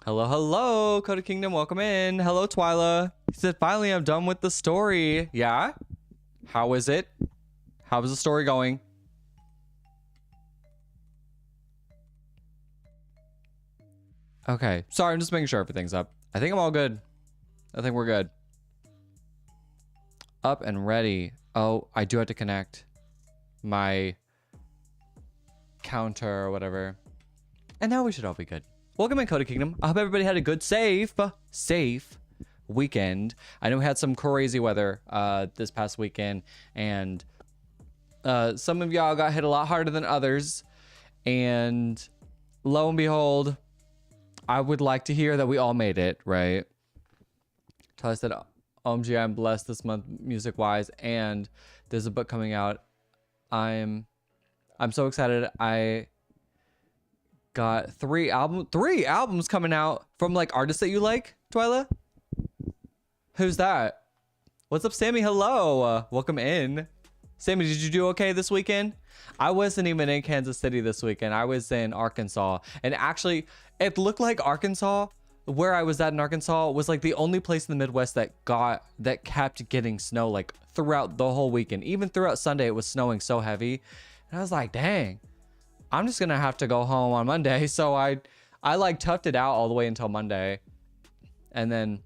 Hello, hello, Kota Kingdom, welcome in. Hello, Twyla. He said, finally, I'm done with the story. Yeah? How is it? How is the story going? Okay. Sorry, I'm just making sure everything's up. I think I'm all good. I think we're good. Up and ready. Oh, I do have to connect my counter or whatever. And now we should all be good. Welcome in, Kota Kingdom. I hope everybody had a good, safe weekend. I know we had some crazy weather this past weekend, and some of y'all got hit a lot harder than others. And lo and behold, I would like to hear that we all made it, right? Tyler said, OMG, I'm blessed this month music-wise, and there's a book coming out. I'm so excited. I got three albums coming out from like artists that you like, Twyla. Who's that? What's up, Sammy? Hello. Welcome in. Sammy, did you do okay this weekend? I wasn't even in Kansas City this weekend. I was in Arkansas. And actually, it looked like Arkansas, where I was at in Arkansas, was like the only place in the Midwest that kept getting snow like throughout the whole weekend. Even throughout Sunday, it was snowing so heavy. And I was like, dang, I'm just gonna have to go home on Monday. So I like toughed it out all the way until Monday. And then,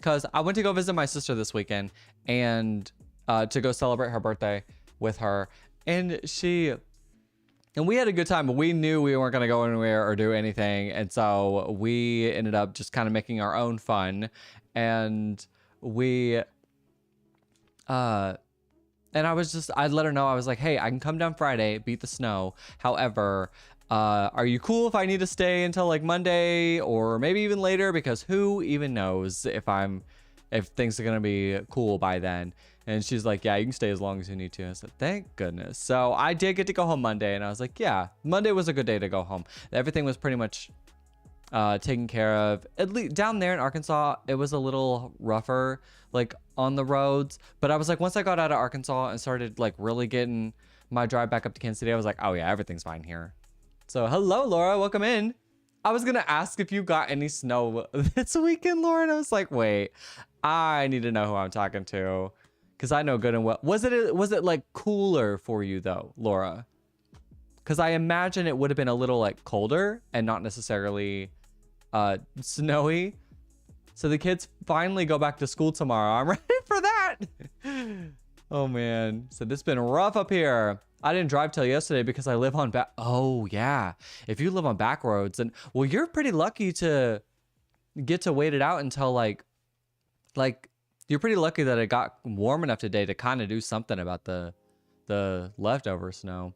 cause I went to go visit my sister this weekend and to go celebrate her birthday with her. And we had a good time, but we knew we weren't gonna go anywhere or do anything. And so we ended up just kind of making our own fun. And and I let her know, I was like, hey, I can come down Friday, beat the snow. However, are you cool if I need to stay until like Monday or maybe even later? Because who even knows if things are going to be cool by then. And she's like, yeah, you can stay as long as you need to. I said, thank goodness. So I did get to go home Monday, and I was like, yeah, Monday was a good day to go home. Everything was pretty much taken care of. At least down there in Arkansas, it was a little rougher, like on the roads. But I was like, once I got out of Arkansas and started like really getting my drive back up to Kansas City, I was like, oh yeah, everything's fine here. So hello, Laura, welcome in. I was gonna ask if you got any snow this weekend, Laura, and I was like, wait, I need to know who I'm talking to, because I know good and well. Was it like cooler for you though, Laura? Because I imagine it would have been a little like colder and not necessarily snowy. So the kids finally go back to school tomorrow. I'm ready for that. Oh man. So this has been rough up here. I didn't drive till yesterday because I live on oh yeah. If you live on back roads, and well, you're pretty lucky to get to wait it out until like you're pretty lucky that it got warm enough today to kind of do something about the leftover snow.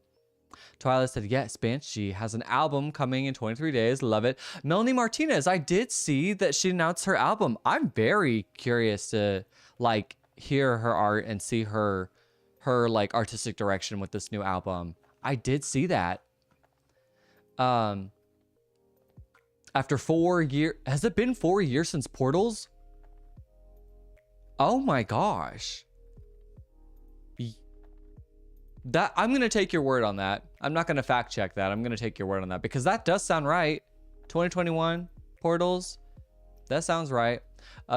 Twilight said, yes, Banshee has an album coming in 23 days. Love it. Melanie Martinez, I did see that she announced her album. I'm very curious to like hear her art and see her like artistic direction with this new album. I did see that. After 4 years, has it been 4 years since Portals? Oh my gosh. That I'm gonna take your word on that. I'm not gonna fact check that. I'm gonna take your word on that because that does sound right. 2021 Portals, that sounds right.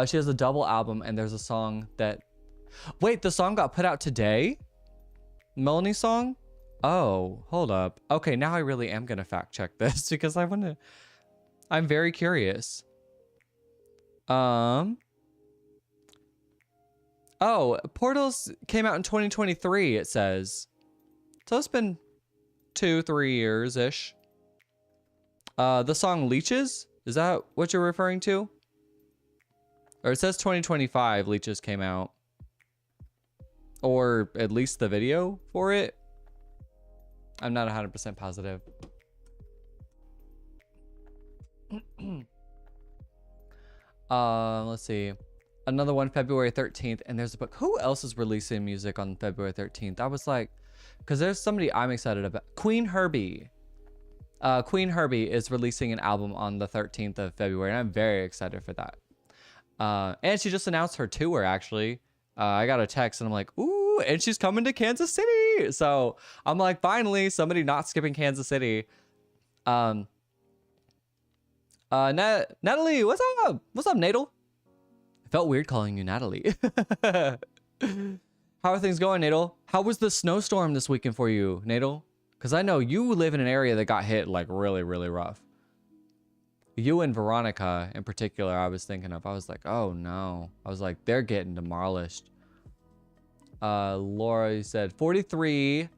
She has a double album, and there's a song that, wait, the song got put out today? Melanie's song? Oh, hold up. Okay, now I really am gonna fact check this because I'm very curious. Oh, Portals came out in 2023, it says. So it's been 2-3 years-ish. The song Leeches? Is that what you're referring to? Or it says 2025 Leeches came out. Or at least the video for it. I'm not 100% positive. Let's see. Another one, February 13th. And there's a book. Who else is releasing music on February 13th? I was like, because there's somebody I'm excited about. Queen Herbie. Queen Herbie is releasing an album on the 13th of February. And I'm very excited for that. And she just announced her tour, actually. I got a text and I'm like, ooh, and she's coming to Kansas City. So I'm like, finally, somebody not skipping Kansas City. Natalie, what's up? What's up, Nadal? It felt weird calling you Natalie. How are things going, Nadal? How was the snowstorm this weekend for you, Nadal? Because I know you live in an area that got hit like really, really rough. You and Veronica in particular, I was thinking of. I was like, oh no. I was like, they're getting demolished. Laura, you said 43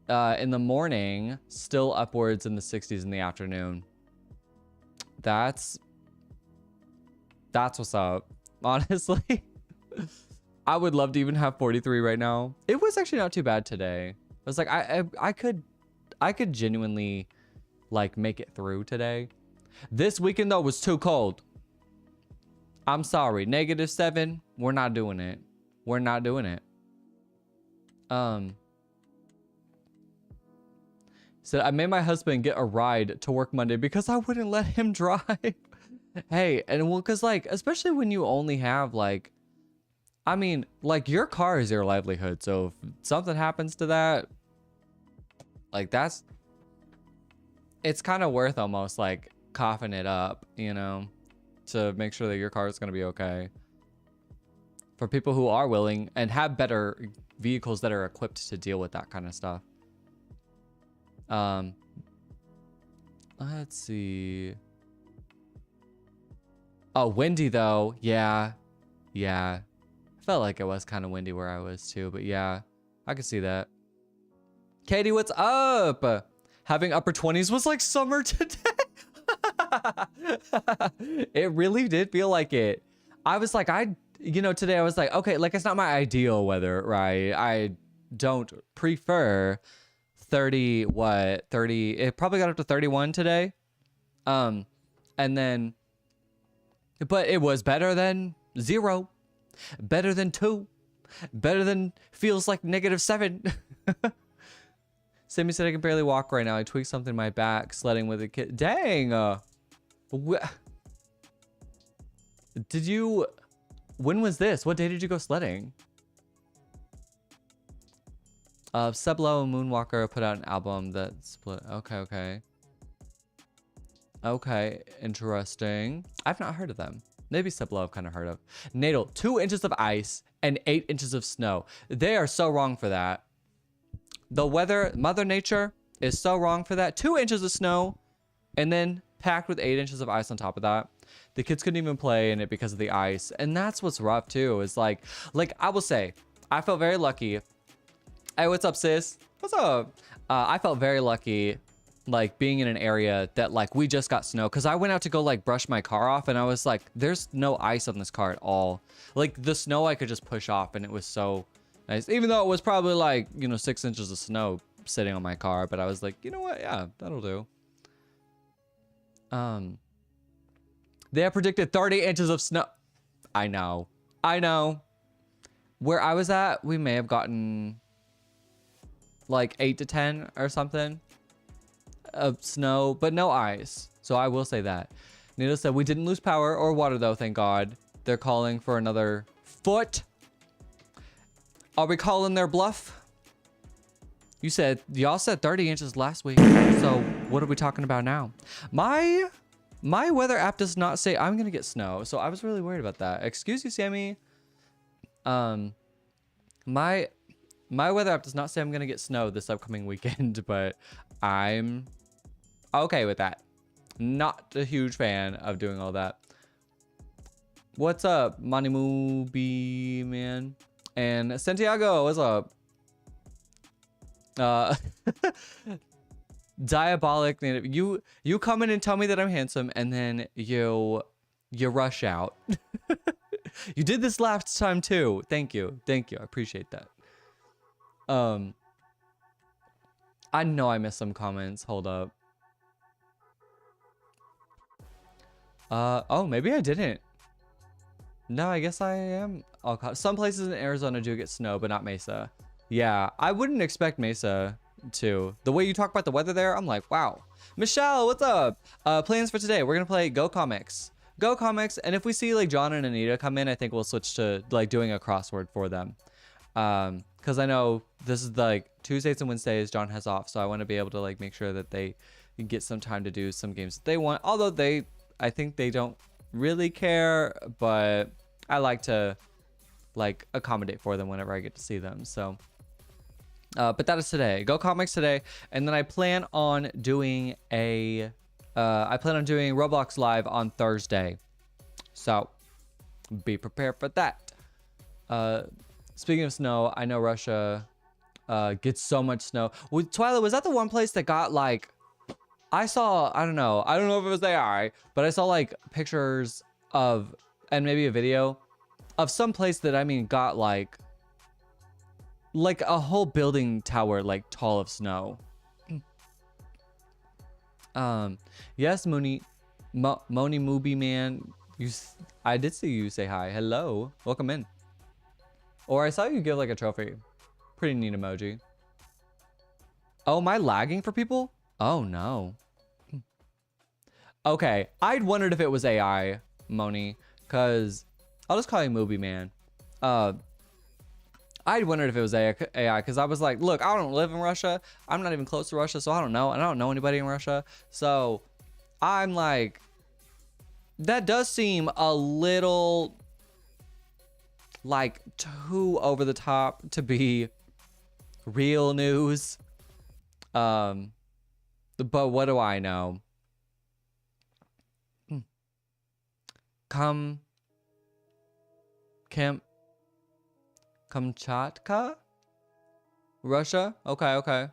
in the morning, still upwards in the 60s in the afternoon. That's what's up. Honestly, I would love to even have 43 right now. It was actually not too bad today. It was like I could genuinely like make it through today. This weekend though was too cold. I'm sorry. -7. We're not doing it. We're not doing it. Said I made my husband get a ride to work Monday because I wouldn't let him drive. Hey, and well, cause like, especially when you only have like, I mean, like your car is your livelihood. So if something happens to that, like it's kind of worth almost like coughing it up, you know, to make sure that your car is going to be okay. For people who are willing and have better vehicles that are equipped to deal with that kind of stuff. Let's see. Oh, windy though. Yeah. I felt like it was kind of windy where I was too, but yeah, I could see that. Katie, what's up? Having upper 20s was like summer today. It really did feel like it. I was like, today I was like, okay, like it's not my ideal weather, right? I don't prefer 30, it probably got up to 31 today. And then, but it was better than 0, better than 2, better than feels like -7. Sammy said I can barely walk right now. I tweaked something in my back sledding with a kid. Dang. When was this? What day did you go sledding? Seblo and Moonwalker put out an album that split. Okay, interesting. I've not heard of them. Maybe Seblo I've kind of heard of. Natal, 2 inches of ice and 8 inches of snow. They are so wrong for that. The weather, Mother Nature is so wrong for that. 2 inches of snow and then packed with 8 inches of ice on top of that. The kids couldn't even play in it because of the ice. And that's what's rough too, is like I will say, I felt very lucky. Hey, what's up, sis? What's up? I felt very lucky, like being in an area that like we just got snow, because I went out to go like brush my car off and I was like, there's no ice on this car at all. Like the snow I could just push off and it was so nice, even though it was probably like, 6 inches of snow sitting on my car. But I was like, you know what? Yeah, that'll do. They have predicted 30 inches of snow. I know. Where I was at, we may have gotten like 8 to 10 or something of snow, but no ice. So I will say that. Nita said we didn't lose power or water though, thank God. They're calling for another foot. Are we calling their bluff? Y'all said 30 inches last week. So what are we talking about now? My weather app does not say I'm gonna get snow, so I was really worried about that. Excuse you, Sammy. My weather app does not say I'm gonna get snow this upcoming weekend, but I'm okay with that. Not a huge fan of doing all that. What's up, Manimu B man? And Santiago, what's up? Diabolic. You come in and tell me that I'm handsome, and then you rush out. You did this last time too. Thank you. I appreciate that. I know I missed some comments. Hold up. Oh, maybe I didn't. No, I guess I am. Some places in Arizona do get snow, but not Mesa. Yeah, I wouldn't expect Mesa to. The way you talk about the weather there, I'm like, wow. Michelle, what's up? Plans for today. We're gonna play Go Comics. And if we see like John and Anita come in, I think we'll switch to like doing a crossword for them. Because I know this is like Tuesdays and Wednesdays John has off, so I want to be able to like make sure that they get some time to do some games that they want. Although I think they don't really care, but I like to like accommodate for them whenever I get to see them. So but that is today. Go Comics today, and then I plan on doing Roblox Live on Thursday. So be prepared for that. Speaking of snow, I know Russia gets so much snow. Twyla, was that the one place that got like, I don't know if it was AI, but I saw like pictures of, and maybe a video of some place that, I mean, got like a whole building tower like tall of snow. Yes, Moni Movie Man, I did see you say hi. Hello, welcome in. Or I saw you give like a trophy. Pretty neat emoji. Oh, am I lagging for people? Oh no. Okay, I'd wondered if it was AI, Moni, cause I'll just call you Movie Man. I'd wondered if it was AI because I was like, look, I don't live in Russia. I'm not even close to Russia, so I don't know. And I don't know anybody in Russia. So I'm like, that does seem a little like too over the top to be real news. But what do I know? Kamchatka? Russia? Okay.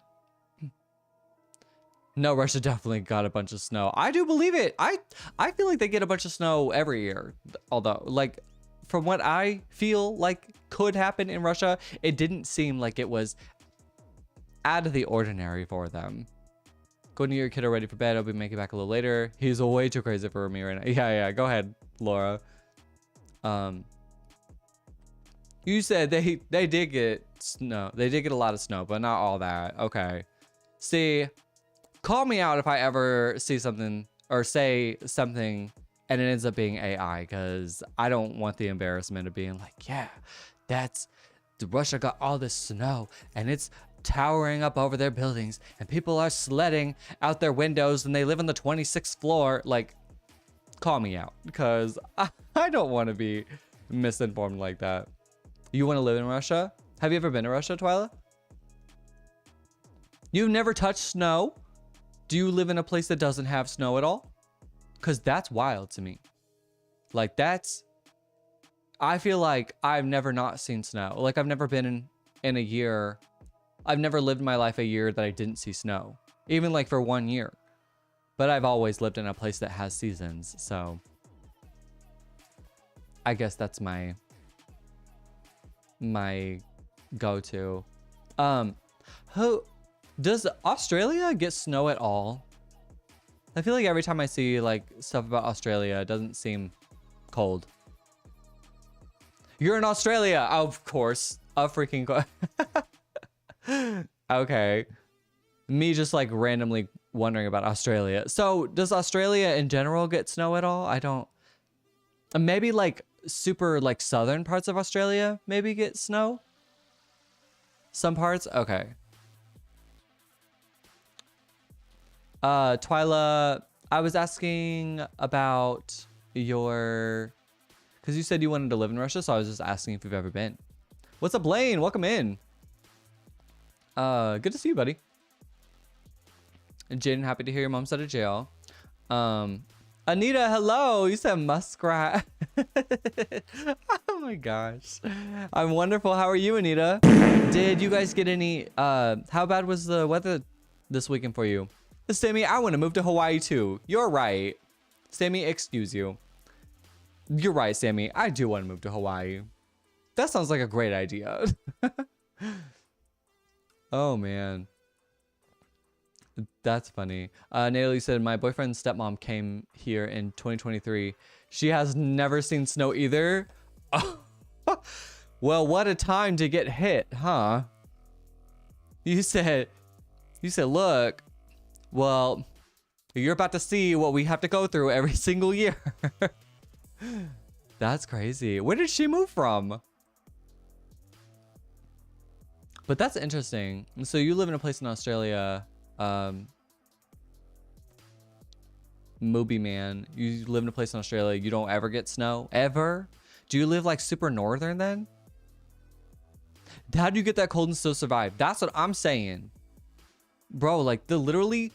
No, Russia definitely got a bunch of snow. I do believe it. I feel like they get a bunch of snow every year. Although, like, from what I feel like could happen in Russia, it didn't seem like it was out of the ordinary for them. Go to your kid already for bed. I'll be making back a little later. He's way too crazy for me right now. Yeah. Go ahead, Laura. You said they did get snow. They did get a lot of snow, but not all that. Okay. See, call me out if I ever see something or say something and it ends up being AI, because I don't want the embarrassment of being like, yeah, Russia got all this snow and it's towering up over their buildings and people are sledding out their windows and they live on the 26th floor. Like, call me out, because I don't want to be misinformed like that. You want to live in Russia? Have you ever been to Russia, Twyla? You've never touched snow? Do you live in a place that doesn't have snow at all? Because that's wild to me. Like, I feel like I've never not seen snow. Like, I've never been in a year. I've never lived my life a year that I didn't see snow. Even like for 1 year. But I've always lived in a place that has seasons. So I guess that's my go-to. Does Australia get snow at all? I feel like every time I see like stuff about Australia, it doesn't seem cold. You're in Australia, of course. A freaking okay. Me just like randomly wondering about Australia. So does Australia in general get snow at all? I don't. Maybe like super like southern parts of Australia maybe get snow. Some parts? Okay. Twyla, I was asking about your, because you said you wanted to live in Russia, so I was just asking if you've ever been. What's up, Blaine? Welcome in. Good to see you, buddy. Jaden, happy to hear your mom's out of jail. Anita, hello. You said muskrat. Oh my gosh. I'm wonderful. How are you, Anita? Did you guys get any, how bad was the weather this weekend for you? Sammy, I want to move to Hawaii too. You're right. Sammy, excuse you. You're right, Sammy. I do want to move to Hawaii. That sounds like a great idea. Oh, man. That's funny. Natalie said, my boyfriend's stepmom came here in 2023. She has never seen snow either. Well, what a time to get hit, huh? You said, look, well, you're about to see what we have to go through every single year. That's crazy. Where did she move from? But that's interesting. So you live in a place in Australia. Moby man, you live in a place in Australia, you don't ever get snow? Ever? Do you live like super northern then? How do you get that cold and still survive? That's what I'm saying. Bro, like the literally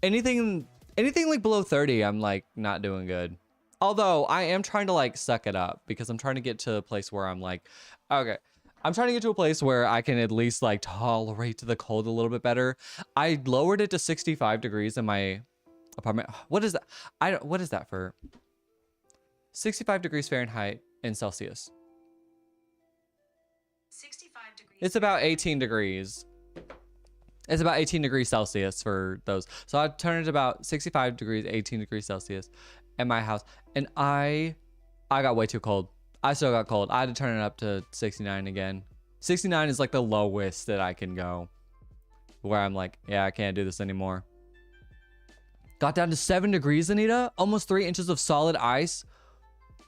anything like below 30, I'm like not doing good. Although I am trying to like suck it up because I'm trying to get to a place where I'm like, okay, I'm trying to get to a place where I can at least like tolerate the cold a little bit better. I lowered it to 65 degrees in my apartment. What is that? What is that for? 65 degrees Fahrenheit in Celsius. 65 degrees. It's about 18 degrees. It's about 18 degrees Celsius for those. So I turned it to about 65 degrees, 18 degrees Celsius in my house. And I got way too cold. I still got cold. I had to turn it up to 69 again. 69 is like the lowest that I can go. Where I'm like, yeah, I can't do this anymore. Got down to 7 degrees, Anita. Almost 3 inches of solid ice.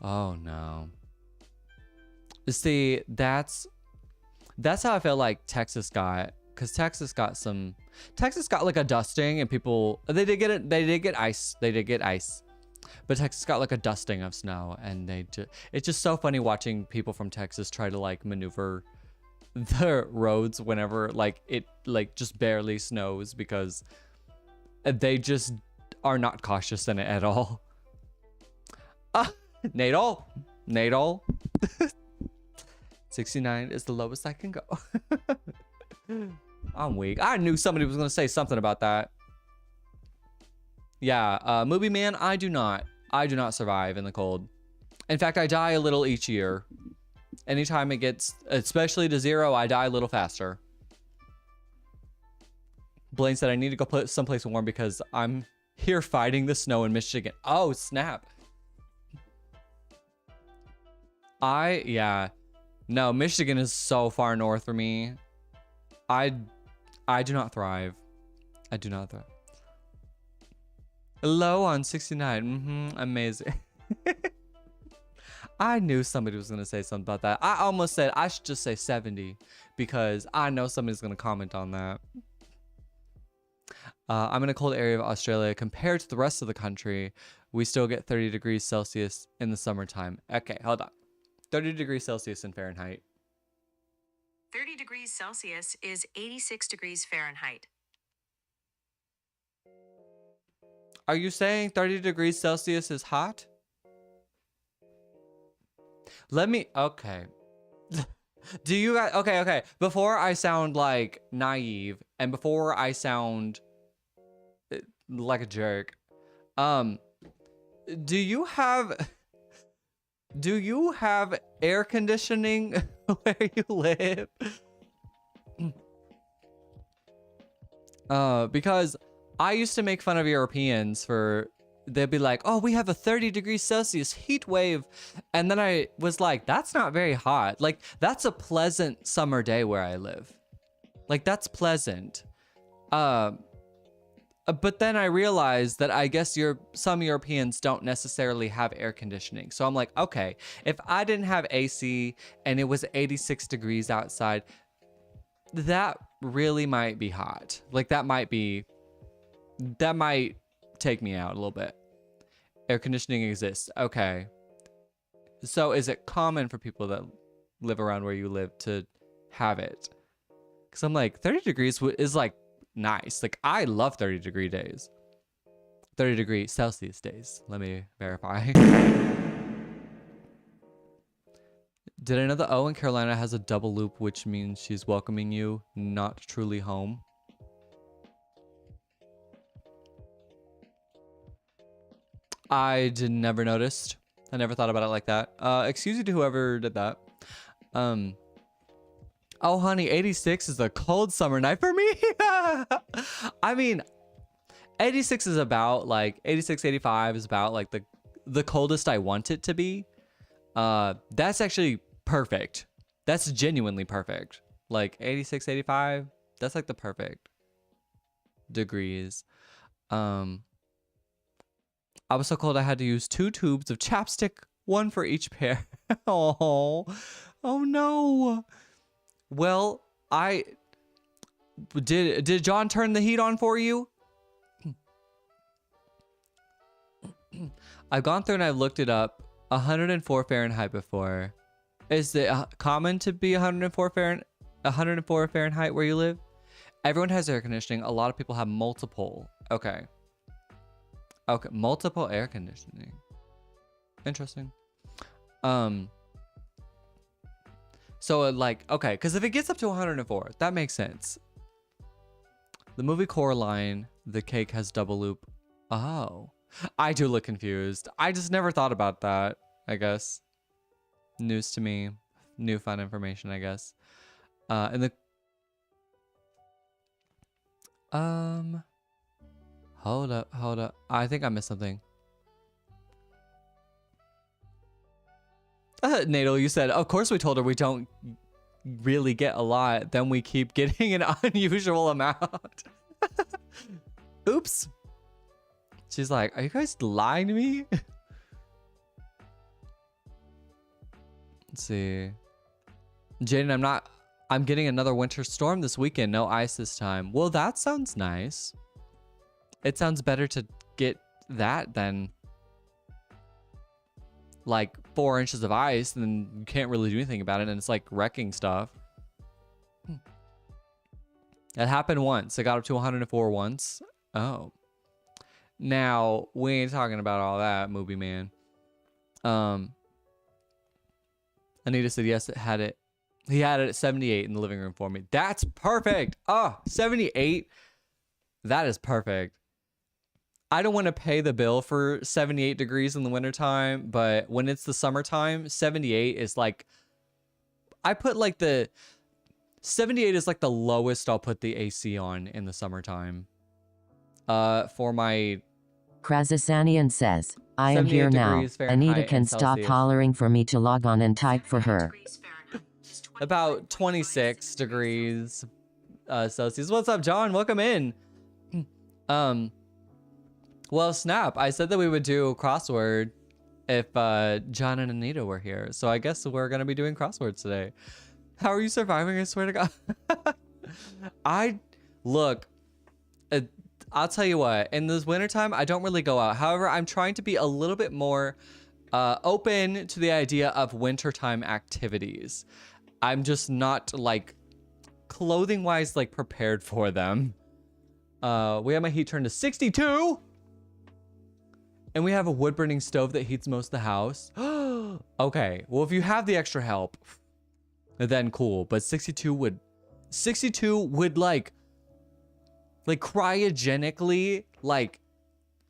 Oh no. See, that's how I feel like Texas got. Because Texas got like a dusting, and people, they did get ice. But Texas got like a dusting of snow, and it's just so funny watching people from Texas try to like maneuver the roads whenever like it like just barely snows, because they just are not cautious in it at all. Nadal. 69 is the lowest I can go. I'm weak. I knew somebody was gonna say something about that. Yeah, Movie Man, I do not survive in the cold. In fact, I die a little each year. Anytime it gets, especially to 0, I die a little faster. Blaine said I need to go put someplace warm because I'm here fighting the snow in Michigan. Oh, snap. Yeah. No, Michigan is so far north for me. I do not thrive. I do not thrive. Low on 69. Amazing. I knew somebody was going to say something about that. I almost said I should just say 70 because I know somebody's going to comment on that. I'm in a cold area of Australia. Compared to the rest of the country, we still get 30 degrees Celsius in the summertime. Okay, hold on. 30 degrees Celsius in Fahrenheit. 30 degrees Celsius is 86 degrees Fahrenheit. Are you saying 30 degrees Celsius is hot? Okay. Do you guys, okay. Before I sound like naive and before I sound like a jerk, do you have air conditioning where you live? Because I used to make fun of Europeans they'd be like, oh, we have a 30 degrees Celsius heat wave. And then I was like, that's not very hot. Like, that's a pleasant summer day where I live. Like, that's pleasant. But then I realized that I guess some Europeans don't necessarily have air conditioning. So I'm like, okay, if I didn't have AC and it was 86 degrees outside, that really might be hot. Like, that might take me out a little bit. Air conditioning exists. Okay. So is it common for people that live around where you live to have it? Because I'm like, 30 degrees is like nice. Like, I love 30 degree days. 30 degree Celsius days. Let me verify. Did I know that O in Carolina has a double loop, which means she's welcoming you, not truly home? I never noticed. I never thought about it like that. Excuse you to whoever did that. Oh, honey, 86 is a cold summer night for me. I mean, 86 is about like 86, 85 is about like the coldest I want it to be. That's actually perfect. That's genuinely perfect. Like 86, 85, that's like the perfect degrees. I was so cold I had to use 2 tubes of chapstick, 1 for each pair. Oh no. Well, did John turn the heat on for you? I've gone through and I've looked it up. 104 Fahrenheit before. Is it common to be 104 Fahrenheit where you live? Everyone has air conditioning. A lot of people have multiple. Okay. Okay, multiple air conditioning. Interesting. So like, okay, because if it gets up to 104, that makes sense. The movie Coraline, the cake has double loop. Oh, I do look confused. I just never thought about that, I guess. News to me. New fun information, I guess. And the... Hold up. I think I missed something. Natal, you said, of course we told her we don't really get a lot. Then we keep getting an unusual amount. Oops. She's like, are you guys lying to me? Let's see. Jaden, I'm getting another winter storm this weekend. No ice this time. Well, that sounds nice. It sounds better to get that than like 4 inches of ice, and then you can't really do anything about it, and it's like wrecking stuff. That happened once. It got up to 104 once. Oh. Now, we ain't talking about all that, movie man. Anita said yes, it had it. He had it at 78 in the living room for me. That's perfect. Oh, 78. That is perfect. I don't want to pay the bill for 78 degrees in the wintertime, but when it's the summertime, 78 is like, I put like 78 is like the lowest I'll put the AC on in the summertime. For my... Krazasanian says, I am here now. Anita can stop hollering for me to log on and type for her. About 26 degrees Celsius. What's up, John? Welcome in. Well, snap. I said that we would do crossword if John and Anita were here. So I guess we're going to be doing crosswords today. How are you surviving? I swear to God. Look, I'll tell you what. In this wintertime, I don't really go out. However, I'm trying to be a little bit more open to the idea of wintertime activities. I'm just not like clothing wise like prepared for them. We have my heat turned to 62. And we have a wood burning stove that heats most of the house. Okay, well, if you have the extra help, then cool. But 62 would like cryogenically like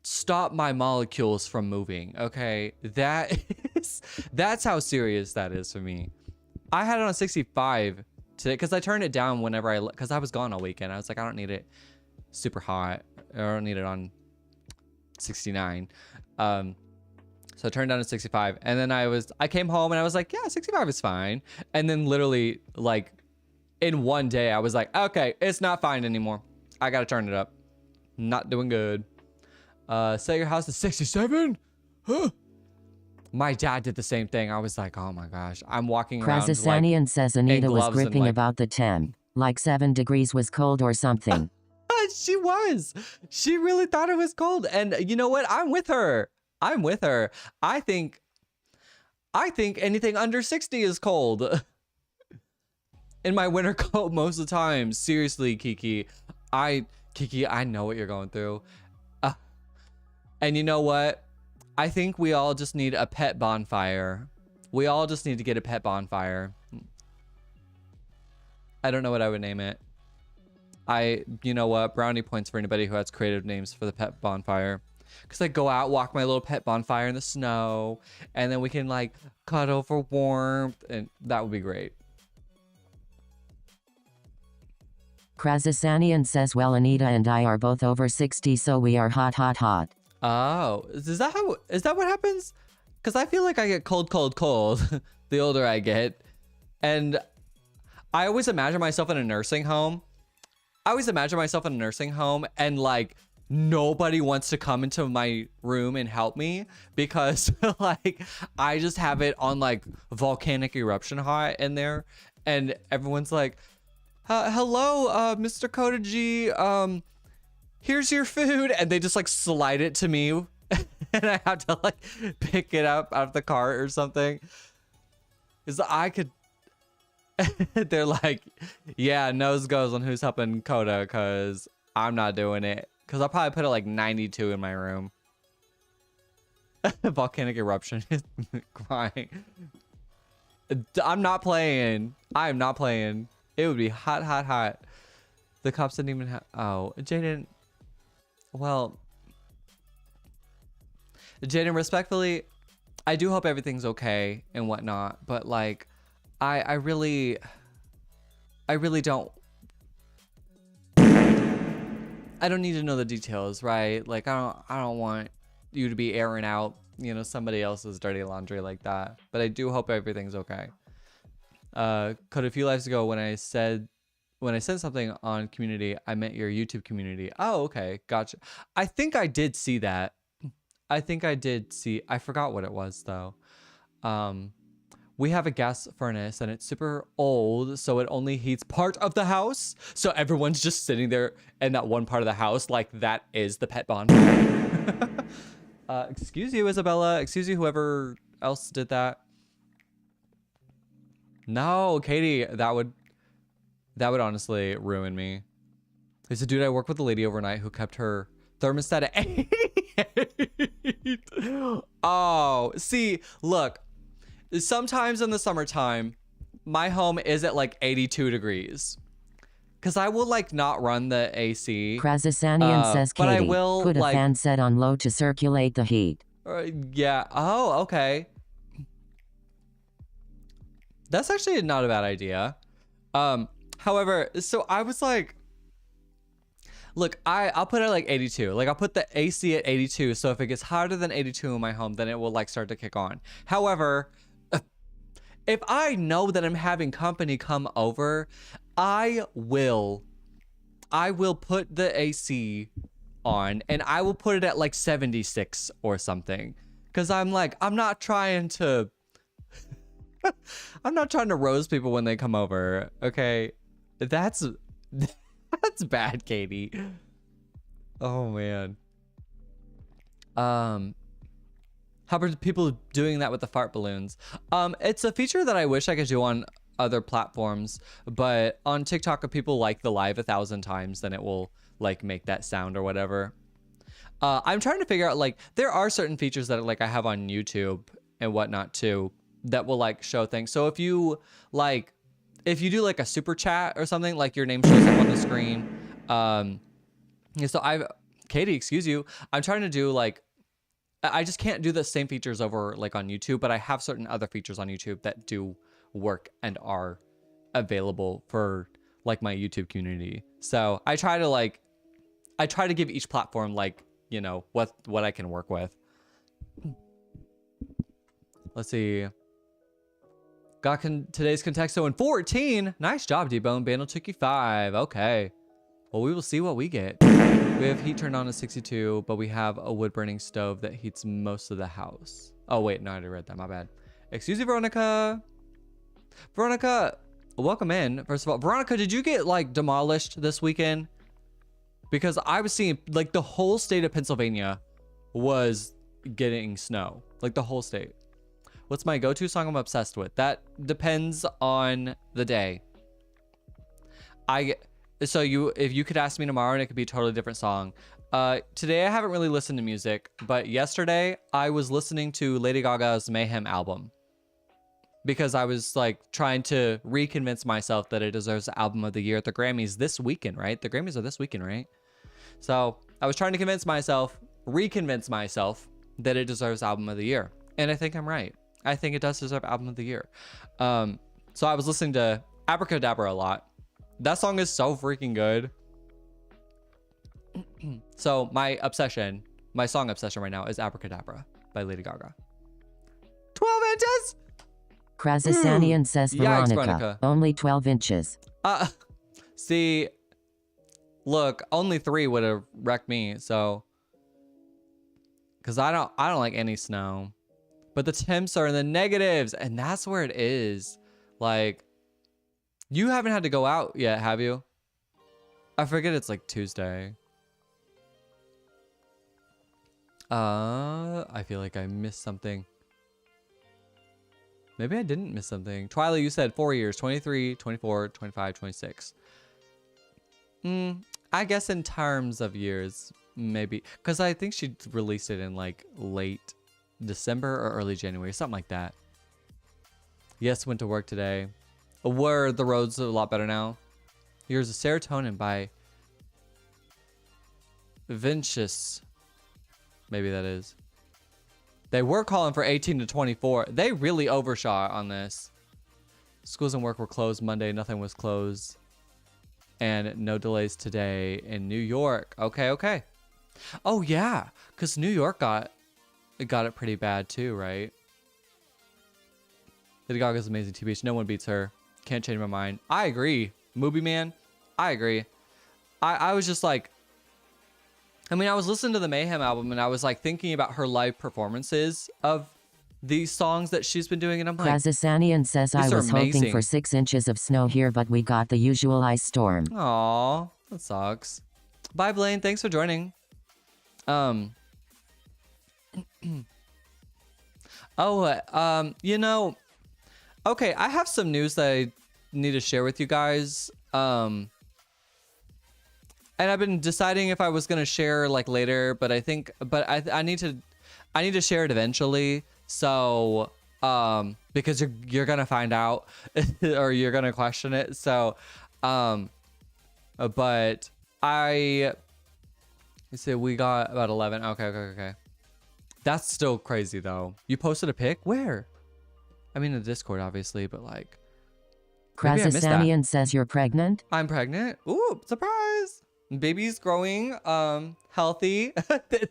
stop my molecules from moving. Okay, that's how serious that is for me. I had it on 65 today because I turned it down whenever because I was gone all weekend. I was like, I don't need it super hot. I don't need it on 69. So I turned down to 65, and then I came home and I was like, yeah, 65 is fine. And then literally like in one day I was like, okay, it's not fine anymore. I gotta turn it up. Not doing good. Set your house to 67. Huh. My dad did the same thing. I was like, oh my gosh, I'm walking around. Krazasanian says Anita was gripping about the 10, like 7 degrees was cold or something. She was. She really thought it was cold. And you know what? I'm with her. I think anything under 60 is cold. In my winter coat most of the time. Seriously, Kiki, I know what you're going through. And you know what? I think we all just need a pet bonfire. We all just need to get a pet bonfire. I don't know what I would name it. You know what? Brownie points for anybody who has creative names for the pet bonfire. Because I go out, walk my little pet bonfire in the snow, and then we can like cuddle for warmth, and that would be great. Krazasanian says, well, Anita and I are both over 60, so we are hot, hot, hot. Oh, is that what happens? Because I feel like I get cold the older I get. And I always imagine myself in a nursing home. And like nobody wants to come into my room and help me because like I just have it on like volcanic eruption hot in there, and everyone's like, hello, Mr. Kota G, here's your food, and they just like slide it to me. and I have to like pick it up out of the cart or something. Is I could. They're like, yeah, nose goes on who's helping Kota because I'm not doing it. Because I'll probably put it like 92 in my room. Volcanic eruption is crying. I'm not playing. I am not playing. It would be hot, hot, hot. The cops didn't even have. Oh, Jaden. Well, Jaden, respectfully, I do hope everything's okay and whatnot. But like, I really don't. I don't need to know the details, right? Like, I don't want you to be airing out, you know, somebody else's dirty laundry like that. But I do hope everything's okay. Code a few lives ago when I said something on community, I meant your YouTube community. Oh, okay, gotcha. I think I did see that. I forgot what it was though. We have a gas furnace and it's super old, so it only heats part of the house. So everyone's just sitting there in that one part of the house, like that is the pet bonfire. Excuse you, Isabella. Excuse you, whoever else did that. No, Katie, that would honestly ruin me. There's a dude I work with a lady overnight who kept her thermostat at 88. Oh, see, look. Sometimes in the summertime, my home is at like 82 degrees. Because I will like not run the AC. Krazasanian says, but Katie, I will put a like, fan set on low to circulate the heat. Yeah. Oh, okay. That's actually not a bad idea. However, so I was like, look, I'll put it at like 82. Like I'll put the AC at 82. So if it gets hotter than 82 in my home, then it will like start to kick on. However, if I know that I'm having company come over, I will put the AC on and I will put it at like 76 or something. Cause I'm like, I'm not trying to roast people when they come over. Okay. That's bad, Katie. Oh man. How are people doing that with the fart balloons? It's a feature that I wish I could do on other platforms, but on TikTok, if people like the live 1,000 times, then it will like make that sound or whatever. I'm trying to figure out, like, there are certain features that like I have on YouTube and whatnot too that will like show things. So if you do like a super chat or something, like your name shows up on the screen. So Katie, excuse you. I'm trying to do like, I just can't do the same features over like on YouTube, but I have certain other features on YouTube that do work and are available for like my YouTube community. So I try to give each platform like, you know, what I can work with. Let's see. Got today's Contexto in 14. Nice job, D-Bone. Bandle took you 5. Okay. Well, we will see what we get. We have heat turned on to 62, but we have a wood burning stove that heats most of the house. Oh, wait. No, I already read that. My bad. Excuse me, Veronica. Veronica, welcome in. First of all, Veronica, did you get like demolished this weekend? Because I was seeing like the whole state of Pennsylvania was getting snow. Like the whole state. What's my go-to song I'm obsessed with? That depends on the day. If you could ask me tomorrow and it could be a totally different song. Today I haven't really listened to music, but yesterday I was listening to Lady Gaga's Mayhem album. Because I was like trying to reconvince myself that it deserves the album of the year at the Grammys this weekend, right? The Grammys are this weekend, right? So I was trying to reconvince myself that it deserves album of the year. And I think I'm right. I think it does deserve album of the year. So I was listening to Abracadabra a lot. That song is so freaking good. So my song obsession right now is Abracadabra by Lady Gaga. 12 inches? Krazasanian says, Yikes, Veronica, only 12 inches. See, look, only 3 would have wrecked me, so. Because I don't like any snow. But the temps are in the negatives, and that's where it is. Like, you haven't had to go out yet, have you? I forget it's like Tuesday. I feel like I missed something. Maybe I didn't miss something. Twyla, you said 4 years, 23, 24, 25, 26. I guess in terms of years, maybe. Because I think she released it in like late December or early January, something like that. Yes, went to work today. Were the roads a lot better now? Here's a Serotonin by Vincius. Maybe that is. They were calling for 18 to 24. They really overshot on this. Schools and work were closed Monday. Nothing was closed. And no delays today in New York. Okay. Oh, yeah. Because New York got it pretty bad too, right? Lady Gaga's amazing TBH. No one beats her. Can't change my mind. I agree. Movie Man. I agree. I was just like... I mean, I was listening to the Mayhem album and I was like thinking about her live performances of these songs that she's been doing. And I'm like, Krazasanian says, I was hoping for 6 inches of snow here, but we got the usual ice storm. Aw, that sucks. Bye, Blaine. Thanks for joining. You know, okay, I have some news that I need to share with you guys. And I've been deciding if I was gonna share like later, but I think, I need to share it eventually. So, because you're gonna find out, or you're gonna question it. So, but let's see, we got about 11. Okay. That's still crazy though. You posted a pic? Where? I mean, in the Discord, obviously, but like. Krazasanian says you're pregnant? I'm pregnant. Ooh, surprise. Baby's growing, healthy.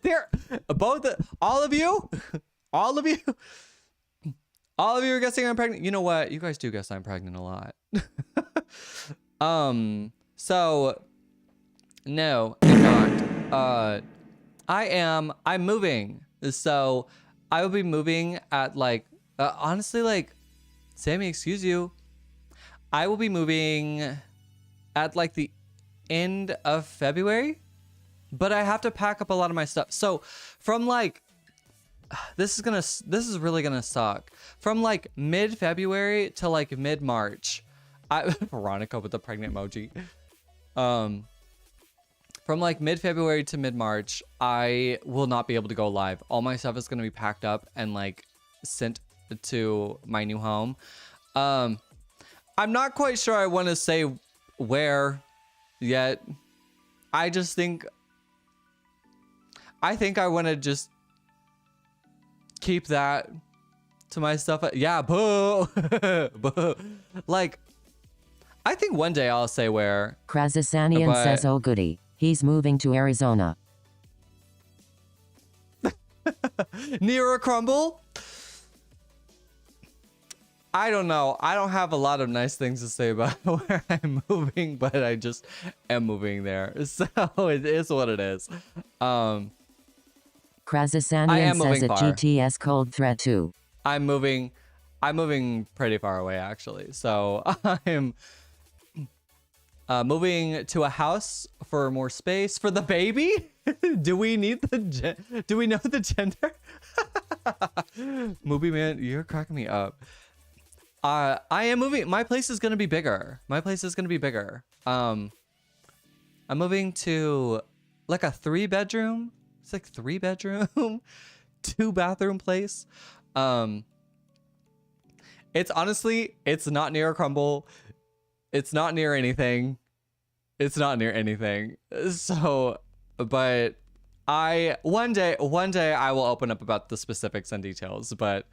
They're both, all of you are guessing I'm pregnant. You know what? You guys do guess I'm pregnant a lot. So no, I'm not. I'm moving. So I will be moving at like, honestly, like, Sammy, excuse you. I will be moving at like the end of February, but I have to pack up a lot of my stuff. So from like, this is really gonna suck. From like mid-February to like mid-March, Veronica with the pregnant emoji. From like mid-February to mid-March, I will not be able to go live. All my stuff is gonna be packed up and like sent to my new home. I'm not quite sure I want to say where yet. I think I want to just keep that to my stuff. Yeah, boo. Boo. Like, I think one day I'll say where. Krazasanian says, oh goody, he's moving to Arizona. Near a crumble? I don't know. I don't have a lot of nice things to say about where I'm moving, but I just am moving there. So it is what it is. Krazasanian says at GTS Cold Threat 2. I'm moving pretty far away actually. So I'm moving to a house for more space for the baby. Do we know the gender? Movie Man, you're cracking me up. I am moving. My place is gonna be bigger. I'm moving to like a 3-bedroom. It's like 3-bedroom, 2-bathroom place. It's honestly, it's not near a crumble. It's not near anything. So, but one day I will open up about the specifics and details. But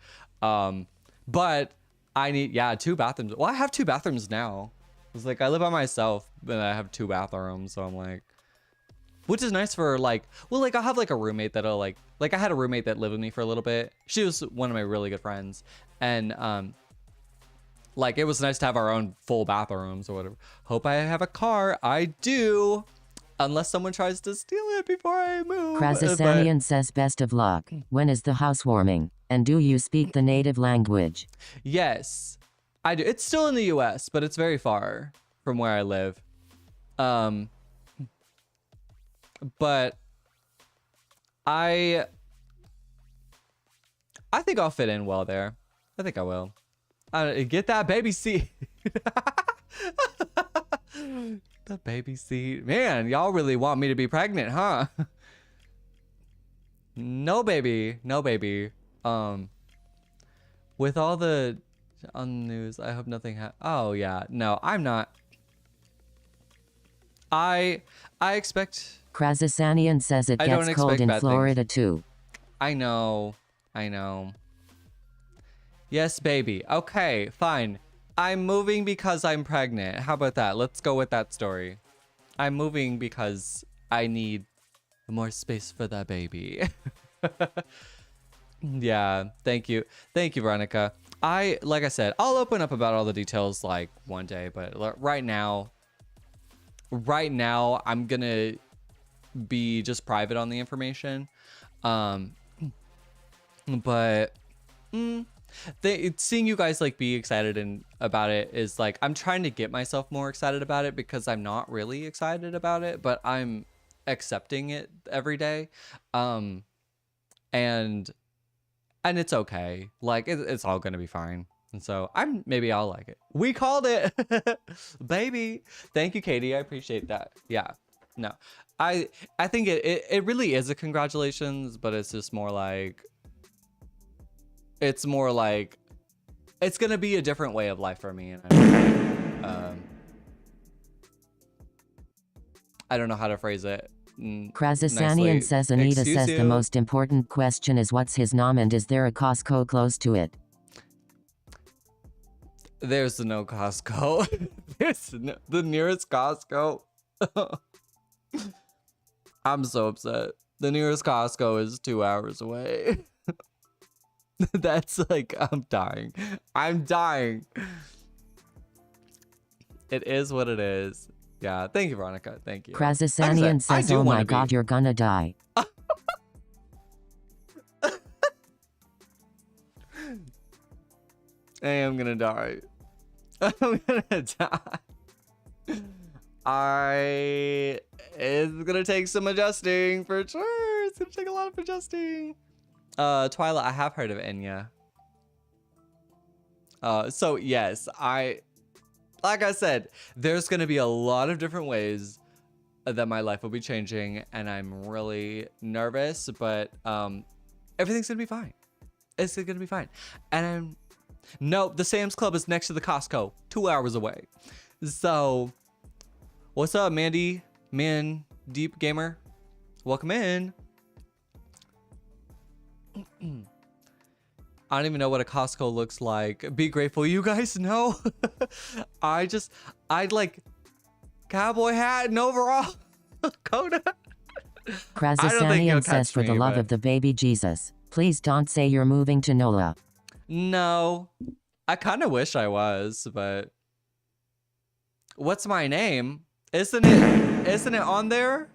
I need, 2 bathrooms. Well, I have 2 bathrooms now. It's like I live by myself, but I have 2 bathrooms. So I'm like, which is nice for like, well, like I'll have like a roommate that'll like I had a roommate that lived with me for a little bit. She was one of my really good friends. And like it was nice to have our own full bathrooms or whatever. Hope I have a car. I do. Unless someone tries to steal it before I move. Krazasanian says best of luck. When is the housewarming? And do you speak the native language? Yes, I do. It's still in the US, but it's very far from where I live. But I think I'll fit in well there. I think I will. Get that baby seat. The baby seat. Man, y'all really want me to be pregnant, huh? No, baby. No, baby. With all the on the news, I hope nothing oh, yeah. No, I'm not. I expect... Krazasanian says it gets cold in Florida too. I know. I know. Yes, baby. Okay, fine. I'm moving because I'm pregnant. How about that? Let's go with that story. I'm moving because I need more space for that baby. Yeah, thank you. Thank you, Veronica. Like I said, I'll open up about all the details like one day, but right now, I'm gonna be just private on the information. But seeing you guys like be excited and about it is like, I'm trying to get myself more excited about it because I'm not really excited about it, but I'm accepting it every day. And it's okay. Like it's all gonna be fine. And so maybe I'll like it. We called it. Baby. Thank you, Katie. I appreciate that. Yeah. No. I think it really is a congratulations, but it's just more like it's gonna be a different way of life for me, and I don't know how to phrase it. Krazasanian says Anita says the most important question is what's his nom and is there a Costco close to it? There's no Costco. There's the nearest Costco. I'm so upset. The nearest Costco is 2 hours away. That's like, I'm dying. I'm dying. It is what it is. Yeah, thank you, Veronica. Thank you. Krazasanian says, oh my god, you're gonna die. I am gonna die. I'm gonna die. It's gonna take some adjusting for sure. It's gonna take a lot of adjusting. Twyla, I have heard of Enya. So yes, like I said, there's gonna be a lot of different ways that my life will be changing, and I'm really nervous, but everything's gonna be fine. It's gonna be fine. And no, the Sam's Club is next to the Costco, 2 hours away. So, what's up, Mandy? Man Deep Gamer? Welcome in. I don't even know what a Costco looks like. Be grateful you guys know. I'd like cowboy hat and overall. Kota. Krazasanian says for the love of the baby Jesus, please don't say you're moving to NOLA. No, I kind of wish I was, but what's my name? Isn't it on there?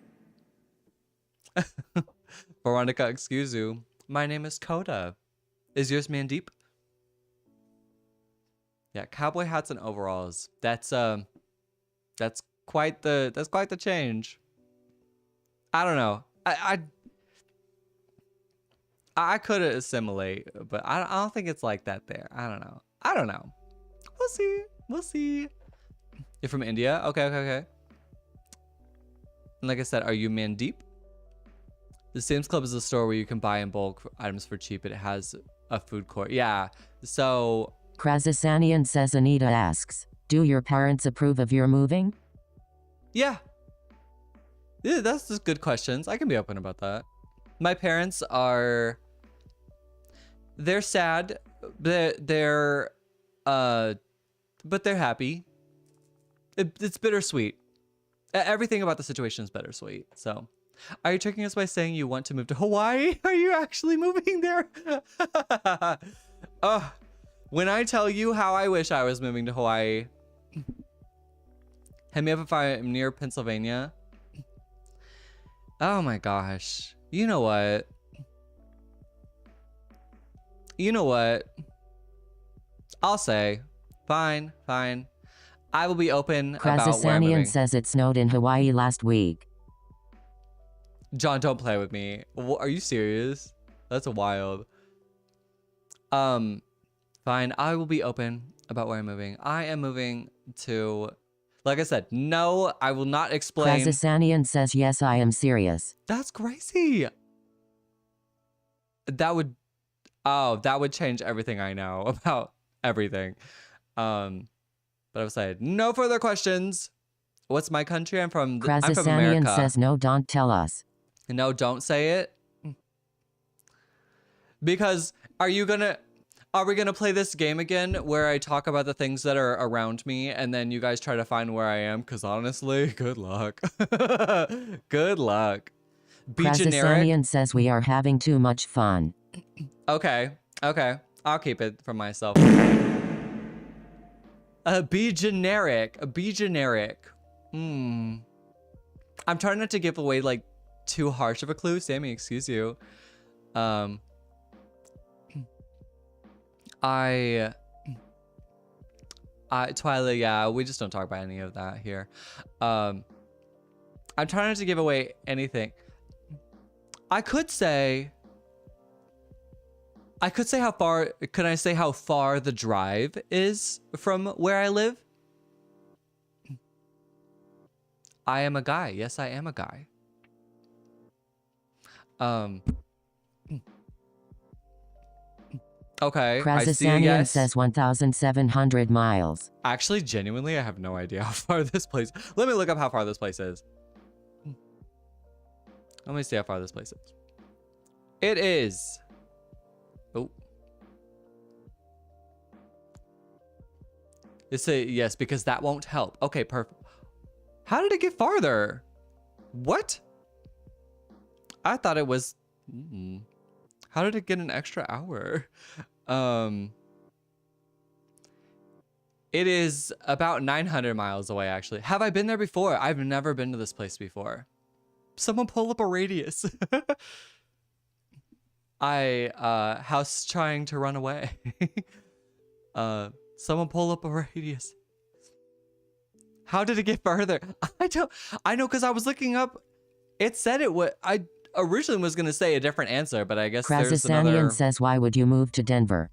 Veronica, excuse you. My name is Kota. Is yours Mandeep? Yeah, cowboy hats and overalls. That's quite the change. I don't know. I could assimilate, but I don't think it's like that there. I don't know. We'll see. You're from India? Okay. And like I said, are you Mandeep? The Sam's Club is a store where you can buy in bulk items for cheap. It has a food court. Yeah. So Krazasanian says Anita asks, do your parents approve of your moving? Yeah, that's just good questions. I can be open about that. My parents they're sad. They're but they're happy. It's bittersweet. Everything about the situation is bittersweet. So, are you tricking us by saying you want to move to Hawaii? Are you actually moving there? When I tell you how I wish I was moving to Hawaii, hit me up if I'm near Pennsylvania. Oh my gosh. You know what? I'll say, fine. I will be open about where I'm moving. Krazasanian says it snowed in Hawaii last week. John, don't play with me. Are you serious? That's wild. Fine. I will be open about where I'm moving. I am moving to, like I said, no, I will not explain. Krazasanian says, yes, I am serious. That's crazy. That would change everything I know about everything. But I would say, no further questions. What's my country? I'm from America. Says, no, don't tell us. No, don't say it. Because are we gonna play this game again where I talk about the things that are around me and then you guys try to find where I am? Because honestly, good luck. Good luck. Be generic. Says we are having too much fun. Okay. I'll keep it for myself. Be generic. Be generic. I'm trying not to give away like too harsh of a clue. Sammy, excuse you. Twilight, yeah, we just don't talk about any of that here. I'm trying not to give away anything. I could say how far, can I say how far the drive is from where I live? I am a guy. Yes, I am a guy. Okay, I see a yes. Says 1,700 miles. Actually, genuinely, I have no idea how far this place. Let me look up how far this place is. Let me see how far this place is. It is. Oh. It's a yes, because that won't help. Okay, perfect. How did it get farther? What? I thought it was. How did it get an extra hour? It is about 900 miles away, actually. Have I been there before? I've never been to this place before. Someone pull up a radius. House trying to run away. Someone pull up a radius. How did it get further? I know, because I was looking up. It said it would. I originally was going to say a different answer, but I guess there's another. Says, why would you move to Denver?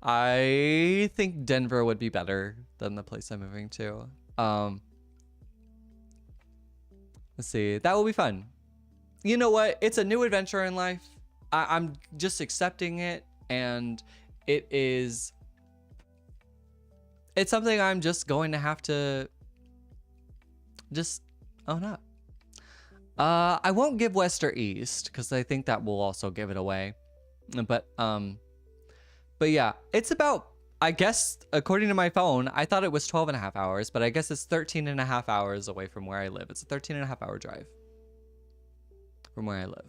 I think Denver would be better than the place I'm moving to. Let's see. That will be fun. You know what? It's a new adventure in life. I'm just accepting it, and it's something I'm just going to have to just own up. I won't give west or east because I think that will also give it away. But yeah, it's about, I guess, according to my phone, I thought it was 12 and a half hours, but I guess it's 13 and a half hours away from where I live. It's a 13 and a half hour drive from where I live.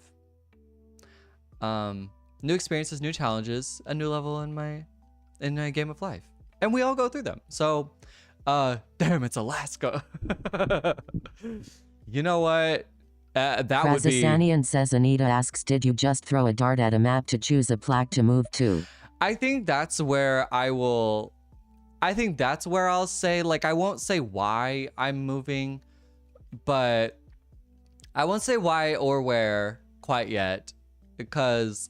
New experiences, new challenges, a new level in my game of life. And we all go through them. So, damn, it's Alaska. You know what? That would be... Krazasanian says, Anita asks, did you just throw a dart at a map to choose a plaque to move to? I think that's where I'll say, like, I won't say why I'm moving, but I won't say why or where quite yet, because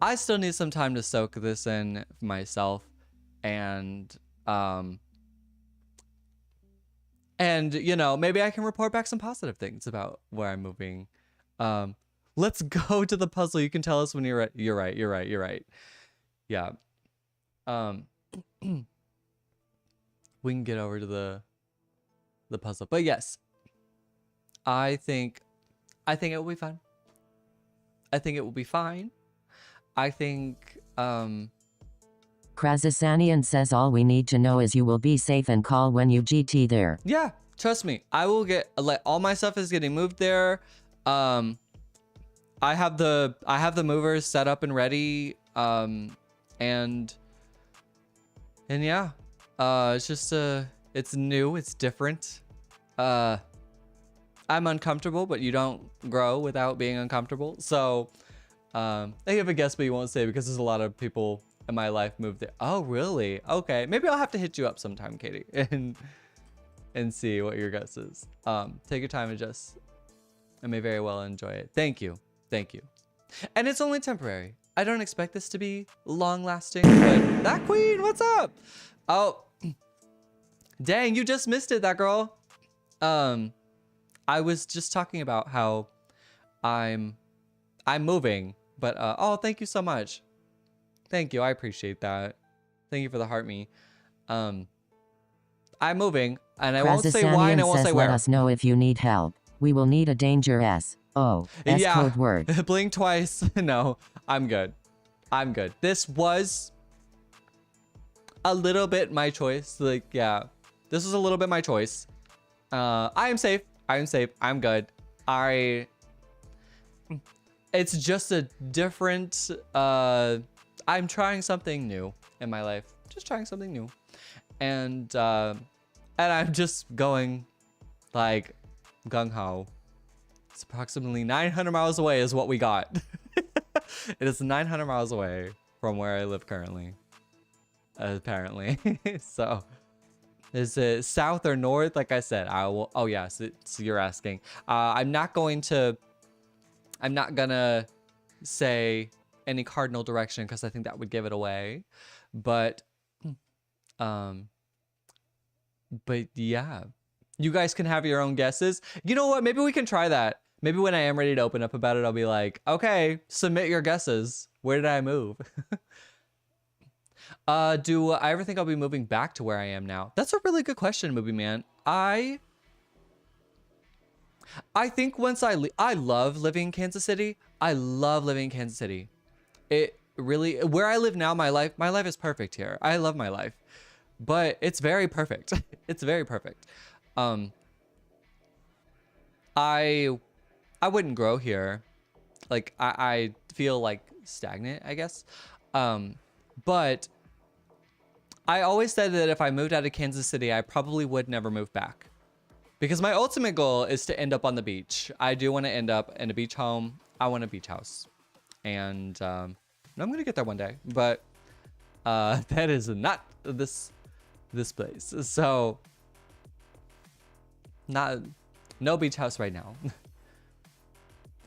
I still need some time to soak this in myself, and you know, maybe I can report back some positive things about where I'm moving. Let's go to the puzzle. You can tell us when you're right. You're right. Yeah. We can get over to the puzzle. But yes, I think it will be fun. I think it will be fine. I think Krazasanian says, all we need to know is you will be safe and call when you GT there. Yeah, trust me. I will get, like, all my stuff is getting moved there. I have the movers set up and ready. And yeah, it's just it's new, it's different. I'm uncomfortable, but you don't grow without being uncomfortable. So I have a guess, but you won't say because there's a lot of people in my life moved there. Oh, really? Okay, maybe I'll have to hit you up sometime, Katie, and see what your guess is. Take your time and just I may very well enjoy it. Thank you. Thank you. And it's only temporary. I don't expect this to be long lasting, but that queen, what's up? Oh, dang, you just missed it, that girl. I was just talking about how I'm moving, but oh, thank you so much. Thank you. I appreciate that. Thank you for the heart me. I'm moving, and I won't say why, and I won't say where. Let us know if you need help. We will need a danger S. Oh, S yeah. Code word. Blink twice. No, I'm good. I'm good. This was a little bit my choice. Like, yeah, this was a little bit my choice. I am safe. I am safe. I'm good. It's just a different, I'm trying something new in my life. Just trying something new. And I'm just going like gung-ho. It's approximately 900 miles away is what we got. It is 900 miles away from where I live currently. Apparently. So is it south or north? Like I said, I will. Oh yes, you're asking. I'm not gonna say any cardinal direction because I think that would give it away. But yeah, you guys can have your own guesses. You know what? Maybe we can try that. Maybe when I am ready to open up about it, I'll be like, okay, submit your guesses. Where did I move? Do I ever think I'll be moving back to where I am now? That's a really good question, Movie Man. I think once I love living in Kansas City. I love living in Kansas City. It really, where I live now, my life is perfect here. I love my life, but it's very perfect. It's very perfect. I wouldn't grow here. Like I feel like stagnant, I guess. But I always said that if I moved out of Kansas City, I probably would never move back. Because my ultimate goal is to end up on the beach. I do want to end up in a beach home. I want a beach house. And I'm going to get there one day. But that is not this place. So no beach house right now.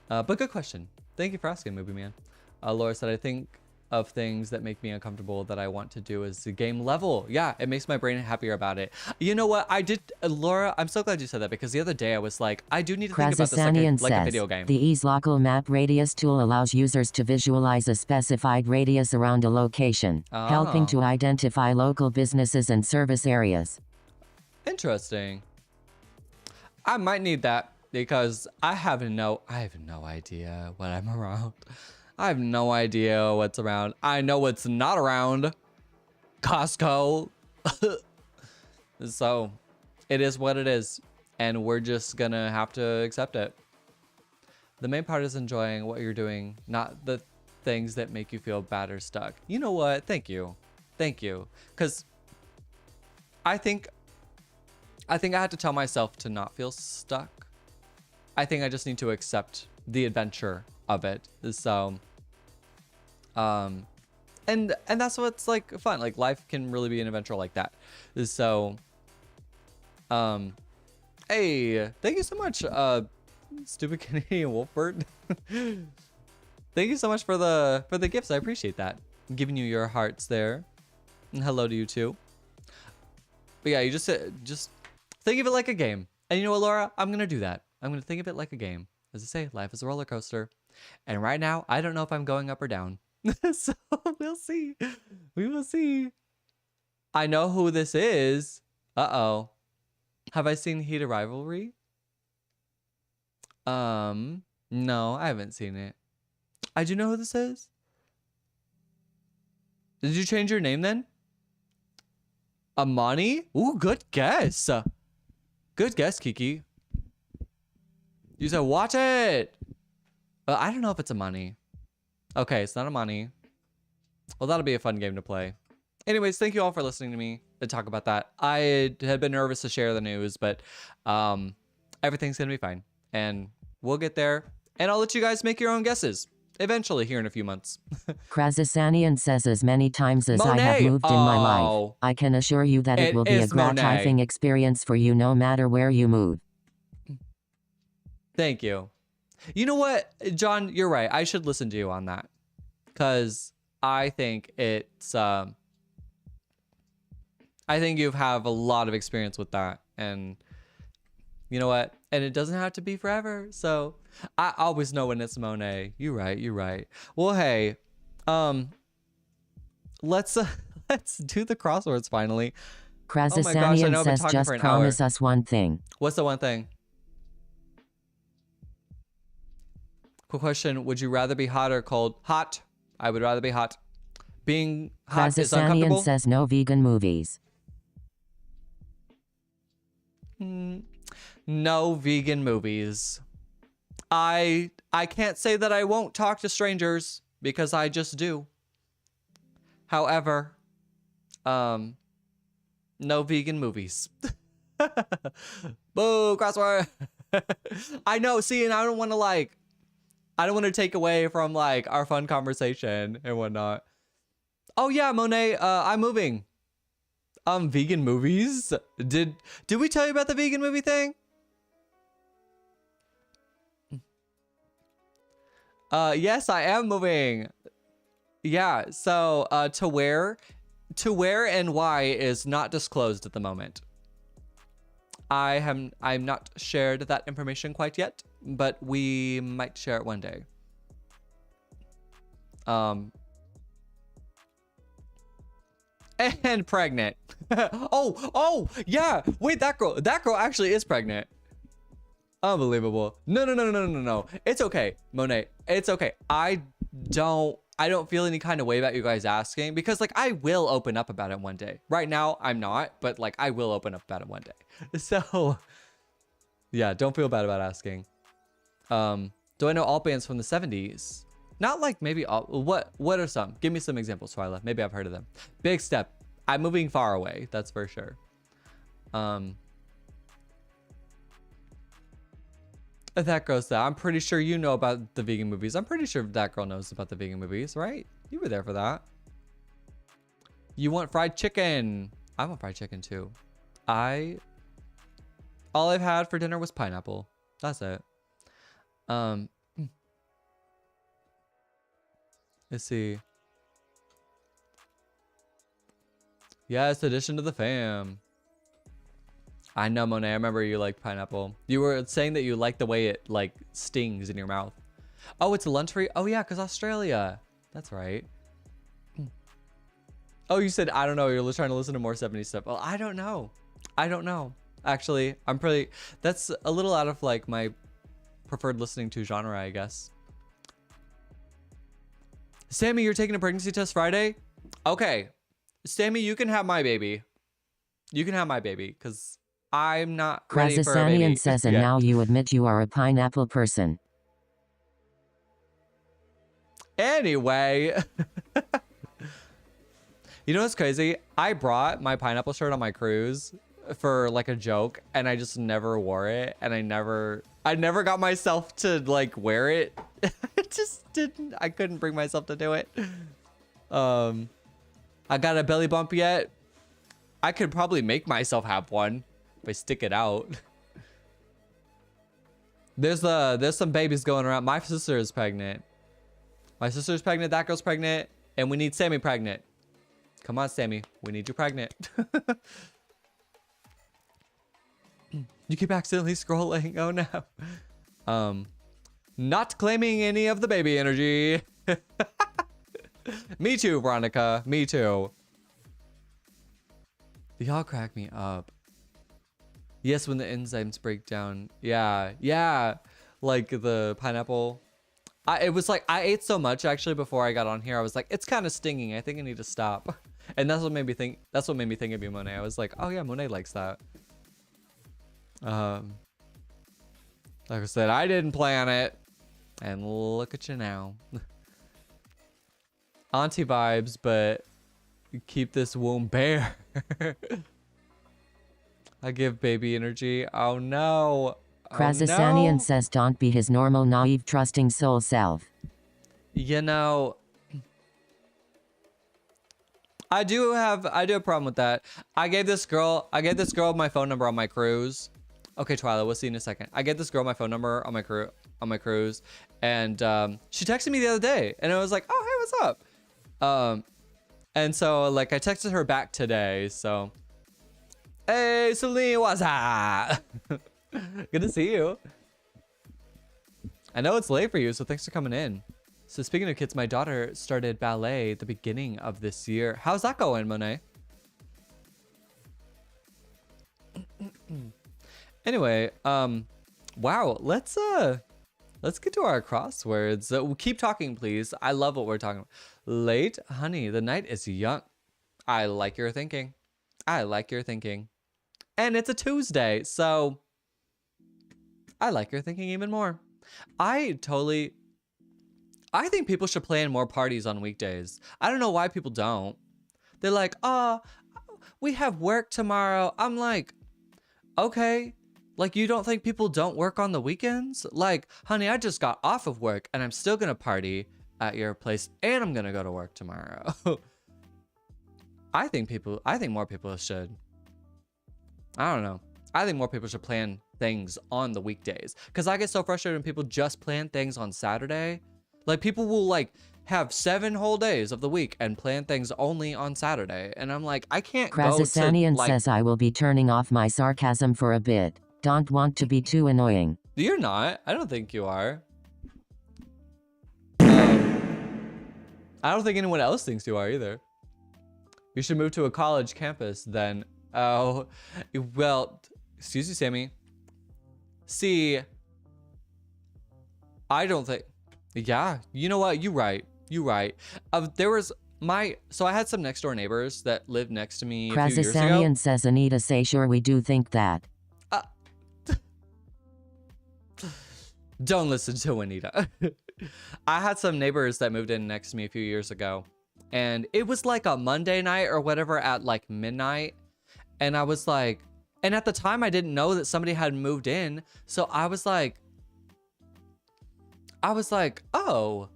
But good question. Thank you for asking, Movie Man. Laura said, I think of things that make me uncomfortable that I want to do is the game level. Yeah, it makes my brain happier about it. You know what? I did, Laura, I'm so glad you said that because the other day I was like, I do need to think about this like a video game. The Ease Local Map Radius tool allows users to visualize a specified radius around a location, helping to identify local businesses and service areas. Interesting. I might need that because I have no idea what I'm around. I have no idea what's around. I know what's not around. Costco. So it is what it is. And we're just gonna have to accept it. The main part is enjoying what you're doing, not the things that make you feel bad or stuck. You know what? Thank you. Thank you. Because I think I had to tell myself to not feel stuck. I think I just need to accept the adventure of it. So and that's what's like fun. Like life can really be an adventure like that. So hey, thank you so much, stupid Canadian Wolfbird. Thank you so much for the gifts. I appreciate that. I'm giving you your hearts there. And hello to you too. But yeah, you just think of it like a game. And you know what, Laura? I'm gonna do that. I'm gonna think of it like a game. As I say, life is a roller coaster. And right now, I don't know if I'm going up or down. So we'll see. We will see. I know who this is. Uh-oh. Have I seen Heat of Rivalry? No, I haven't seen it. I do know who this is. Did you change your name then? Amani? Ooh, good guess. Good guess, Kiki. You said watch it. I don't know if it's Amani. Okay, it's not Amani. Well, that'll be a fun game to play. Anyways, thank you all for listening to me to talk about that. I had been nervous to share the news, but everything's gonna be fine. And we'll get there. And I'll let you guys make your own guesses. Eventually, here in a few months. Krasasanian says, as many times as Monet. I have moved in my life, I can assure you that it will be a gratifying experience for you no matter where you move. Thank you. You know what, John, you're right. I should listen to you on that. Because I think it's, I think you have a lot of experience with that. And you know what? And it doesn't have to be forever. So I always know when it's Monet. You're right. You're right. Well, hey, let's let's do the crosswords finally. Krasasanian says just promise us one thing. What's the one thing? Quick question. Would you rather be hot or cold? Hot. I would rather be hot. Being hot is uncomfortable. Krasasanian says no vegan movies. No vegan movies. I can't say that I won't talk to strangers because I just do. However, no vegan movies. Boo, crossword. I know, see, and I don't want to take away from like our fun conversation and whatnot. Oh yeah, Monet, I'm moving. Vegan movies? Did we tell you about the vegan movie thing? Yes, I am moving. Yeah, so to where and why is not disclosed at the moment. I'm not shared that information quite yet, but we might share it one day. And pregnant. oh yeah, wait, that girl actually is pregnant. Unbelievable. No. It's okay, Monet. It's okay. I don't feel any kind of way about you guys asking, because like I will open up about it one day. Right now I'm not, but like I will open up about it one day. So yeah, don't feel bad about asking. Do I know all bands from the 70s? Not like maybe all. What are some? Give me some examples, Twyla. Maybe I've heard of them. Big Step. I'm moving far away, that's for sure. That girl said, I'm pretty sure you know about the vegan movies. I'm pretty sure that girl knows about the vegan movies, right? You were there for that. You want fried chicken? I want fried chicken too. All I've had for dinner was pineapple. That's it. Let's see. Yes, addition to the fam. I know, Monet. I remember you liked pineapple. You were saying that you like the way it like stings in your mouth. Oh, it's a lunch for you? Oh yeah, because Australia. That's right. Oh, you said, I don't know. You're trying to listen to more 70s stuff. Well, I don't know. Actually, that's a little out of like my preferred listening to genre, I guess. Sammy, you're taking a pregnancy test Friday? Okay. Sammy, you can have my baby. You can have my baby, because I'm not ready for a baby. Krasasanian says, and now you admit you are a pineapple person. Anyway. You know what's crazy? I brought my pineapple shirt on my cruise for like a joke, and I just never wore it, and I never got myself to like wear it. I couldn't bring myself to do it. I got a belly bump yet. I could probably make myself have one if I stick it out. There's some babies going around. My sister is pregnant. My sister's pregnant, that girl's pregnant, and we need Sammy pregnant. Come on, Sammy. We need you pregnant. You keep accidentally scrolling. Oh no. Not claiming any of the baby energy. Me too, Veronica. Me too. Y'all crack me up. Yes, when the enzymes break down. Yeah. Like the pineapple. It was like, I ate so much actually before I got on here. I was like, it's kind of stinging. I think I need to stop. And that's what made me think of you, Monet. I was like, oh yeah, Monet likes that. Like I said, I didn't plan it. And look at you now. Auntie vibes, but keep this womb bare. I give baby energy. Oh no. Krasasanian says don't be his normal, naive, trusting soul self. You know, I do have a problem with that. I gave this girl my phone number on my cruise. Okay, Twyla, we'll see you in a second. I get this girl my phone number on my cruise, and she texted me the other day, and I was like, oh, hey, what's up? And so like I texted her back today. So, hey, Celine, what's up? Good to see you. I know it's late for you, so thanks for coming in. So speaking of kids, my daughter started ballet at the beginning of this year. How's that going, Monet? Anyway, wow, let's get to our crosswords. Keep talking, please. I love what we're talking about. Late, honey, the night is young. I like your thinking. I like your thinking. And it's a Tuesday, so I like your thinking even more. I think people should plan more parties on weekdays. I don't know why people don't. They're like, oh, we have work tomorrow. I'm like, okay. Like, you don't think people don't work on the weekends? Like, honey, I just got off of work and I'm still gonna party at your place and I'm gonna go to work tomorrow. I think more people should. I don't know. I think more people should plan things on the weekdays. Because I get so frustrated when people just plan things on Saturday. Like, people will, like, have 7 whole days of the week and plan things only on Saturday. And I'm like, I can't go to, like... says I will be turning off my sarcasm for a bit. Don't want to be too annoying. You're not. I don't think you are. I don't think anyone else thinks you are either. You should move to a college campus then. Oh, well, excuse me, Sammy. See, I don't think, yeah, you know what? You're right. You're right. So I had some next door neighbors that lived next to me a few years ago. Says Anita, say sure we do think that. Don't listen to Anita. I had some neighbors that moved in next to me a few years ago, and it was like a Monday night or whatever at like midnight. And I was like, and at the time I didn't know that somebody had moved in. So I was like, oh,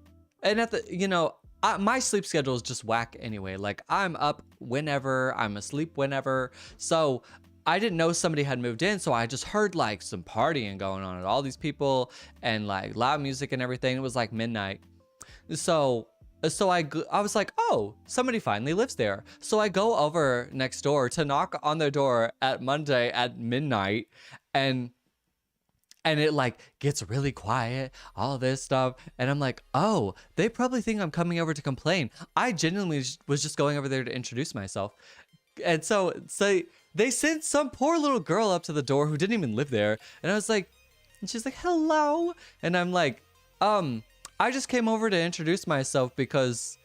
and at the, you know, my sleep schedule is just whack anyway. Like, I'm up whenever, I'm asleep whenever. So I didn't know somebody had moved in, so I just heard like some partying going on with all these people and like loud music and everything. It was like midnight. So I was like, oh, somebody finally lives there. So I go over next door to knock on their door at Monday at midnight, and it like gets really quiet, all this stuff. And I'm like, oh, they probably think I'm coming over to complain. I genuinely was just going over there to introduce myself. And so they sent some poor little girl up to the door who didn't even live there. And I was like, and she's like, hello. And I'm like, I just came over to introduce myself because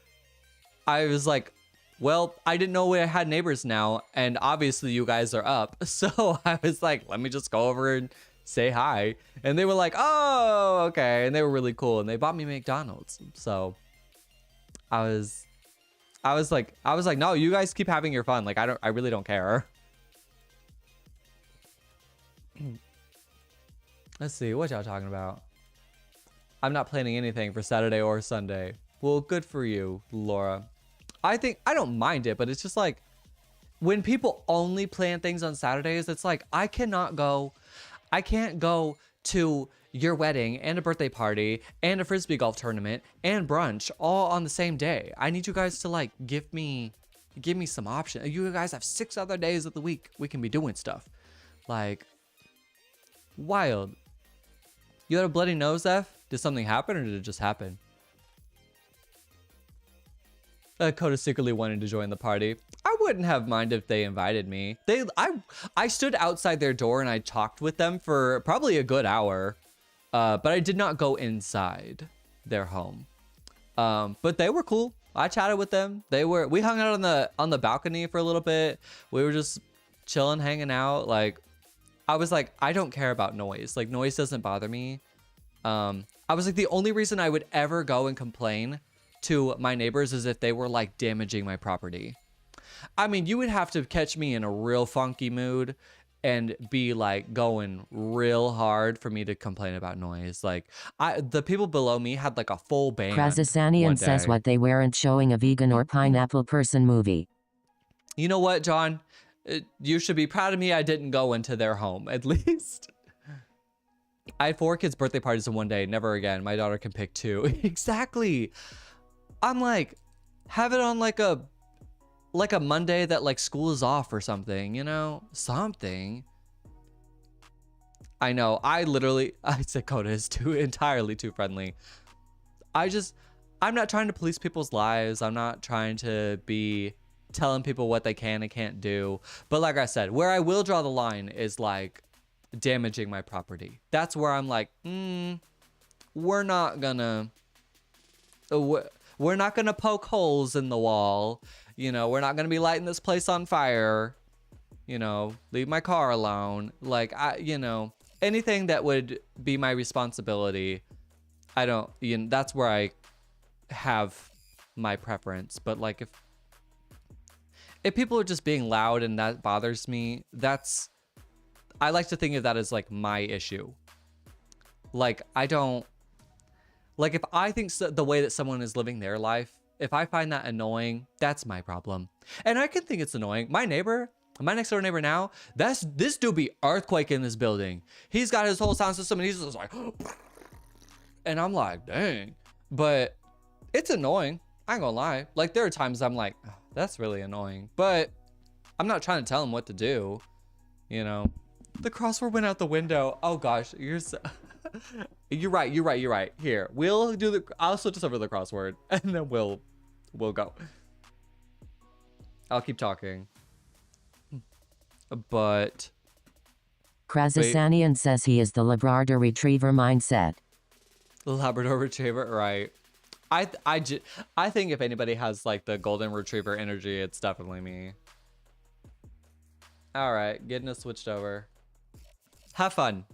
I was like, well, I didn't know we had neighbors now. And obviously you guys are up. So I was like, let me just go over and say hi. And they were like, oh, okay. And they were really cool. And they bought me McDonald's. So I was like, no, you guys keep having your fun. Like, I really don't care. Let's see, what y'all talking about? I'm not planning anything for Saturday or Sunday. Well, good for you, Laura. I don't mind it, but it's just like, when people only plan things on Saturdays, it's like, I can't go to your wedding and a birthday party and a frisbee golf tournament and brunch all on the same day. I need you guys to like give me some options. You guys have 6 other days of the week we can be doing stuff. Like, wild. You had a bloody nose, F? Did something happen or did it just happen? Kota secretly wanted to join the party. I wouldn't have minded if they invited me. I stood outside their door and I talked with them for probably a good hour. But I did not go inside their home. But they were cool. I chatted with them. We hung out on the balcony for a little bit. We were just chilling, hanging out. Like, I was like, I don't care about noise. Like, noise doesn't bother me. I was like, the only reason I would ever go and complain to my neighbors is if they were like damaging my property. I mean, you would have to catch me in a real funky mood and be like going real hard for me to complain about noise. Like, the people below me had like a full band. Krazasanian says what they weren't showing a vegan or pineapple person movie. You know what, John? You should be proud of me. I didn't go into their home, at least. I had 4 kids' birthday parties in one day. Never again. My daughter can pick 2. Exactly. I'm like, have it on like a Monday that like school is off or something, you know? Something. I know. I said Kota is entirely too friendly. I'm not trying to police people's lives. I'm not trying to be telling people what they can and can't do. But like I said, where I will draw the line is like damaging my property. That's where I'm like, we're not gonna poke holes in the wall. You know, we're not gonna be lighting this place on fire. You know, leave my car alone. Like, anything that would be my responsibility, that's where I have my preference. But like if people are just being loud and that bothers me, I like to think of that as like my issue. Like, if I think the way that someone is living their life, if I find that annoying, that's my problem. And I can think it's annoying. My next door neighbor now, this dude be earthquake in this building. He's got his whole sound system and he's just like, and I'm like, dang. But it's annoying. I ain't gonna lie. Like, there are times I'm like, oh, that's really annoying. But I'm not trying to tell him what to do. You know, the crossword went out the window. Oh gosh, you're right. Here, I'll switch us over to the crossword and then we'll go. I'll keep talking. But Krasasanian says he is the Labrador Retriever mindset. Labrador Retriever, right? I think if anybody has like the Golden Retriever energy, it's definitely me. All right, getting us switched over. Have fun.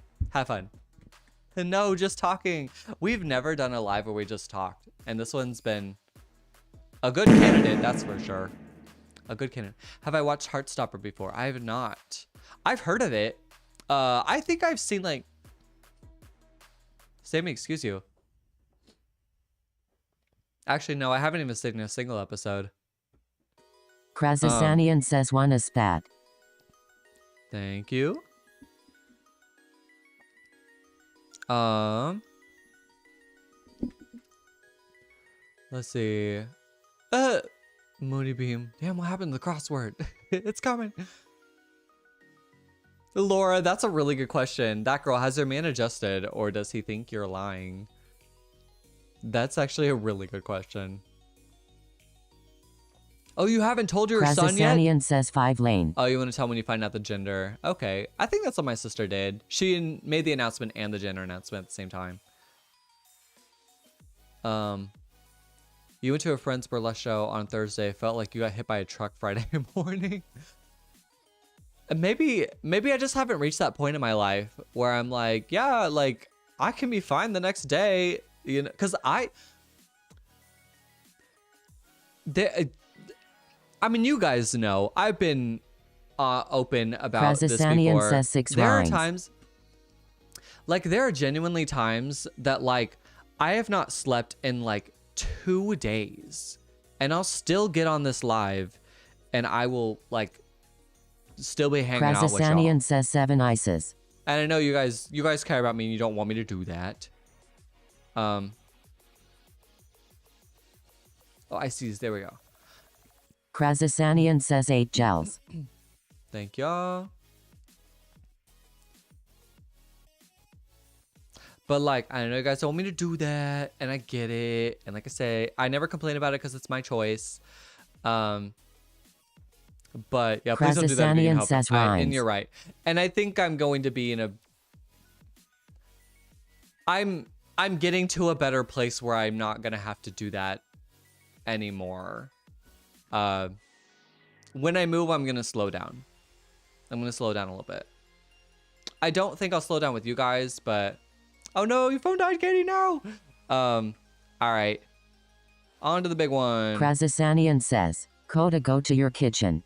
No, just talking. We've never done a live where we just talked, and this one's been a good candidate, that's for sure. A good candidate. Have I watched Heartstopper before? I have not. I've heard of it. I think I've seen like. Sammy, excuse you. Actually, no, I haven't even seen a single episode. Krasasanian says one is spat. Thank you. Let's see. Moody Beam. Damn, what happened to the crossword? It's coming. Laura, that's a really good question. That girl, has her man adjusted or does he think you're lying? That's actually a really good question. Oh, you haven't told your son yet? Krasasanian says 5 lane. Oh, you want to tell when you find out the gender? Okay. I think that's what my sister did. She made the announcement and the gender announcement at the same time. You went to a friend's burlesque show on Thursday. Felt like you got hit by a truck Friday morning. Maybe I just haven't reached that point in my life where I'm like, yeah, like I can be fine the next day, you know, because I mean, you guys know I've been open about this before. Says 6 there rhymes. are times, like there are genuinely times that like I have not slept in like 2 days, and I'll still get on this live, and I will like still be hanging out with y'all. Krasasanian says 7 ices. And I know you guys care about me, and you don't want me to do that. Oh, I see. There we go. Krasasanian says 8 gels. Thank y'all. But like, I know you guys don't want me to do that, and I get it. And like I say, I never complain about it because it's my choice. But yeah, please don't do that. Krasasanian says rhymes. And you're right. And I think I'm going to be in a. I'm getting to a better place where I'm not gonna have to do that anymore. When I move, I'm gonna slow down. I'm gonna slow down a little bit. I don't think I'll slow down with you guys, but oh no, your phone died, Katie. No. All right. On to the big one. Krasasanian says, Kota, go to your kitchen.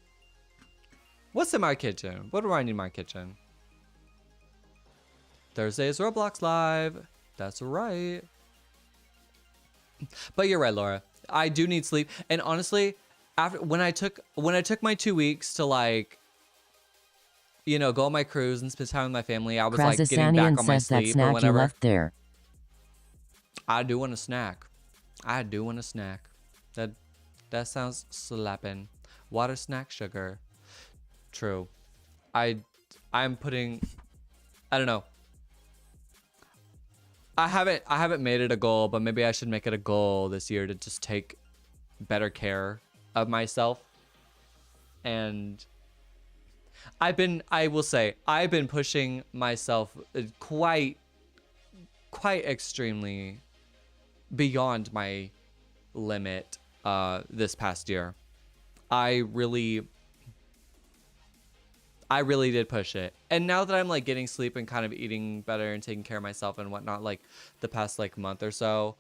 What's in my kitchen? What do I need in my kitchen? Thursday's Roblox Live. That's right. But you're right, Laura. I do need sleep. And honestly, after when I took my 2 weeks to like you know, go on my cruise and spend time with my family. I was like getting back Krasasanian on my says that sleep or snack you whatever. left there. I do want a snack. I do want a snack. That sounds slapping. Water, snack, sugar. True. I'm putting, I don't know. I haven't made it a goal, but maybe I should make it a goal this year to just take better care of myself. And I will say, I've been pushing myself quite extremely beyond my limit this past year. I really did push it. And now that I'm like getting sleep and kind of eating better and taking care of myself and whatnot, like the past like month or so,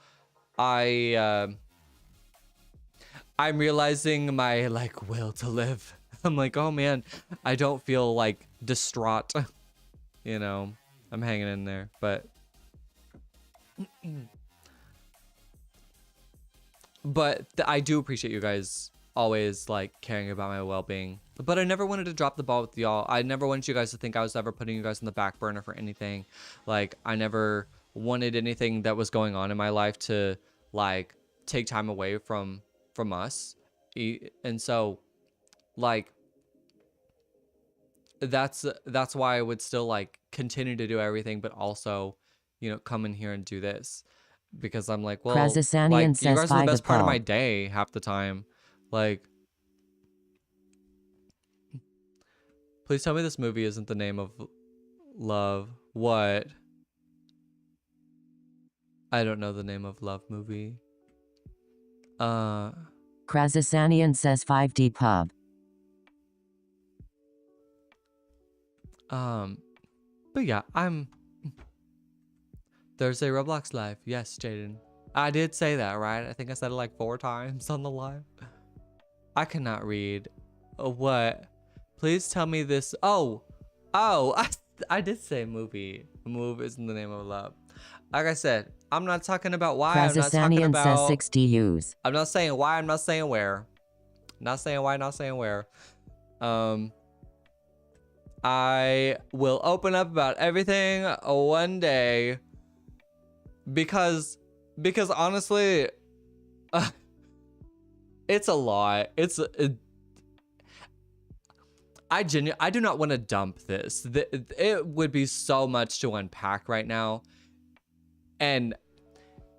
I'm realizing my like will to live. I'm like, oh man, I don't feel like distraught. You know, I'm hanging in there, but I do appreciate you guys always like caring about my well-being. But I never wanted to drop the ball with y'all. I never wanted you guys to think I was ever putting you guys on the back burner for anything. Like, I never wanted anything that was going on in my life to like take time away from us. And so like that's why I would still like continue to do everything, but also, you know, come in here and do this, because I'm like, well, like, you guys are the best part of my day half the time. Like, please tell me this movie isn't the name of love. What? I don't know the name of love movie. Krasasanian says 5D pub. But yeah, Thursday Roblox live. Yes, Jaden. I did say that, right? I think I said it like 4 times on the live. I cannot read. What? Please tell me this. Oh, I did say movie. Move isn't the name of love. Like I said, I'm not talking about why. I'm not talking about. Says 60 U's. I'm not saying why. I'm not saying where. Not saying why. Not saying where. I will open up about everything one day, because honestly, it's a lot. I do not want to dump this. It would be so much to unpack right now, and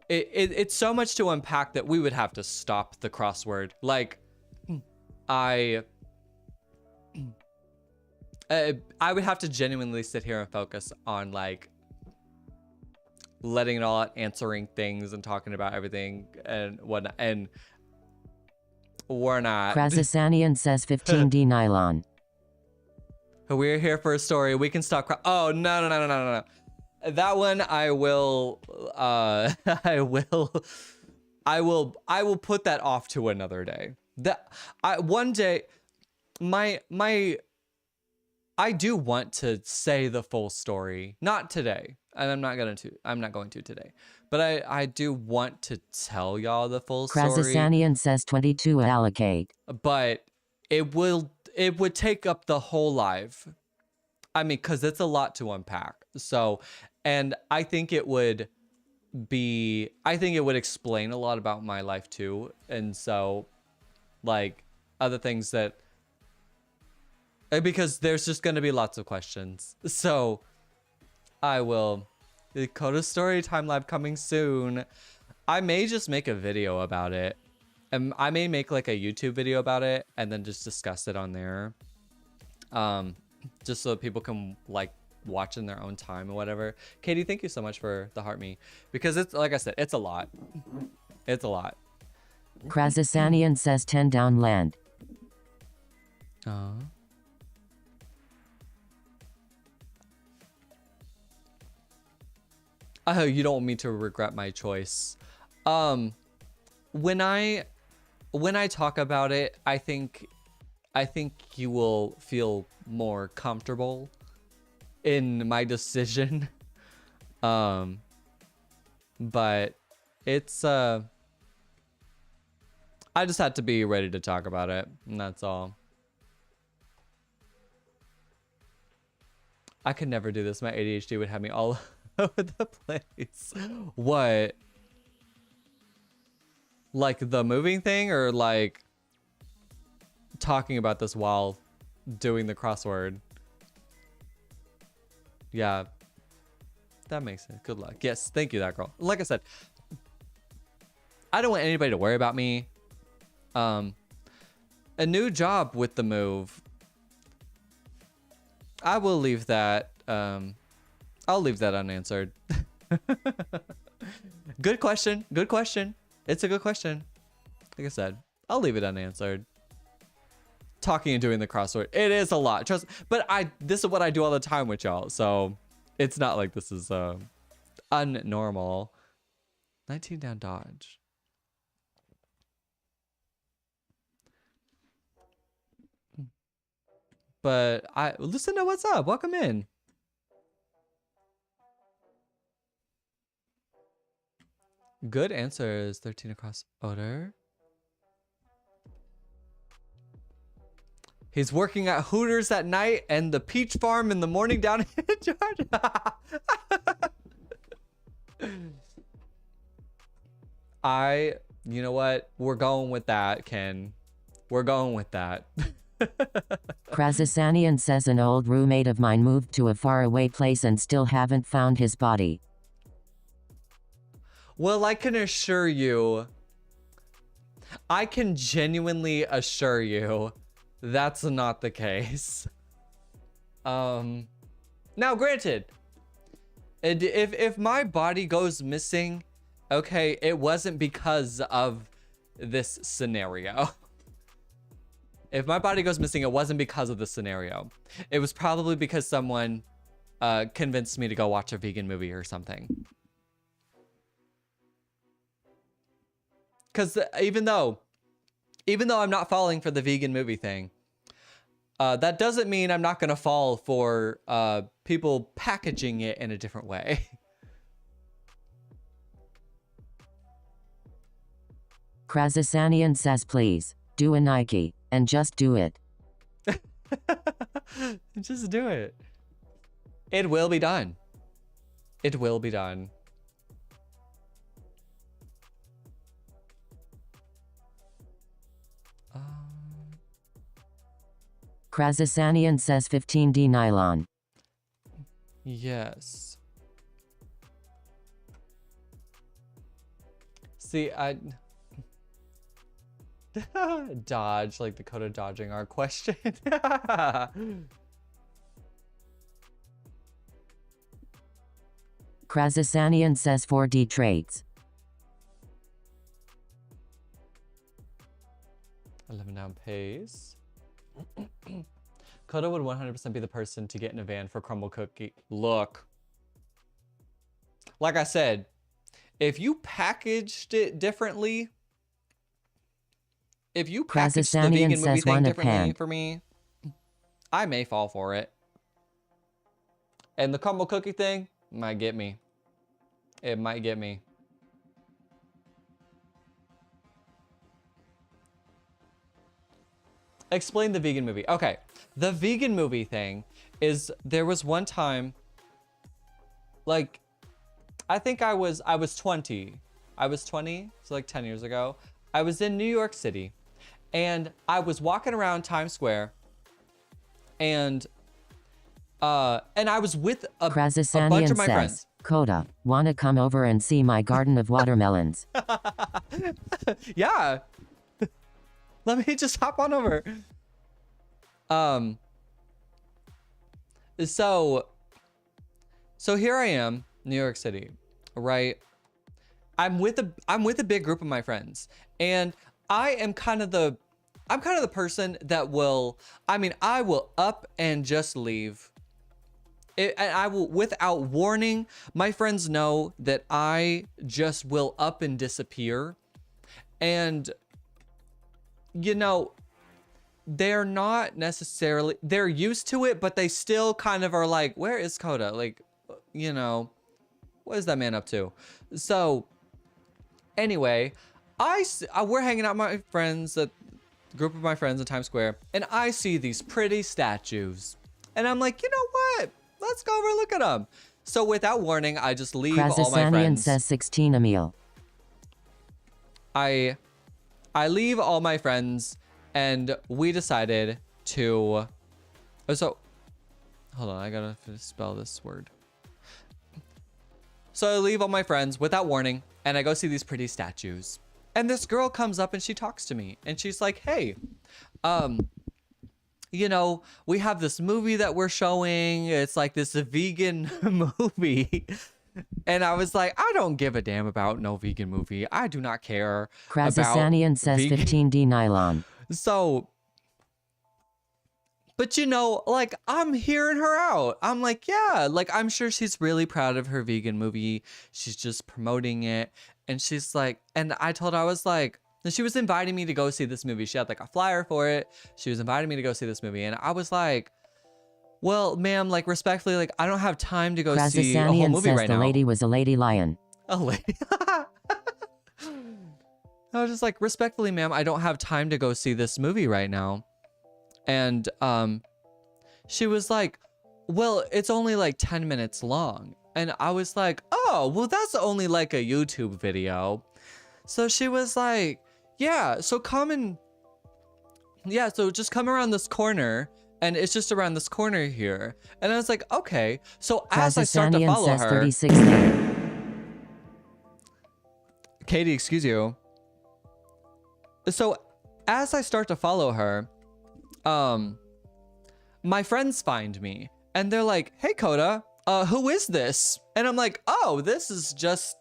it's so much to unpack that we would have to stop the crossword. Like, I would have to genuinely sit here and focus on like letting it all out, answering things and talking about everything and whatnot, and we're not. Krasasanian says 15D nylon. We're here for a story. We can stop. Oh, no. That one I will, I will put that off to another day. One day, I do want to say the full story. Not today. And I'm not going to today. But I do want to tell y'all the full story. Krasasanian says 22 allocate. But it would take up the whole live. I mean, because it's a lot to unpack. So, and I think it would explain a lot about my life too. And so, like, other things that, because there's just going to be lots of questions. So I will. The Kota story time lab coming soon. I may just make a video about it. And I may make like a YouTube video about it and then just discuss it on there. Just so people can like watch in their own time or whatever. Katie, thank you so much for the heart me. Because it's, like I said, it's a lot. It's a lot. Krasasanian says 10 down land. Oh, you don't want me to regret my choice. When I talk about it, I think you will feel more comfortable in my decision. But it's I just had to be ready to talk about it, and that's all. I could never do this. My ADHD would have me all over the place. What? Like the moving thing, or like talking about this while doing the crossword? Yeah. That makes sense. Good luck. Yes, thank you, that girl. Like I said, I don't want anybody to worry about me. A new job with the move. I will leave that. I'll leave that unanswered. Good question. Good question. It's a good question. Like I said, I'll leave it unanswered. Talking and doing the crossword. It is a lot. Trust. But this is what I do all the time with y'all. So it's not like this is unnormal. 19 down dodge. But Lucinda, what's up? Welcome in. Good answers. 13 across odor. He's working at Hooters at night and the Peach Farm in the morning down in Georgia. You know what? We're going with that, Ken. We're going with that. Krasasanian says an old roommate of mine moved to a faraway place and still haven't found his body. Well, I can assure you, I can genuinely assure you that's not the case. Now granted, if my body goes missing, okay, it wasn't because of this scenario. If my body goes missing, it wasn't because of the scenario. It was probably because someone convinced me to go watch a vegan movie or something. Because even though I'm not falling for the vegan movie thing, that doesn't mean I'm not going to fall for people packaging it in a different way. Krasasanian says please, do a Nike, and just do it. Just do it. It will be done. It will be done. Krasasanian says 15D nylon. Yes. See, I dodge, like the Kota dodging our question. Krasasanian says 4D traits. 11 down pace. Kota would 100% be the person to get in a van for crumble cookie. Look. Like I said, if you packaged it differently, if you packaged the vegan movie thing differently for me, I may fall for it. And the crumble cookie thing might get me. It might get me. Explain the vegan movie. Okay, the vegan movie thing is, there was one time, like, I think I was 20. I was 20, so like 10 years ago. I was in New York City, and I was walking around Times Square, and I was with a bunch of my friends. Kota, wanna come over and see my garden of watermelons? Yeah. Let me just hop on over. So here I am, New York City, right? I'm with a big group of my friends, and I'm kind of the person that will, I will up and just leave. And I will, without warning, my friends know that I just will up and disappear. And, you know, they're not necessarily, they're used to it, but they still kind of are like, where is Kota? Like, you know, what is that man up to? So anyway, we're hanging out with my friends, a group of my friends in Times Square, and I see these pretty statues. And I'm like, you know what? let's go over and look at them. So without warning, I just leave all my Krasasanian friends. says 16 Emil. I leave all my friends, and we decided to. Oh, so hold on, I gotta spell this word. So I leave all my friends without warning, and I go see these pretty statues. And this girl comes up and she talks to me, and she's like, "Hey, you know, we have this movie that we're showing. It's like this vegan movie." And I was like, I don't give a damn about no vegan movie. I do not care Krasasanian says 15D nylon. So, but you know, like, I'm hearing her out. I'm like, yeah, like, I'm sure she's really proud of her vegan movie. She's just promoting it. And she's like, and I told her, I was like, and she was inviting me to go see this movie. She had like a flyer for it. She was inviting me to go see this movie. And I was like, well, ma'am, like, respectfully, like, I don't have time to go see a whole movie says right the now. lady was a lady lion. A lady. I was just like, respectfully, ma'am, I don't have time to go see this movie right now. And she was like, well, it's only like 10 minutes long. And I was like, oh, well, that's only like a YouTube video. So she was like, yeah, so just come around this corner. And it's just around this corner here. And I was like, okay. So as I start to follow her. 36 Katie, excuse you. So as I start to follow her, my friends find me. And they're like, hey, Kota, who is this? And I'm like, oh, this is just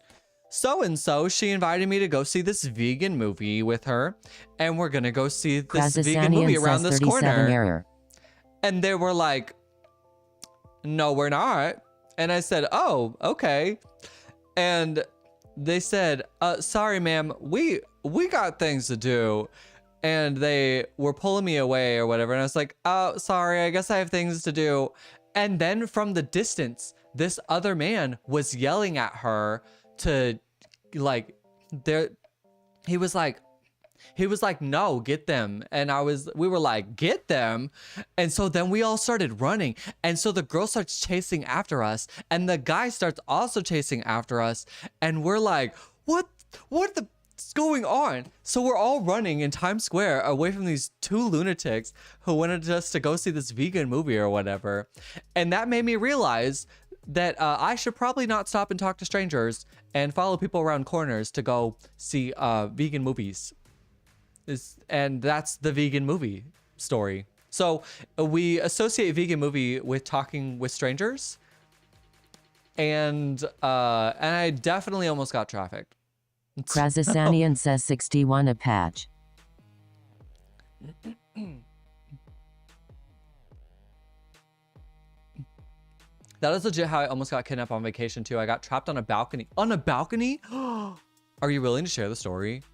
so-and-so. She invited me to go see this vegan movie with her. And we're going to go see this vegan movie around this corner. Error. And they were like, no, we're not. And I said, oh, okay. And they said, sorry, ma'am, we got things to do. And they were pulling me away or whatever. And I was like, oh, sorry, I guess I have things to do. And then from the distance, this other man was yelling at her to, like, he was like, no, get them. And we were like, get them. And so then we all started running. And so the girl starts chasing after us. And the guy starts also chasing after us. And we're like, what's going on? So we're all running in Times Square away from these two lunatics who wanted us to go see this vegan movie or whatever. And that made me realize that I should probably not stop and talk to strangers and follow people around corners to go see vegan movies. And that's the vegan movie story. So we associate vegan movie with talking with strangers, and I definitely almost got trafficked. Krasasanian says 61 a patch. That is legit how I almost got kidnapped on vacation too. I got trapped on a balcony. On a balcony? Are you willing to share the story?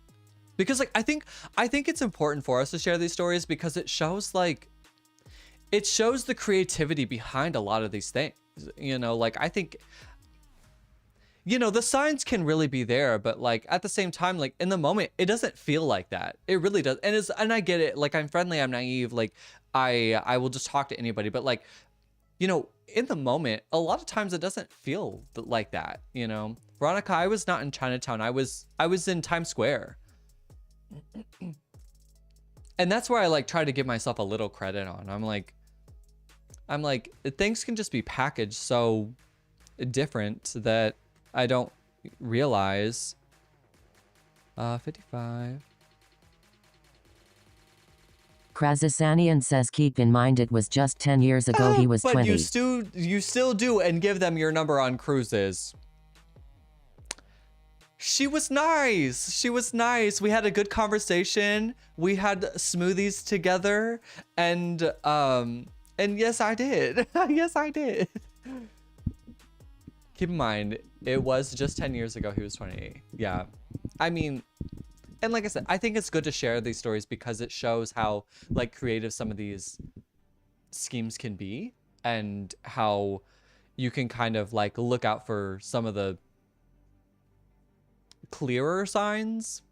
Because like I think it's important for us to share these stories because it shows the creativity behind a lot of these things. You know, like I think, you know, the signs can really be there, but like at the same time, like in the moment, it doesn't feel like that. It really does. And I get it. Like I'm friendly, I'm naive. Like I will just talk to anybody, but like, you know, in the moment, a lot of times it doesn't feel like that. You know, Veronica, I was not in Chinatown. I was in Times Square. And that's where I like try to give myself a little credit on. I'm like things can just be packaged so different that I don't realize. 55. Krasasanian says keep in mind it was just 10 years ago he was but 20. you still do and give them your number on cruises. She was nice. She was nice. We had a good conversation. We had smoothies together, and yes, I did. Yes, I did. Keep in mind, it was just 10 years ago. He was 28. Yeah. I mean, and like I said, I think it's good to share these stories because it shows how like creative some of these schemes can be and how you can kind of like look out for some of the clearer signs.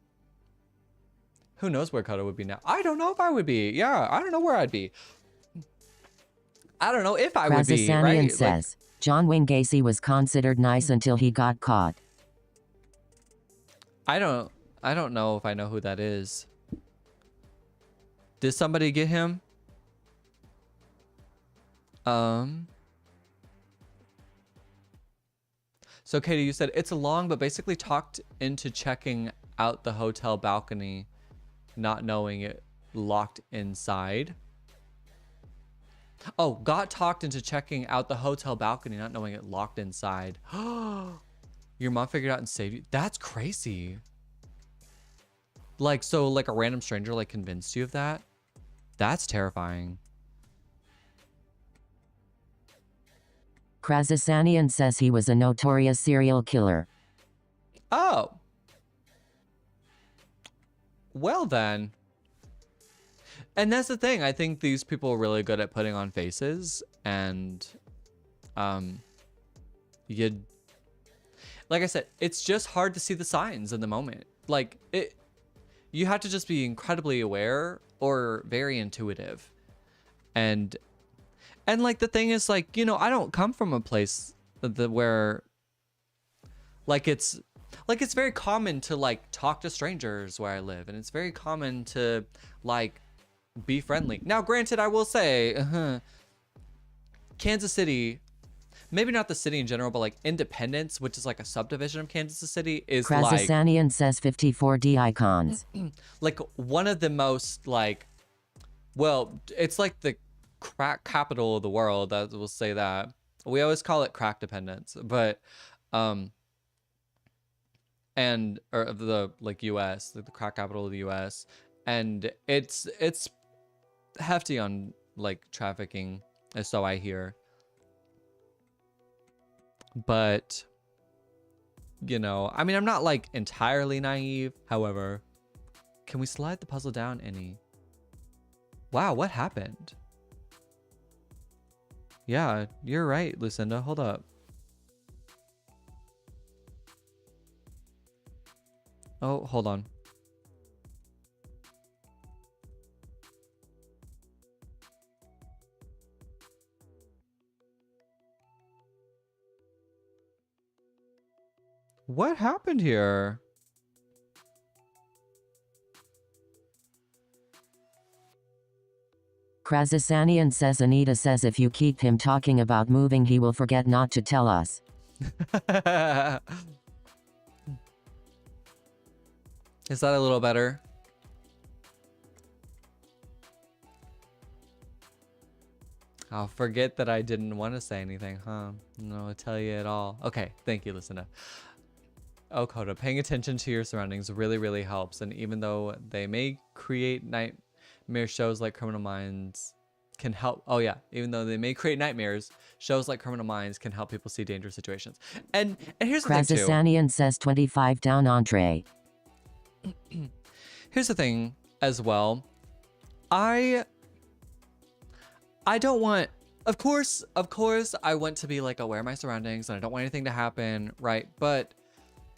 Who knows where Kota would be now? I don't know if I would be. Yeah, I don't know where I'd be. I don't know if I would be, right? Says, John Wayne Gacy was considered nice until he got caught. I don't know if I know who that is. Did somebody get him? So Katie, you said it's long, but basically talked into checking out the hotel balcony, not knowing it locked inside. Oh, got talked into checking out the hotel balcony, not knowing it locked inside. Your mom figured out and saved you. That's crazy. Like, so like a random stranger like convinced you of that? That's terrifying. Krasasanian says he was a notorious serial killer. Oh. Well then. And that's the thing. I think these people are really good at putting on faces, and you, like I said, it's just hard to see the signs in the moment. Like you have to just be incredibly aware or very intuitive. And like the thing is, like, you know, I don't come from a place where like it's very common to like talk to strangers where I live, and it's very common to like be friendly. Now, granted, I will say, Kansas City, maybe not the city in general, but like Independence, which is like a subdivision of Kansas City, is Krasasanian says 54D icons. Like one of the most like, well, it's like the crack capital of the world. That we'll say that. We always call it crack dependence, but and or of the like US, like the crack capital of the US, and it's hefty on like trafficking, so I hear. But you know, I mean, I'm not like entirely naive. However, can we slide the puzzle down any? Wow, what happened? Yeah, you're right, Lucinda. Hold up. Oh, hold on. What happened here? Krasasanian says Anita says if you keep him talking about moving, he will forget not to tell us. Is that a little better? I'll forget that I didn't want to say anything, huh? No, I'll tell you at all. Okay, thank you, Lucinda. Oh, Kota, paying attention to your surroundings really, really helps. And even though they may create nightmare shows like Criminal Minds can help. Oh yeah, even though they may create nightmares, shows like Criminal Minds can help people see dangerous situations. And here's the thing too. Krasasanian says 25 down entree. Here's the thing as well. I don't want, of course I want to be like aware of my surroundings, and I don't want anything to happen, right? But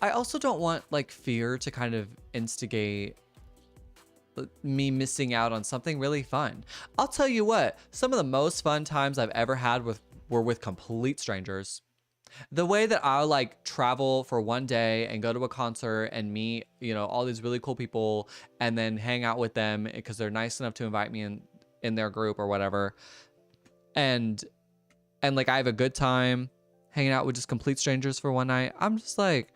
I also don't want like fear to kind of instigate me missing out on something really fun. I'll tell you what, some of the most fun times I've ever had were with complete strangers. The way that I'll like travel for one day and go to a concert and meet, you know, all these really cool people and then hang out with them because they're nice enough to invite me in their group or whatever. And like I have a good time hanging out with just complete strangers for one night. I'm just like,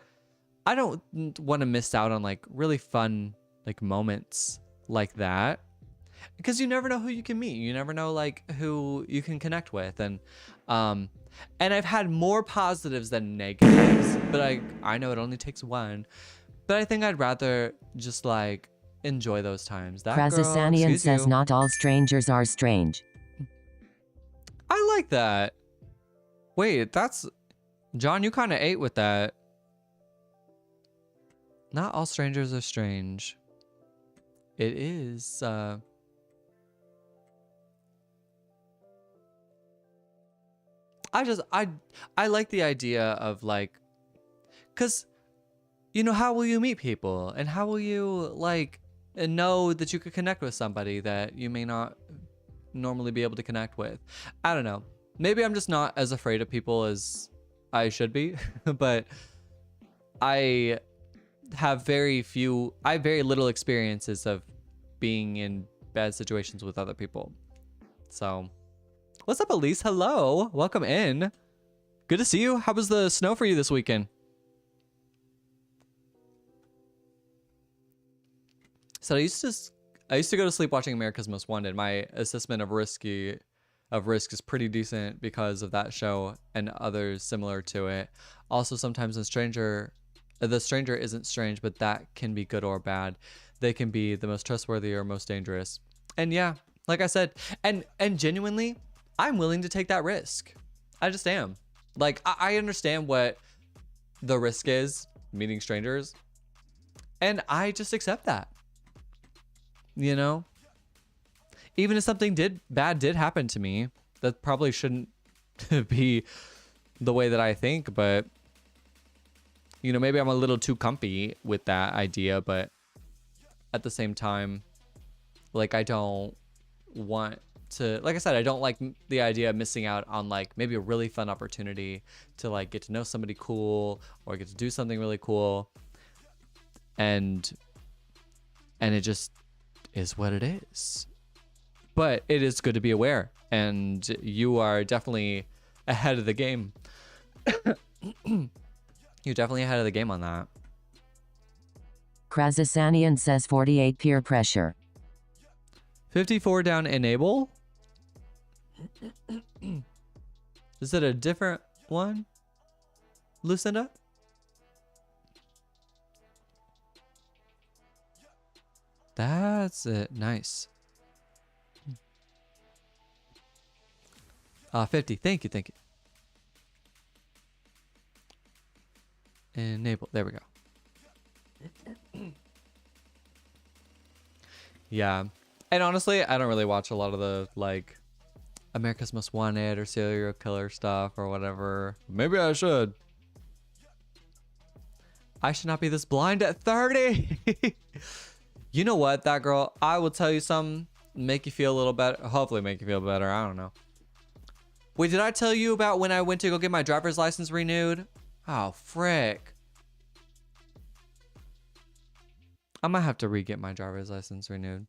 I don't want to miss out on like really fun like moments like that, because you never know who you can meet. You never know like who you can connect with. And I've had more positives than negatives, but I know it only takes one. But I think I'd rather just like enjoy those times. That Krasasanian says not all strangers are strange. I like that. Wait, that's John, you kind of ate with that. Not all strangers are strange. It is I like the idea of like, cuz you know, how will you meet people, and how will you like know that you could connect with somebody that you may not normally be able to connect with. I don't know. Maybe I'm just not as afraid of people as I should be, but I have very little experiences of being in bad situations with other people. So, what's up, Elise? Hello. Welcome in. Good to see you. How was the snow for you this weekend? So I used to go to sleep watching America's Most Wanted. My assessment of risk is pretty decent because of that show and others similar to it. Also, sometimes The Stranger isn't strange, but that can be good or bad. They can be the most trustworthy or most dangerous. And yeah, like I said, and genuinely, I'm willing to take that risk. I just am. Like, I understand what the risk is, meeting strangers, and I just accept that. You know? Even if something bad did happen to me, that probably shouldn't be the way that I think, but you know, maybe I'm a little too comfy with that idea, but at the same time, like, I don't want to, like I said, I don't like the idea of missing out on like maybe a really fun opportunity to like get to know somebody cool or get to do something really cool. And it just is what it is. But it is good to be aware, and you are definitely ahead of the game. You're definitely ahead of the game on that. Krazasanian says 48 peer pressure. 54 down enable. Is it a different one, Lucinda? That's it. Nice. 50. Thank you. Enable. There we go. Yeah. And honestly, I don't really watch a lot of the like America's Most Wanted or serial killer stuff or whatever. Maybe I should. I should not be this blind at 30. You know what, that girl, I will tell you something, make you feel a little better. Hopefully make you feel better. I don't know. Wait, did I tell you about when I went to go get my driver's license renewed? Oh, frick. I might have to re-get my driver's license renewed.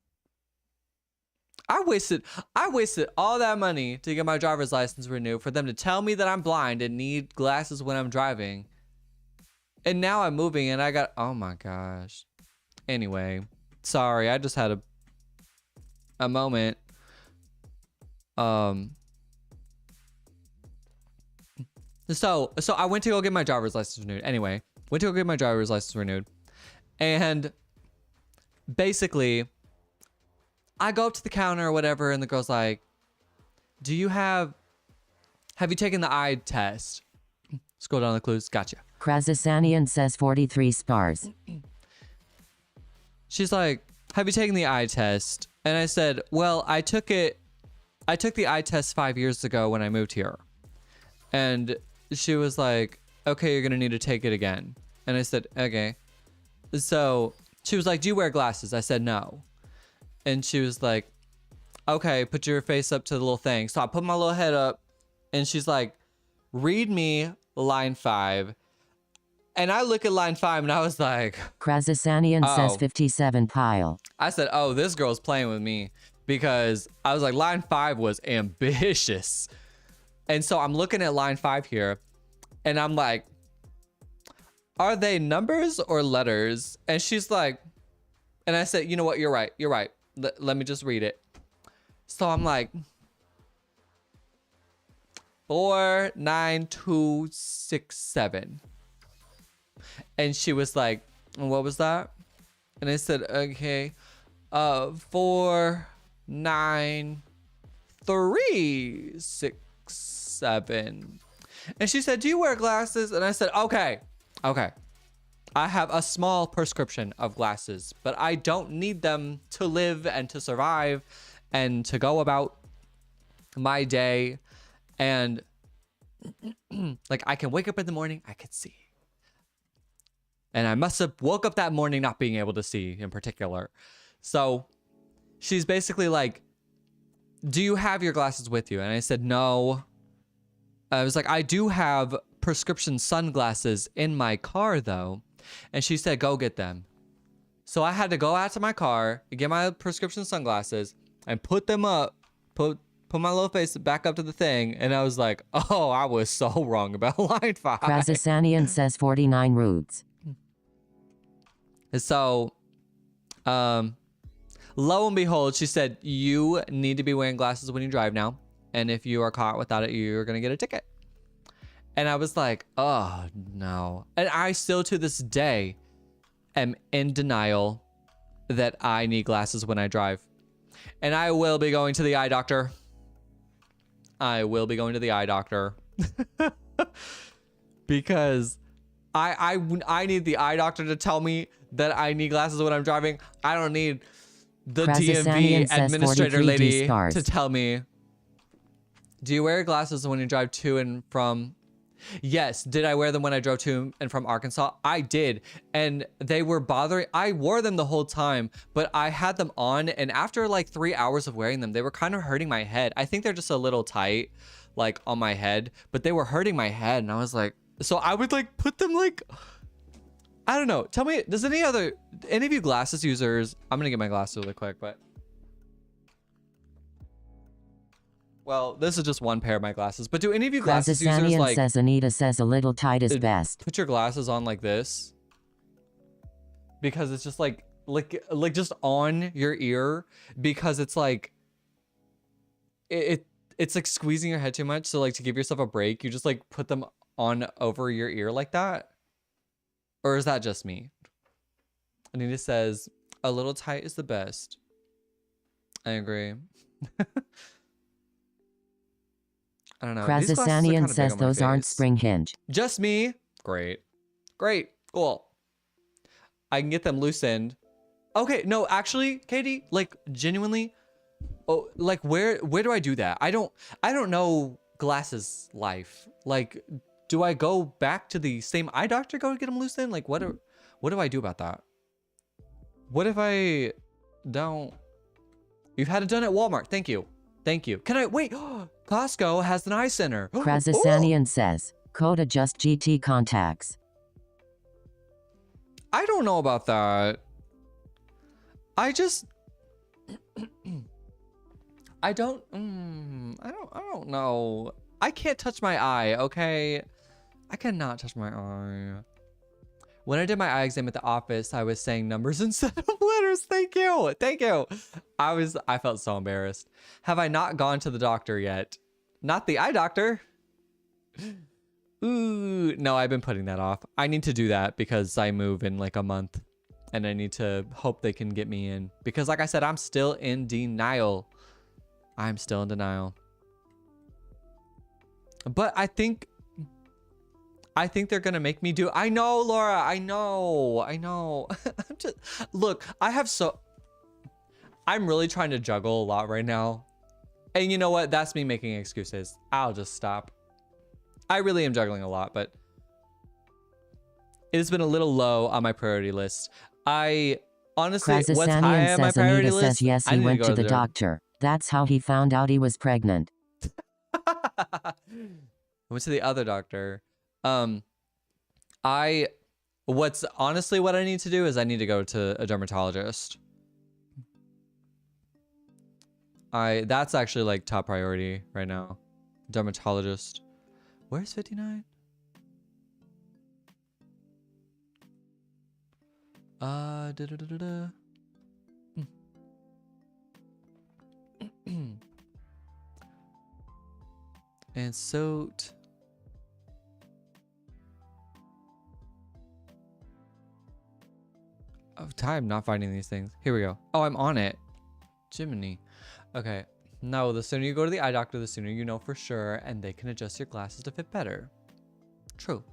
I wasted all that money to get my driver's license renewed for them to tell me that I'm blind and need glasses when I'm driving. And now I'm moving and I got, oh my gosh. Anyway, sorry, I just had a moment. So I went to go get my driver's license renewed. Anyway, went to go get my driver's license renewed. And basically, I go up to the counter or whatever, and the girl's like, have you taken the eye test? Scroll down the clues. Gotcha. Krazasanian says 43 stars. She's like, have you taken the eye test? And I said, well, I took the eye test 5 years ago when I moved here. And she was like, okay, you're going to need to take it again. And I said, okay. So she was like, do you wear glasses? I said, no. And she was like, okay, put your face up to the little thing. So I put my little head up, and she's like, read me line 5. And I look at line 5 and I was like, Krazasanian says 57 pile. I said, oh, this girl's playing with me, because I was like, line 5 was ambitious. And so I'm looking at line 5 here, and I'm like, are they numbers or letters? And she's like, and I said, you know what? You're right. Let me just read it. So I'm like, 49267. And she was like, what was that? And I said, okay, 49367. And she said, do you wear glasses? And I said, okay. I have a small prescription of glasses, but I don't need them to live and to survive and to go about my day. And like, I can wake up in the morning, I could see. And I must have woke up that morning not being able to see in particular. So she's basically like, do you have your glasses with you? And I said, no. I was like, I do have prescription sunglasses in my car though. And she said, go get them. So I had to go out to my car, get my prescription sunglasses and put them up, put my little face back up to the thing. And I was like, oh, I was so wrong about line 5. Krasasanian says 49 roots. So, lo and behold, she said, you need to be wearing glasses when you drive now. And if you are caught without it, you're going to get a ticket. And I was like, oh, no. And I still, to this day, am in denial that I need glasses when I drive. And I will be going to the eye doctor. I will be going to the eye doctor. Because I need the eye doctor to tell me that I need glasses when I'm driving. I don't need the DMV administrator lady to tell me. Do you wear glasses when you drive to and from? Yes. Did I wear them when I drove to and from Arkansas? I did. And they were bothering. I wore them the whole time, but I had them on. And after like 3 hours of wearing them, they were kind of hurting my head. I think they're just a little tight, like on my head, but they were hurting my head. And I was like, so I would like put them like, I don't know. Tell me, does any of you glasses users, I'm going to get my glasses really quick, but. Well, this is just one pair of my glasses, but do any of you glasses users like. Says Anita says a little tight is best. Put your glasses on like this. Because it's just like just on your ear, because it's like, it's like squeezing your head too much. So like to give yourself a break, you just like put them on over your ear like that. Or is that just me? Anita says, a little tight is the best. I agree. I don't know. Krasasanian says those aren't spring hinge. Just me? Great. Great. Cool. I can get them loosened. Okay, no, actually, Katie, like genuinely, oh, like where do I do that? I don't know glasses life. Like, do I go back to the same eye doctor, go get them loosened? Like, what do I do about that? What if I don't? You've had it done at Walmart. Thank you. Thank you. Can I wait? Costco has an eye center. Krasasanian says, Kota just GT contacts. I don't know about that. I don't know. I can't touch my eye, okay? I cannot touch my eye. When I did my eye exam at the office, I was saying numbers instead of letters. Thank you. Thank you. I felt so embarrassed. Have I not gone to the doctor yet? Not the eye doctor. Ooh, no, I've been putting that off. I need to do that because I move in like a month and I need to hope they can get me in because like I said, I'm still in denial. I'm still in denial. But I think they're gonna make me do. I know, Laura. I know. I'm just look. I'm really trying to juggle a lot right now, and you know what? That's me making excuses. I'll just stop. I really am juggling a lot, but it has been a little low on my priority list. I honestly, what's high on my priority list? Says yes, he went to the doctor. That's how he found out he was pregnant. I went to the other doctor. What's honestly what I need to do is I need to go to a dermatologist. That's actually like top priority right now. Dermatologist. Where's 59? And soaked. Of time not finding these things. Here we go. Oh, I'm on it. Jiminy. Okay. No, the sooner you go to the eye doctor, the sooner you know for sure, and they can adjust your glasses to fit better. True.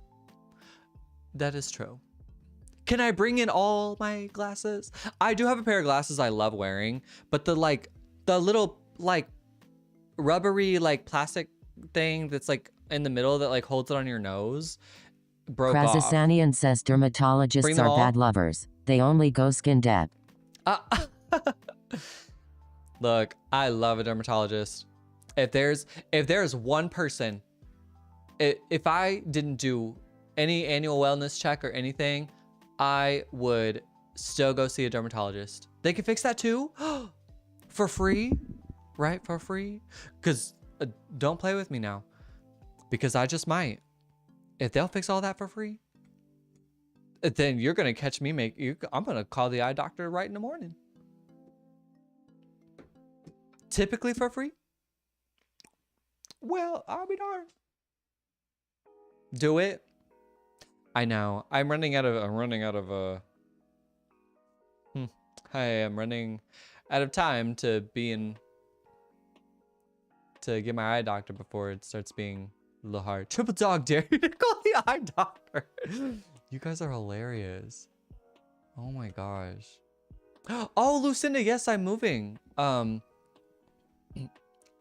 That is true. Can I bring in all my glasses? I do have a pair of glasses I love wearing, but the little like rubbery like plastic thing that's like in the middle that like holds it on your nose broke off. Krasasanian says dermatologists are bad lovers. They only go skin depth. Look, I love a dermatologist. If there's one person, if I didn't do any annual wellness check or anything, I would still go see a dermatologist. They can fix that too, for free, right? For free. Because don't play with me now, because I just might. If they'll fix all that for free, then you're gonna catch me I'm gonna call the eye doctor right in the morning. Typically for free. Well, I'll be darned. Do it. I know. I'm running out of time to get my eye doctor before it starts being a little hard. Triple dog dare you to call the eye doctor. You guys are hilarious. Oh my gosh. Oh, Lucinda, yes, I'm moving. I'll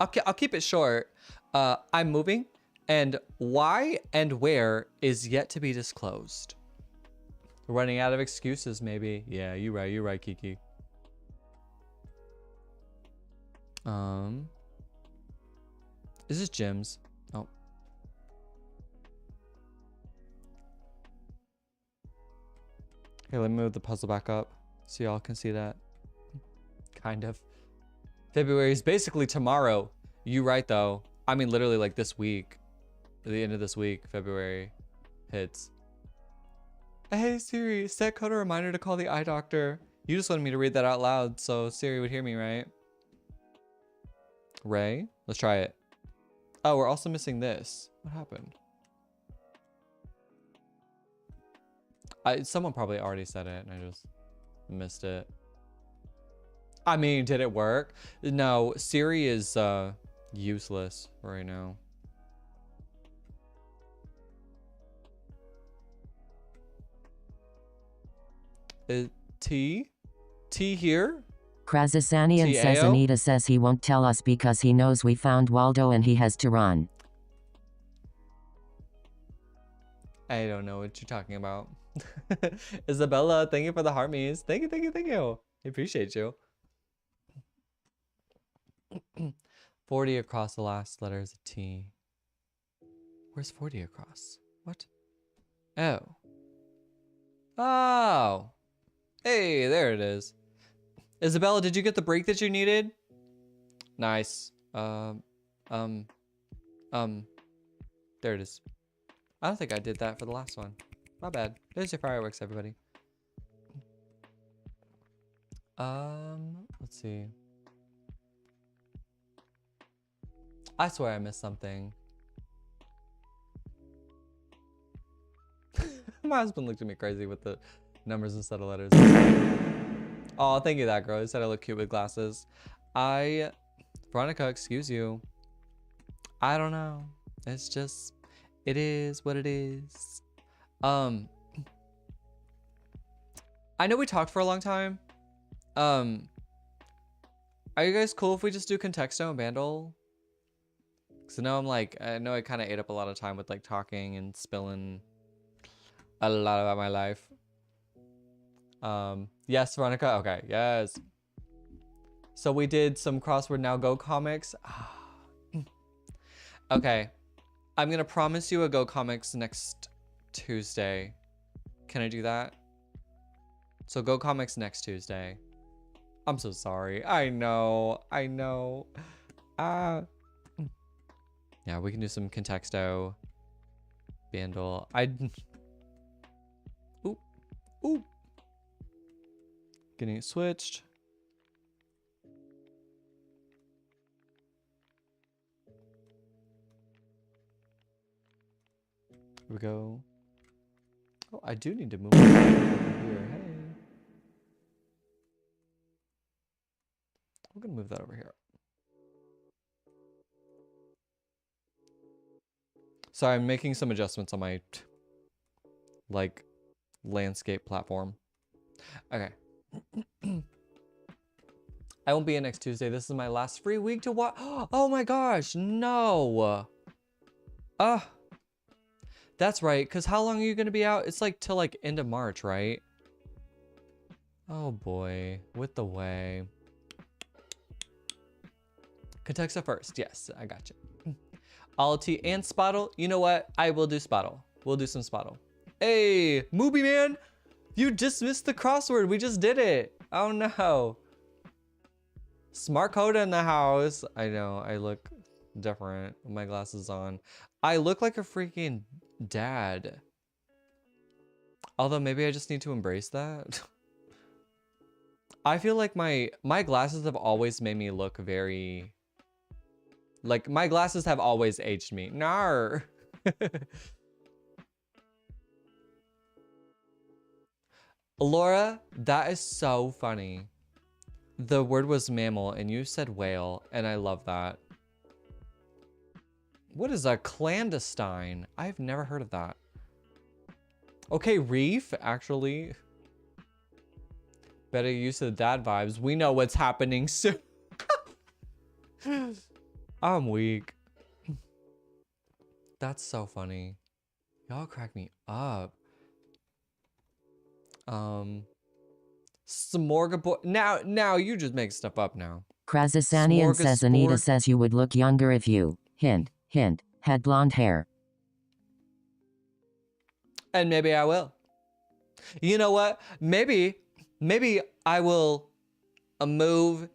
keep it short. I'm moving, and why and where is yet to be disclosed. Running out of excuses, maybe. Yeah, you're right, Kiki. Is this gyms? Oh. Okay, let me move the puzzle back up so y'all can see that. Kind of. February is basically tomorrow. You right though. I mean, literally like this week. At the end of this week, February hits. Hey Siri, set Kota a reminder to call the eye doctor. You just wanted me to read that out loud so Siri would hear me, right? Ray, let's try it. Oh, we're also missing this. What happened? Someone probably already said it and I just missed it. I mean, did it work? No, Siri is useless right now. T here? Krazasanian says Anita says he won't tell us because he knows we found Waldo and he has to run. I don't know what you're talking about. Isabella, thank you for the hearties. Thank you. I appreciate you. 40 across the last letter is a T. Where's 40 across? What? Oh. Oh. Hey, there it is. Isabella, did you get the break that you needed? Nice. There it is. I don't think I did that for the last one. My bad. There's your fireworks, everybody. Let's see. I swear I missed something. My husband looked at me crazy with the numbers instead of letters. Oh, thank you, that girl. He said I look cute with glasses. Veronica, excuse you. I don't know. It's just, it is what it is. I know we talked for a long time. Are you guys cool if we just do Contexto and Bandle? Because I know I kind of ate up a lot of time with like talking and spilling a lot about my life. Yes, Veronica. Okay, yes. So we did some Crossword Now Go comics. Okay, I'm gonna promise you a Go comics next Tuesday. Can I do that? So Go comics next Tuesday. I'm so sorry. I know. Yeah, we can do some Contexto. Bandle. Oop. Getting it switched. Here we go. Oh, I do need to move over here. Hey. We're gonna move that over here. Sorry, I'm making some adjustments on my landscape platform. Okay. I won't be in next Tuesday. This is my last free week to watch. Oh my gosh, no. That's right, because how long are you gonna be out? It's like till end of March, right? Oh boy, with the way. Kentucky first. Yes, I got you. Alti and Spottle. You know what? I will do Spottle. We'll do some Spottle. Hey, Movie Man, you dismissed the crossword. We just did it. Oh no. Smart Kota in the house. I know, I look different with my glasses on. I look like a freaking dad. Although maybe I just need to embrace that. I feel like my glasses have always made me look very... Like, my glasses have always aged me. Nar. Laura, that is so funny. The word was mammal and you said whale, and I love that. What is a clandestine? I've never heard of that. Okay, reef, actually. Better use of the dad vibes. We know what's happening soon. I'm weak. That's so funny. Y'all crack me up. Smorgasbord. Now you just make stuff up now. Krasasanian says Anita says you would look younger if you, hint, had blonde hair. And maybe I will. You know what? Maybe I will move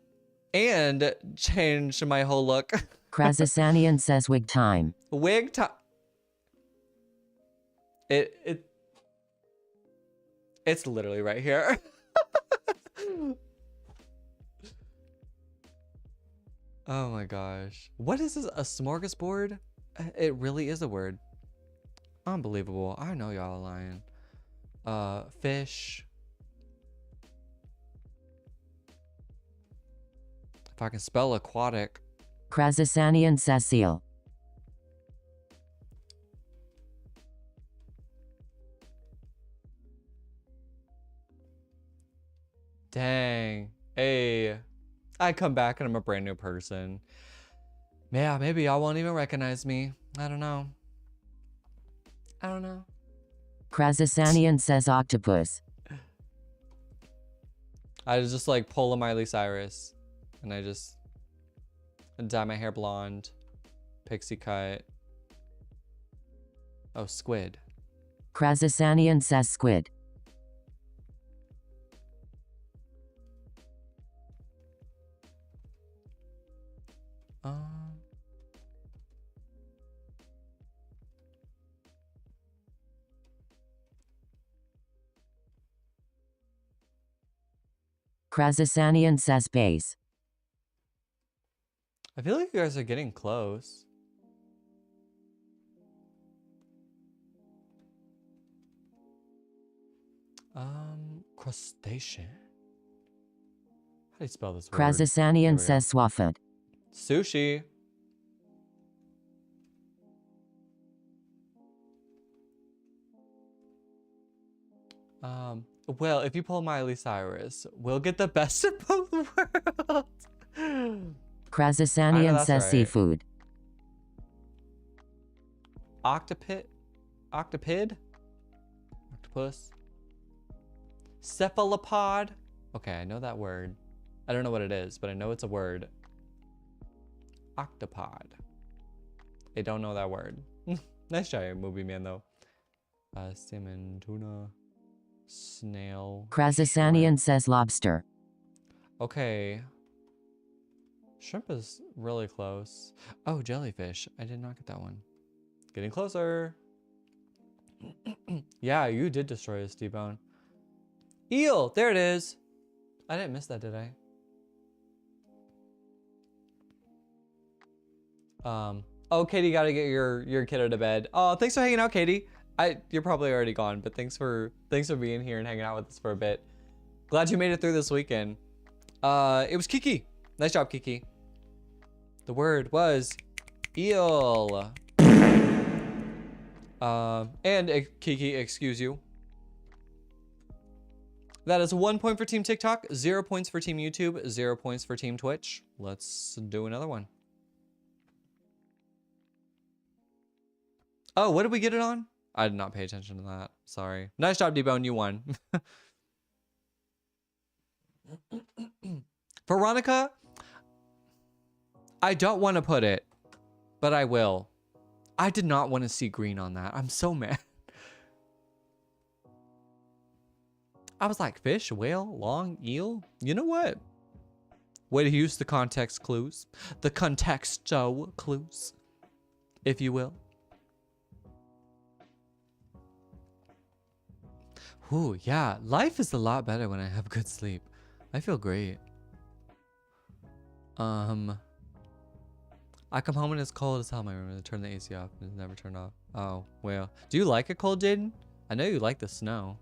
and change my whole look. Krasasanian says wig time. Wig time. It's literally right here. Oh my gosh. What is this? A smorgasbord? It really is a word. Unbelievable. I know y'all are lying. Fish. If I can spell aquatic. Krasasanian says seal. Dang. Hey. I come back and I'm a brand new person. Yeah, maybe y'all won't even recognize me. I don't know. Krasasanian says octopus. I just like pull a Miley Cyrus and I just dye my hair blonde. Pixie cut. Oh, squid. Krasasanian says squid. Krasasanian says base. I feel like you guys are getting close. Crustacean. How do you spell this word? Krasasanian says swafud. Sushi. Well, if you pull Miley Cyrus, we'll get the best of both worlds. Krasasanian says right. seafood. Octopid? Octopus? Cephalopod? Okay, I know that word. I don't know what it is, but I know it's a word. Octopod. I don't know that word. Nice try, Movie Man, though. Salmon, tuna, snail. Krasasanian says lobster. Okay. Shrimp is really close. Oh, jellyfish. I did not get that one. Getting closer. Yeah, you did destroy a T-bone. Eel! There it is. I didn't miss that, did I? Oh, Katie, gotta get your kiddo to bed. Oh, thanks for hanging out, Katie. You're probably already gone, but thanks for being here and hanging out with us for a bit. Glad you made it through this weekend. It was Kiki. Nice job, Kiki. The word was eel. Kiki, excuse you. That is 1 point for Team TikTok, 0 points for Team YouTube, 0 points for Team Twitch. Let's do another one. Oh, what did we get it on? I did not pay attention to that. Sorry. Nice job, D-Bone. You won. Veronica, I don't want to put it, but I will. I did not want to see green on that. I'm so mad. I was like, fish, whale, long, eel. You know what? Way to use the context clues. The contexto clues, if you will. Ooh, yeah. Life is a lot better when I have good sleep. I feel great. I come home and it's cold as hell in my room and I turn the AC off and it's never turned off. Oh, well. Do you like it cold, Jaden? I know you like the snow.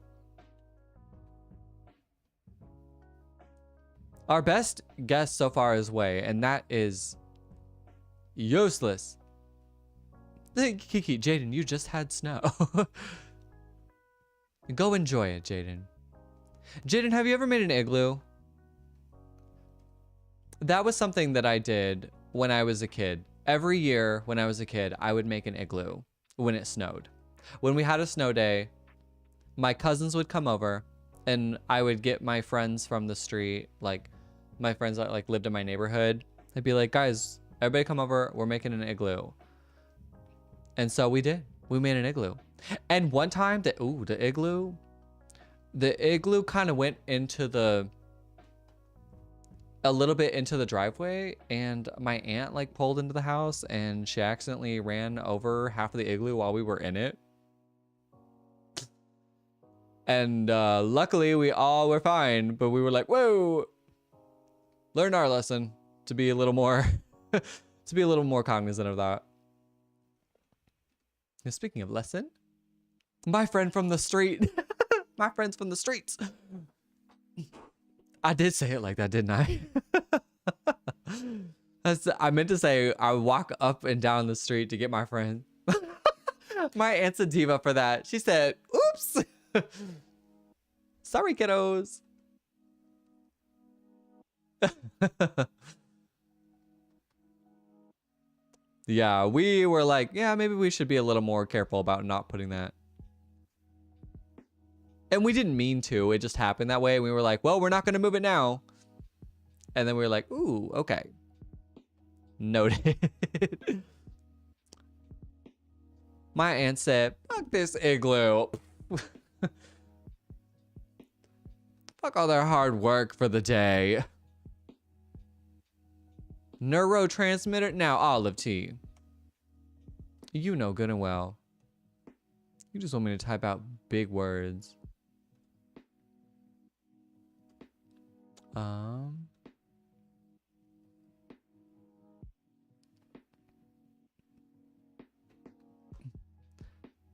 Our best guess so far is Way, and that is useless. Kiki, Jaden, you just had snow. Go enjoy it, Jaden. Jaden, have you ever made an igloo? That was something that I did when I was a kid. Every year when I was a kid, I would make an igloo when it snowed. When we had a snow day, my cousins would come over and I would get my friends from the street, like my friends that like lived in my neighborhood. I'd be like, guys, everybody come over. We're making an igloo. And so we did. We made an igloo. And one time, the igloo kind of went into a little bit into the driveway, and my aunt like pulled into the house and she accidentally ran over half of the igloo while we were in it. And luckily we all were fine, but we were like, whoa, learn our lesson to be a little more, to be a little more cognizant of that. Now, speaking of lesson, my friend from the street, my friends from the streets. I did say it like that, didn't I? I meant to say I walk up and down the street to get my friend. My aunt's a diva for that. She said, oops. Sorry, kiddos. Yeah, we were like, yeah, maybe we should be a little more careful about not putting that. And we didn't mean to. It just happened that way. We were like, well, we're not going to move it now. And then we were like, ooh, okay. Noted. My aunt said, fuck this igloo. Fuck all their hard work for the day. Neurotransmitter? Now, olive tea. You know good and well. You just want me to type out big words.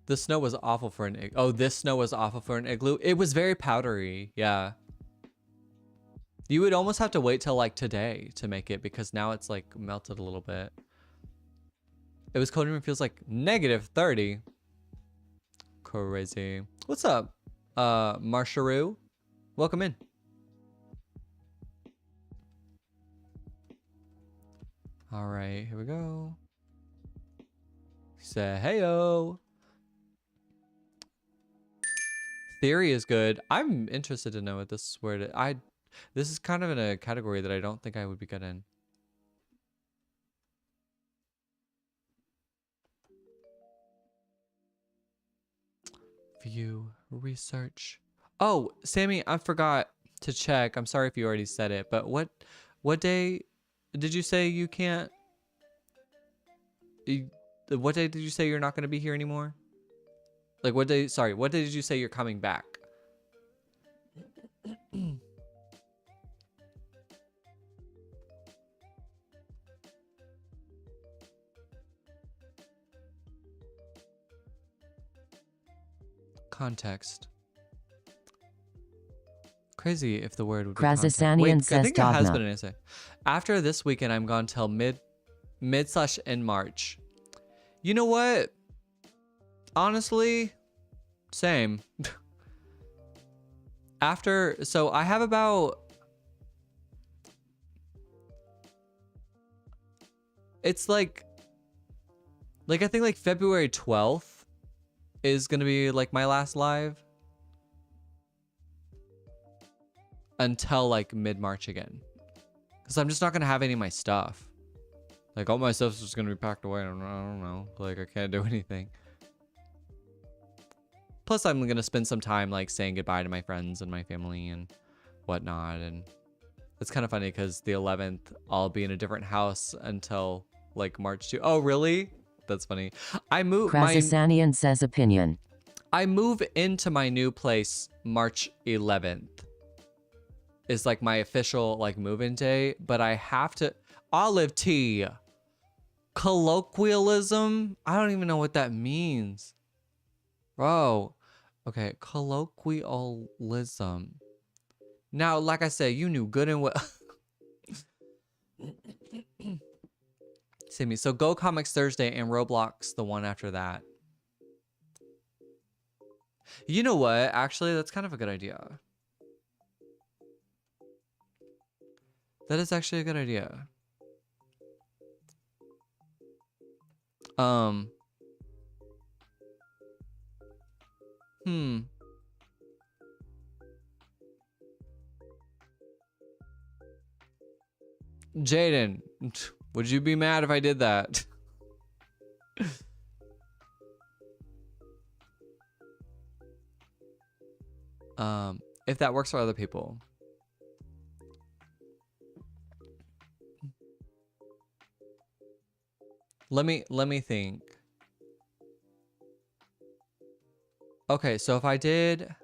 The snow was awful for an igloo. Oh, this snow was awful for an igloo. It was very powdery. Yeah. You would almost have to wait till like today to make it because now it's like melted a little bit. It was cold and it feels like -30. Crazy. What's up, Marsharoo? Welcome in. All right, here we go. Say heyo. Theory is good. I'm interested to know what this word. This is kind of in a category that I don't think I would be good in. View, research. Oh, Sammy, I forgot to check. I'm sorry if you already said it, but what day did you say you can't? What day did you say you're not going to be here anymore? Like what day? Sorry, what day did you say you're coming back? Context. Crazy if the word would be context. Wait, says I think it has dogma. been an essay. After this weekend, I'm gone till mid/end March. You know what? Honestly, same. So I have about, it's like I think like February 12th is gonna be like my last live until like mid-March again, because I'm just not gonna have any of my stuff. Like, all my stuff's just gonna be packed away. I don't know. Like, I can't do anything. Plus, I'm gonna spend some time, like, saying goodbye to my friends and my family and whatnot. And it's kind of funny because the 11th, I'll be in a different house until, like, March 2. Oh, really? That's funny. I move Krasasanian says opinion. I move into my new place March 11th. Is, like, my official, like, move-in day. But I have to... Olive tea. Colloquialism? I don't even know what that means. Bro. Okay, colloquialism. Now, like I said, you knew good and well. See me. So Go Comics Thursday and Roblox the one after that. You know what? Actually, that's kind of a good idea. That is actually a good idea. Jaden, would you be mad if I did that? If that works for other people. Let me think. Okay, so if I did...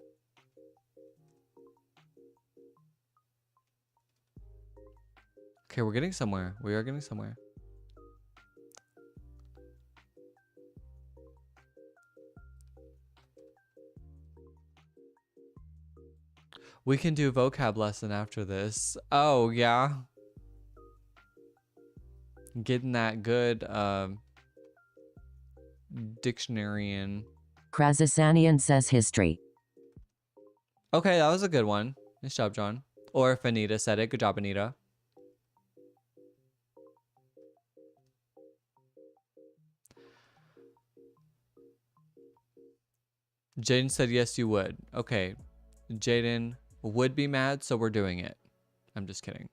Okay, we're getting somewhere. We are getting somewhere. We can do vocab lesson after this. Oh, yeah. Getting that good dictionary in. Krasasanian says history. Okay, that was a good one. Nice job, John. Or if Anita said it. Good job, Anita. Jaden said yes, you would. Okay. Jaden would be mad, so we're doing it. I'm just kidding.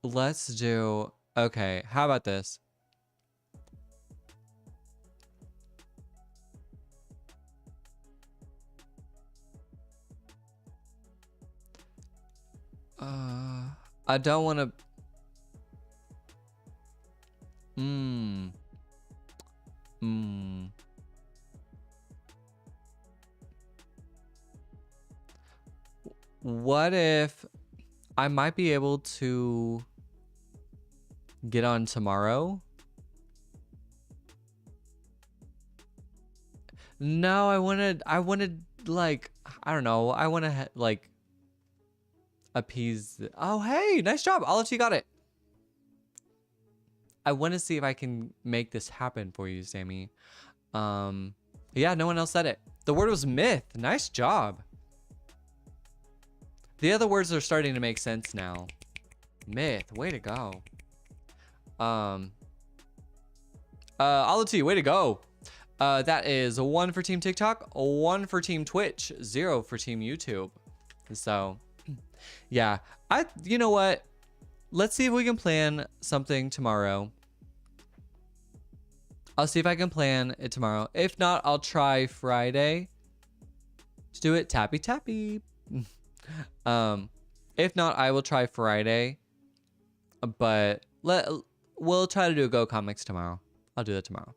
Let's do... Okay, how about this? I don't want to... What if I might be able to get on tomorrow? No, I wanted like, I don't know. I want to like appease. Oh, hey, nice job. I'll let you got it. I want to see if I can make this happen for you, Sammy. Yeah, no one else said it. The word was myth. Nice job. The other words are starting to make sense now. Myth, way to go. Olive Tea, way to go. That is 1 for Team TikTok, 1 for Team Twitch, 0 for Team YouTube. So, yeah. You know what? Let's see if we can plan something tomorrow. I'll see if I can plan it tomorrow. If not, I'll try Friday to do it. Tappy tappy. If not, I will try Friday. But we'll try to do a Go Comics tomorrow. I'll do that tomorrow.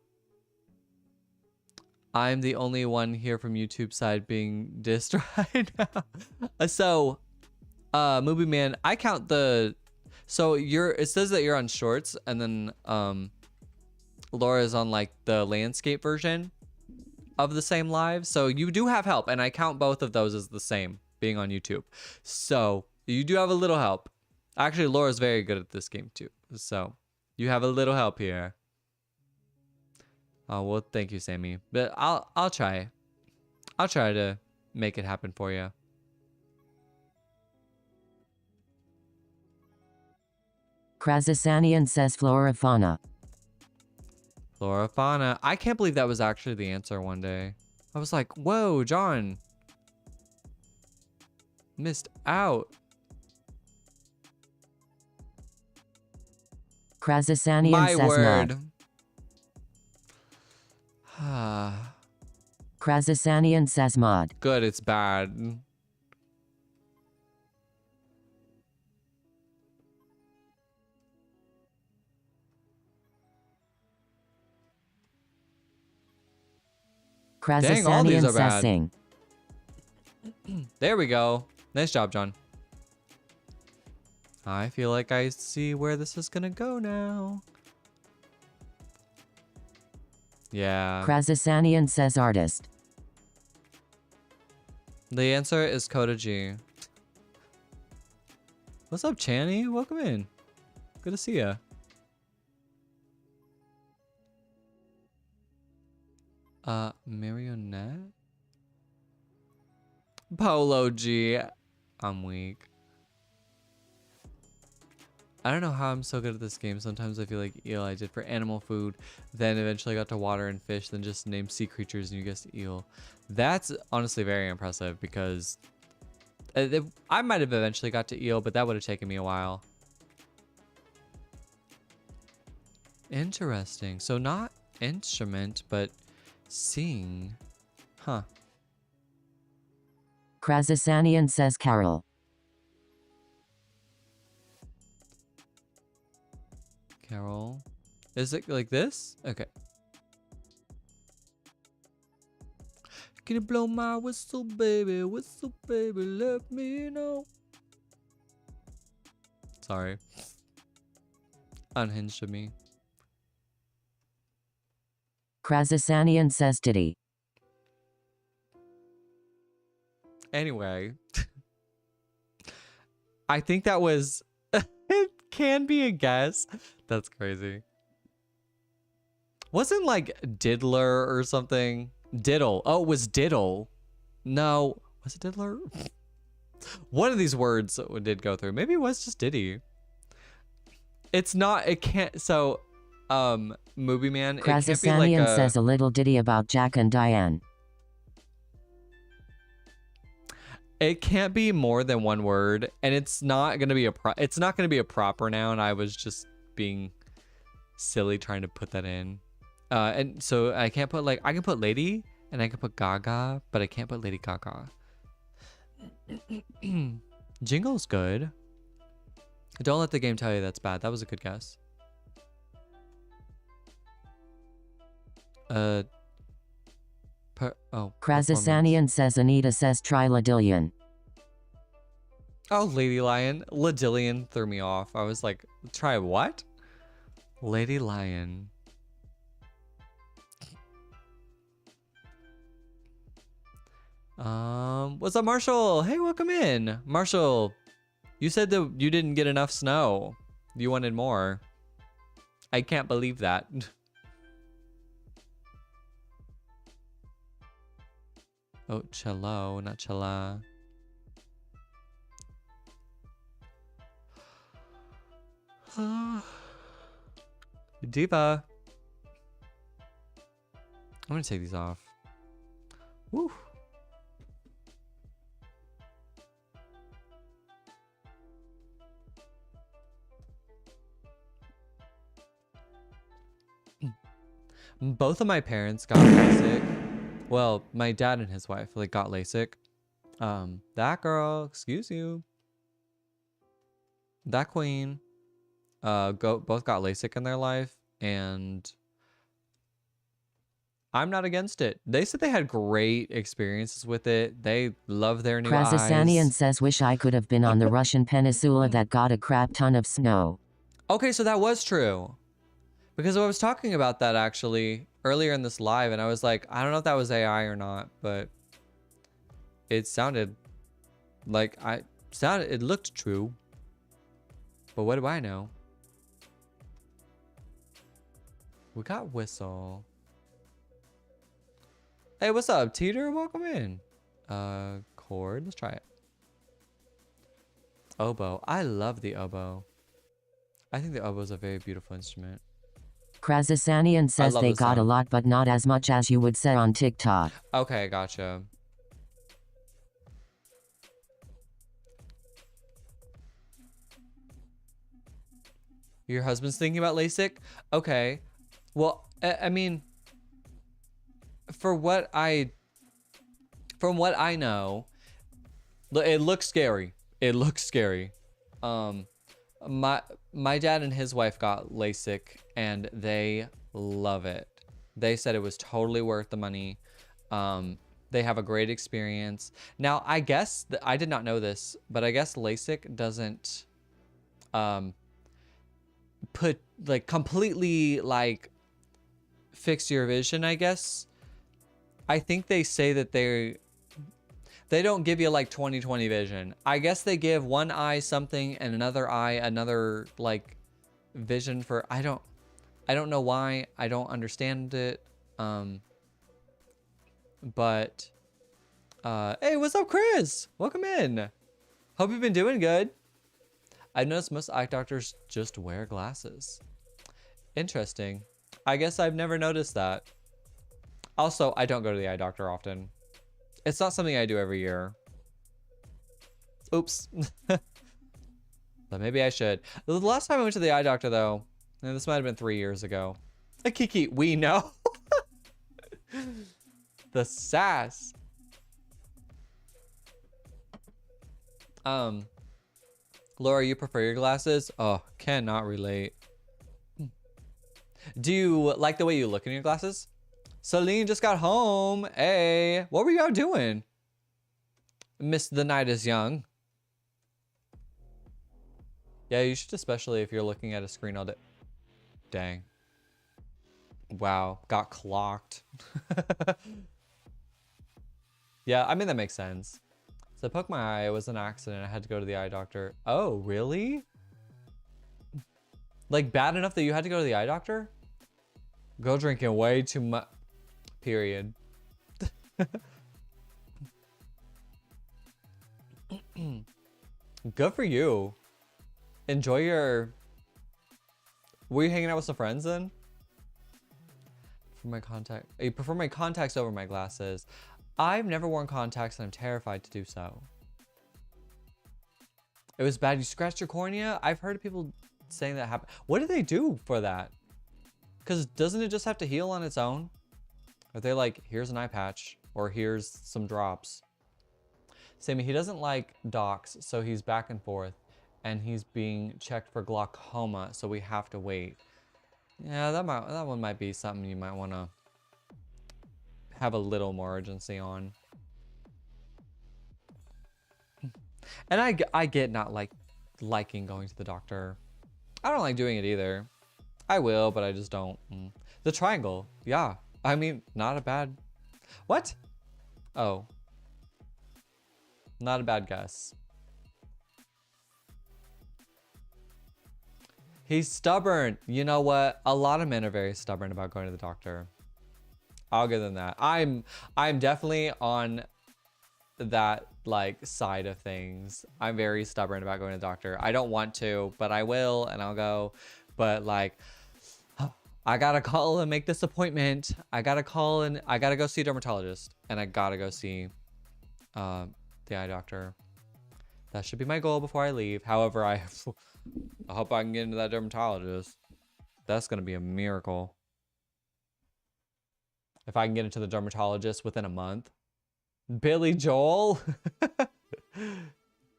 I'm the only one here from YouTube side being dissed right now. So, Movie Man, I count the... So it says that you're on shorts, and then Laura's on like the landscape version of the same live. So you do have help, and I count both of those as the same being on YouTube. So you do have a little help. Actually, Laura's very good at this game too. So you have a little help here. Oh well, thank you, Sammy. But I'll try. I'll try to make it happen for you. Krasasanian says flora fauna. Flora fauna. I can't believe that was actually the answer one day. I was like, whoa, John. Missed out. Krasasanian My says word. mod. Krasasanian says mod. Good, it's bad. Dang, all these Krasasanian are says bad. sing. There we go. Nice job, John. I feel like I see where this is gonna go now. Yeah. Krasasanian says artist. The answer is Kota G. What's up, Channy? Welcome in. Good to see ya. Marionette? Polo G. I'm weak. I don't know how I'm so good at this game. Sometimes I feel like eel. I did for animal food, then eventually got to water and fish, then just named sea creatures and you guessed eel. That's honestly very impressive because I might have eventually got to eel, but that would have taken me a while. Interesting. So not instrument, but sing. Huh. Krasasanian says carol. Carol. Is it like this? Okay. Can you blow my whistle, baby? Whistle, baby, let me know. Sorry. Unhinged of me. Krasasanian says Diddy. Anyway. I think that was... it can be a guess. That's crazy. Wasn't like diddler or something? Diddle. Oh, it was diddle. No. Was it diddler? One of these words did go through. Maybe it was just Diddy. It's not, it can't, so, Movie Man, it can't be like Krasasanian says a little ditty about Jack and Diane. It can't be more than one word, and it's not gonna be a proper noun. I was just being silly trying to put that in. And so I can't put I can put lady and I can put gaga, but I can't put Lady Gaga. Jingle's good. Don't let the game tell you that's bad. That was a good guess. Krasasanian says Anita says try Ladillion. Oh, Lady Lion. Ladillion threw me off. I was like, try what? Lady Lion. What's up, Marshall? Hey, welcome in. Marshall, you said that you didn't get enough snow. You wanted more. I can't believe that. Oh, cello, not cella. Diva. I'm gonna take these off. Woo. Both of my parents got LASIK. Well, my dad and his wife got LASIK. That girl, excuse you. That queen, both got LASIK in their life, and I'm not against it. They said they had great experiences with it. They love their new Krasasanian eyes. says wish I could have been on the Russian peninsula that got a crap ton of snow. Okay, so that was true. Because I was talking about that actually earlier in this live, and I was like, I don't know if that was AI or not, but it sounded like it looked true. But what do I know? We got whistle. Hey, what's up, Teeter? Welcome in. Chord. Let's try it. Oboe. I love the oboe. I think the oboe is a very beautiful instrument. Krasasanian says they got a lot, but not as much as you would say on TikTok. Okay, gotcha. Your husband's thinking about LASIK? Okay. Well, I mean, from what I know, it looks scary. It looks scary. My dad and his wife got LASIK and they love it. They said it was totally worth the money. They have a great experience. Now, I guess I did not know this, but I guess LASIK doesn't put like completely like fix your vision, I guess. I think they say that they don't give you like 20/20 vision. I guess they give one eye something and another eye another like vision for I don't know why. I don't understand it. But hey, what's up, Chris? Welcome in. Hope you've been doing good. I noticed most eye doctors just wear glasses. Interesting. I guess I've never noticed that. Also, I don't go to the eye doctor often. It's not something I do every year. Oops. But maybe I should. The last time I went to the eye doctor, though, and this might have been 3 years ago. Kiki, we know. The sass. Laura, you prefer your glasses? Oh, cannot relate. Do you like the way you look in your glasses? Celine just got home. Hey, what were y'all doing? Miss the night is young. Yeah, you should, especially if you're looking at a screen all day. Dang. Wow, got clocked. Yeah, I mean, that makes sense. So I poked my eye, it was an accident. I had to go to the eye doctor. Oh, really? Like bad enough that you had to go to the eye doctor? Girl drinking way too much. Period. Good for you. Enjoy your... Were you hanging out with some friends then? For my contact... You prefer my contacts over my glasses. I've never worn contacts and I'm terrified to do so. It was bad. You scratched your cornea? I've heard of people saying that happened. What do they do for that? Because doesn't it just have to heal on its own? Are they like, here's an eye patch or here's some drops? Sammy, he doesn't like docs, so he's back and forth and he's being checked for glaucoma, so we have to wait. Yeah, that one might be something you might want to have a little more urgency on. And I get not liking going to the doctor. I don't like doing it either. I will, but I just don't. The triangle, yeah. I mean, not a bad... What? Oh. Not a bad guess. He's stubborn. You know what? A lot of men are very stubborn about going to the doctor. I'll give them that. I'm definitely on that like side of things. I'm very stubborn about going to the doctor. I don't want to, but I will and I'll go. But like, I gotta call and make this appointment. I gotta call and I gotta go see a dermatologist and I gotta go see the eye doctor. That should be my goal before I leave. However, I hope I can get into that dermatologist. That's gonna be a miracle. If I can get into the dermatologist within a month. Billy Joel?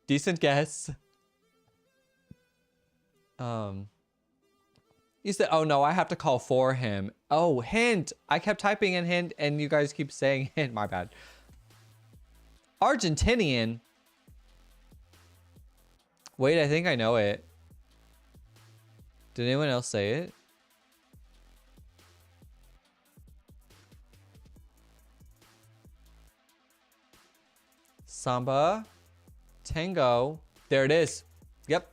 Decent guess. You said, oh no, I have to call for him. Oh, hint. I kept typing in hint and you guys keep saying hint. My bad. Argentinian. Wait, I think I know it. Did anyone else say it? Samba. Tango. There it is. Yep.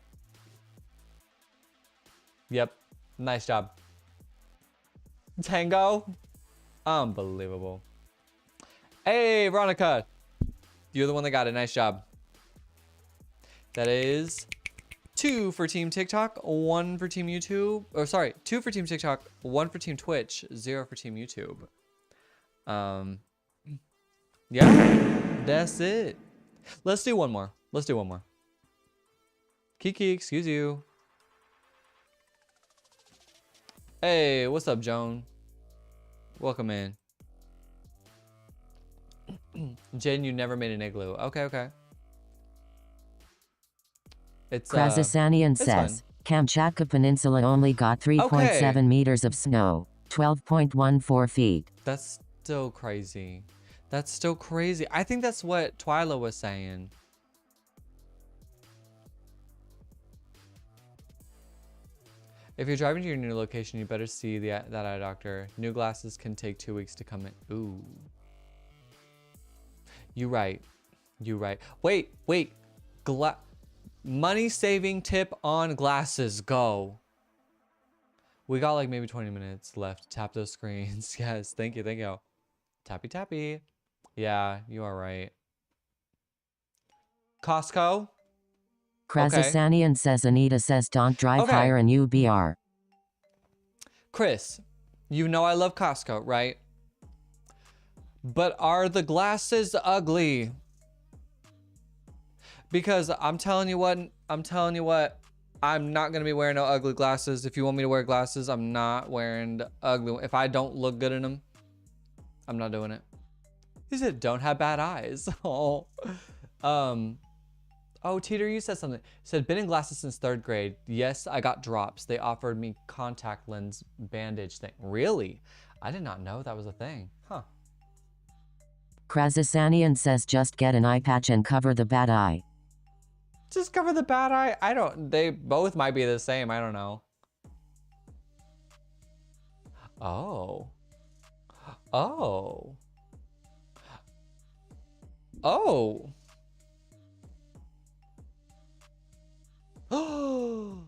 Yep. Nice job. Tango. Unbelievable. Hey, Veronica. You're the one that got it. Nice job. That is 2 for Team TikTok, 1 for Team YouTube. Or sorry, 2 for Team TikTok, 1 for Team Twitch, 0 for Team YouTube. Yeah, that's it. Let's do one more. Let's do one more. Kiki, excuse you. Hey, what's up, Joan? Welcome in. Jen, you never made an igloo. Okay, okay. It's Krasasanian it's says, fun. Kamchatka Peninsula only got 3.7 meters of snow, 12.14 feet. That's still crazy. That's still crazy. I think that's what Twyla was saying. If you're driving to your new location, you better see that eye doctor. New glasses can take 2 weeks to come in. Ooh. You right. You right. Wait. Money saving tip on glasses. Go. We got like maybe 20 minutes left. Tap those screens. Yes. Thank you. Thank you. Tappy tappy. Yeah, you are right. Costco. Krasasanian says Anita says don't drive Okay. higher in UBR. Chris, you know I love Costco, right? But are the glasses ugly? Because I'm telling you what, I'm not gonna be wearing no ugly glasses. If you want me to wear glasses, I'm not wearing the ugly. If I don't look good in them, I'm not doing it. He said, don't have bad eyes. Oh, oh, Teeter, you said something. He said, been in glasses since 3rd grade. Yes, I got drops. They offered me contact lens bandage thing. Really? I did not know that was a thing. Huh. Krasasanian says just get an eye patch and cover the bad eye. Just cover the bad eye? They both might be the same. I don't know. Oh. Oh. Oh. Oh.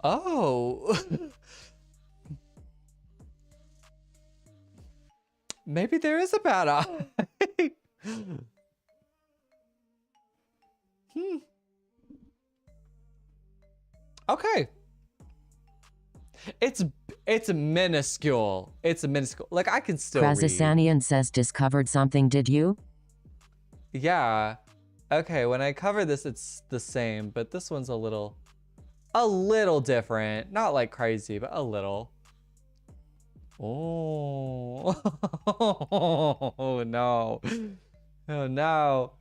Oh. Maybe there is a bad eye. Okay. It's minuscule. It's minuscule. Like I can still read. Krasasanian says discovered something, did you? Yeah. Okay, when I cover this, it's the same, but this one's a little different. Not like crazy, but a little. Oh. Oh no. Oh no.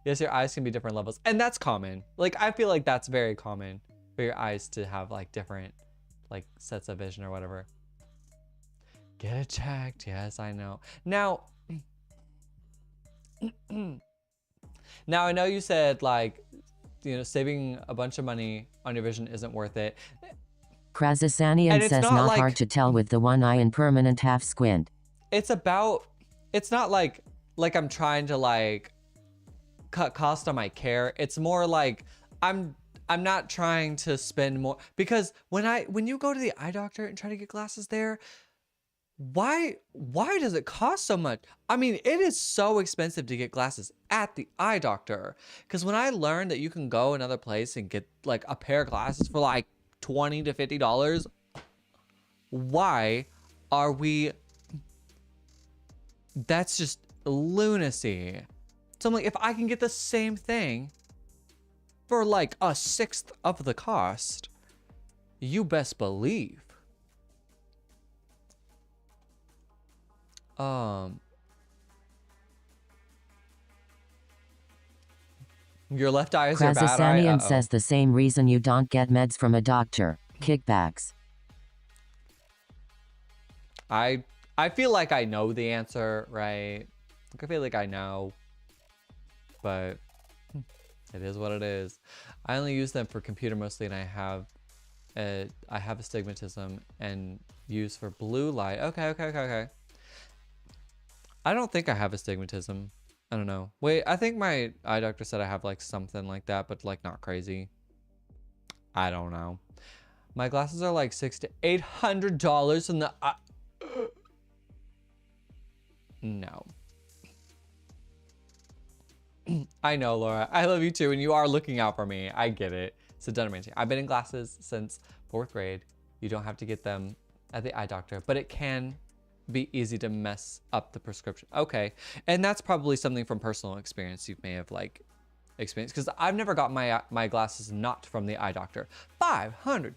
Yes, your eyes can be different levels. And that's common. Like, I feel like that's very common for your eyes to have like different like sets of vision or whatever. Get it checked. Yes, I know. Now, now I know you said like, you know, saving a bunch of money on your vision isn't worth it. Krasasanian says not like, hard to tell with the one eye and permanent half squint. It's not like I'm trying to like cut cost on my care. It's more like I'm not trying to spend more, because when you go to the eye doctor and try to get glasses there, why does it cost so much? I mean, it is so expensive to get glasses at the eye doctor. Because when I learned that you can go another place and get like a pair of glasses for like $20 to $50, why are we? That's just lunacy. So I'm like, if I can get the same thing for like 1/6 of the cost, you best believe. Your left eye is your bad eye. Krasasanian says the same reason you don't get meds from a doctor, kickbacks. I feel like I know the answer, right? Like, I feel like I know, but it is what it is. I only use them for computer mostly, and I have astigmatism and use for blue light. Okay. I don't think I have astigmatism. I don't know. Wait, I think my eye doctor said I have like something like that, but like not crazy. I don't know. My glasses are like $600 to $800 in the no. I know, Laura. I love you too, and you are looking out for me. I get it. So Dunamante. I've been in glasses since 4th grade. You don't have to get them at the eye doctor, but it can be easy to mess up the prescription. Okay. And that's probably something from personal experience. You may have like experience because I've never got my glasses not from the eye doctor. $500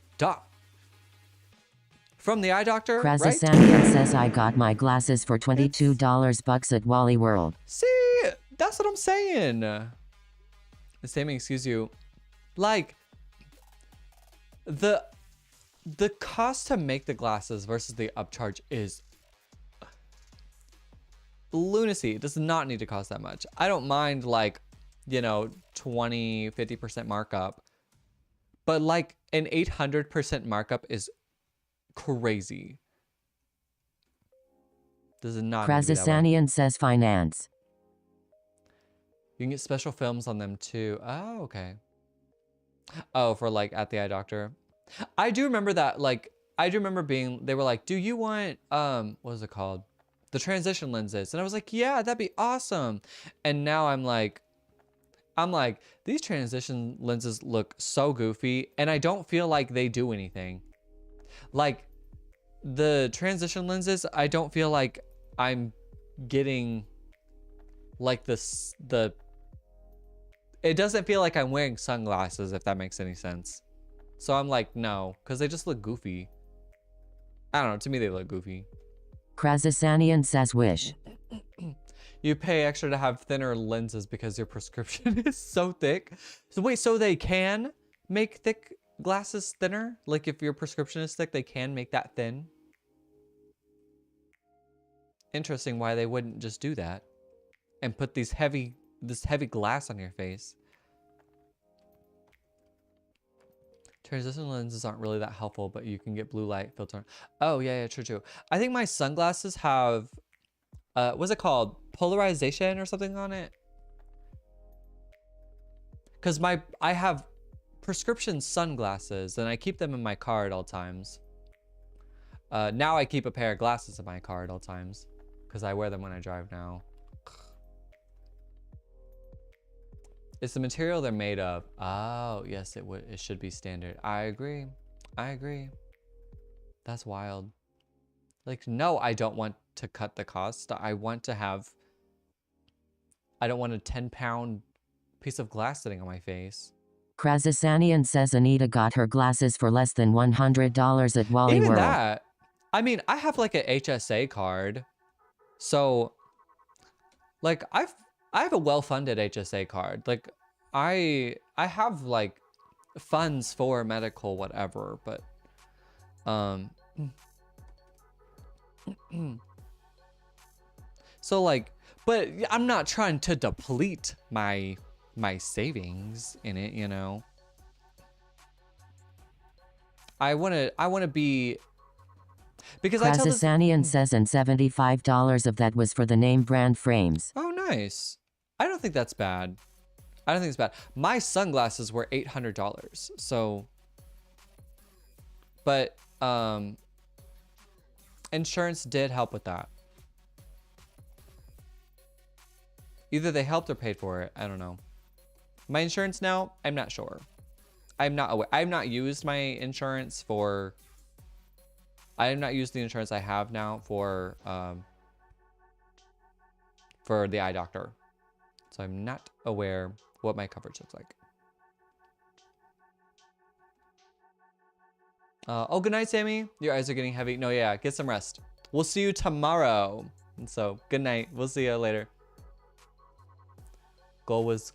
from the eye doctor, right? Krasasanian says I got my glasses for $22 bucks at Wally World. See, that's what I'm saying. The same, excuse you. Like, the cost to make the glasses versus the upcharge is lunacy. It does not need to cost that much. I don't mind, like, you know, 20, 50% markup. But like an 800% markup is crazy. Does not need to be that way. Krasasanian says finance. You can get special films on them too. Oh, okay. Oh, for like at the eye doctor. I do remember that, like, I do remember being, they were like, do you want, what was it called? The transition lenses. And I was like, yeah, that'd be awesome. And now I'm like, these transition lenses look so goofy and I don't feel like they do anything. Like the transition lenses, I don't feel like I'm getting like it doesn't feel like I'm wearing sunglasses, if that makes any sense. So I'm like, no, because they just look goofy. I don't know, to me they look goofy. Krasasanian says wish. You pay extra to have thinner lenses because your prescription is so thick. So wait, so they can make thick glasses thinner? Like if your prescription is thick, they can make that thin? Interesting why they wouldn't just do that and put this heavy glass on your face. Transition lenses aren't really that helpful, but you can get blue light filter. Oh yeah, true. I think my sunglasses have, what's it called? Polarization or something on it? Because I have prescription sunglasses and I keep them in my car at all times. Now I keep a pair of glasses in my car at all times because I wear them when I drive now. It's the material they're made of. Oh, yes, it should be standard. I agree. That's wild. Like, no, I don't want to cut the cost. I don't want a 10-pound piece of glass sitting on my face. Krasasanian says Anita got her glasses for less than $100 at Wally Even World. that, I mean, I have like a HSA card. So, like, I have a well-funded HSA card. Like, I have like funds for medical whatever, but so like, but I'm not trying to deplete my savings in it, you know. I want to be, because I tell this. Krasasanian says and $75 of that was for the name brand frames. Oh, nice. I don't think that's bad. I don't think it's bad. My sunglasses were $800. So, but insurance did help with that. Either they helped or paid for it. I don't know. My insurance now, I'm not sure. I'm not aware. I've not used my insurance for. I have not used the insurance I have now for the eye doctor. So I'm not aware what my coverage looks like. Oh, good night, Sammy. Your eyes are getting heavy. No, yeah, get some rest. We'll see you tomorrow. And so, good night. We'll see you later. Goal was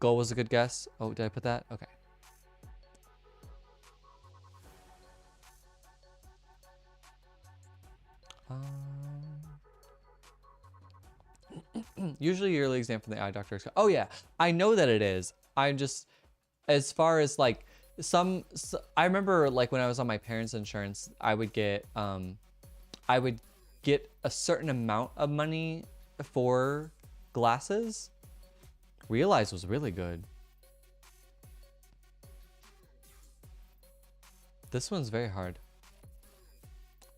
a good guess. Oh, did I put that? Okay. Usually yearly exam from the eye doctor. Oh yeah, I know that it is. I'm just, as far as like I remember like when I was on my parents' insurance, I would get a certain amount of money for glasses. Realize was really good. This one's very hard.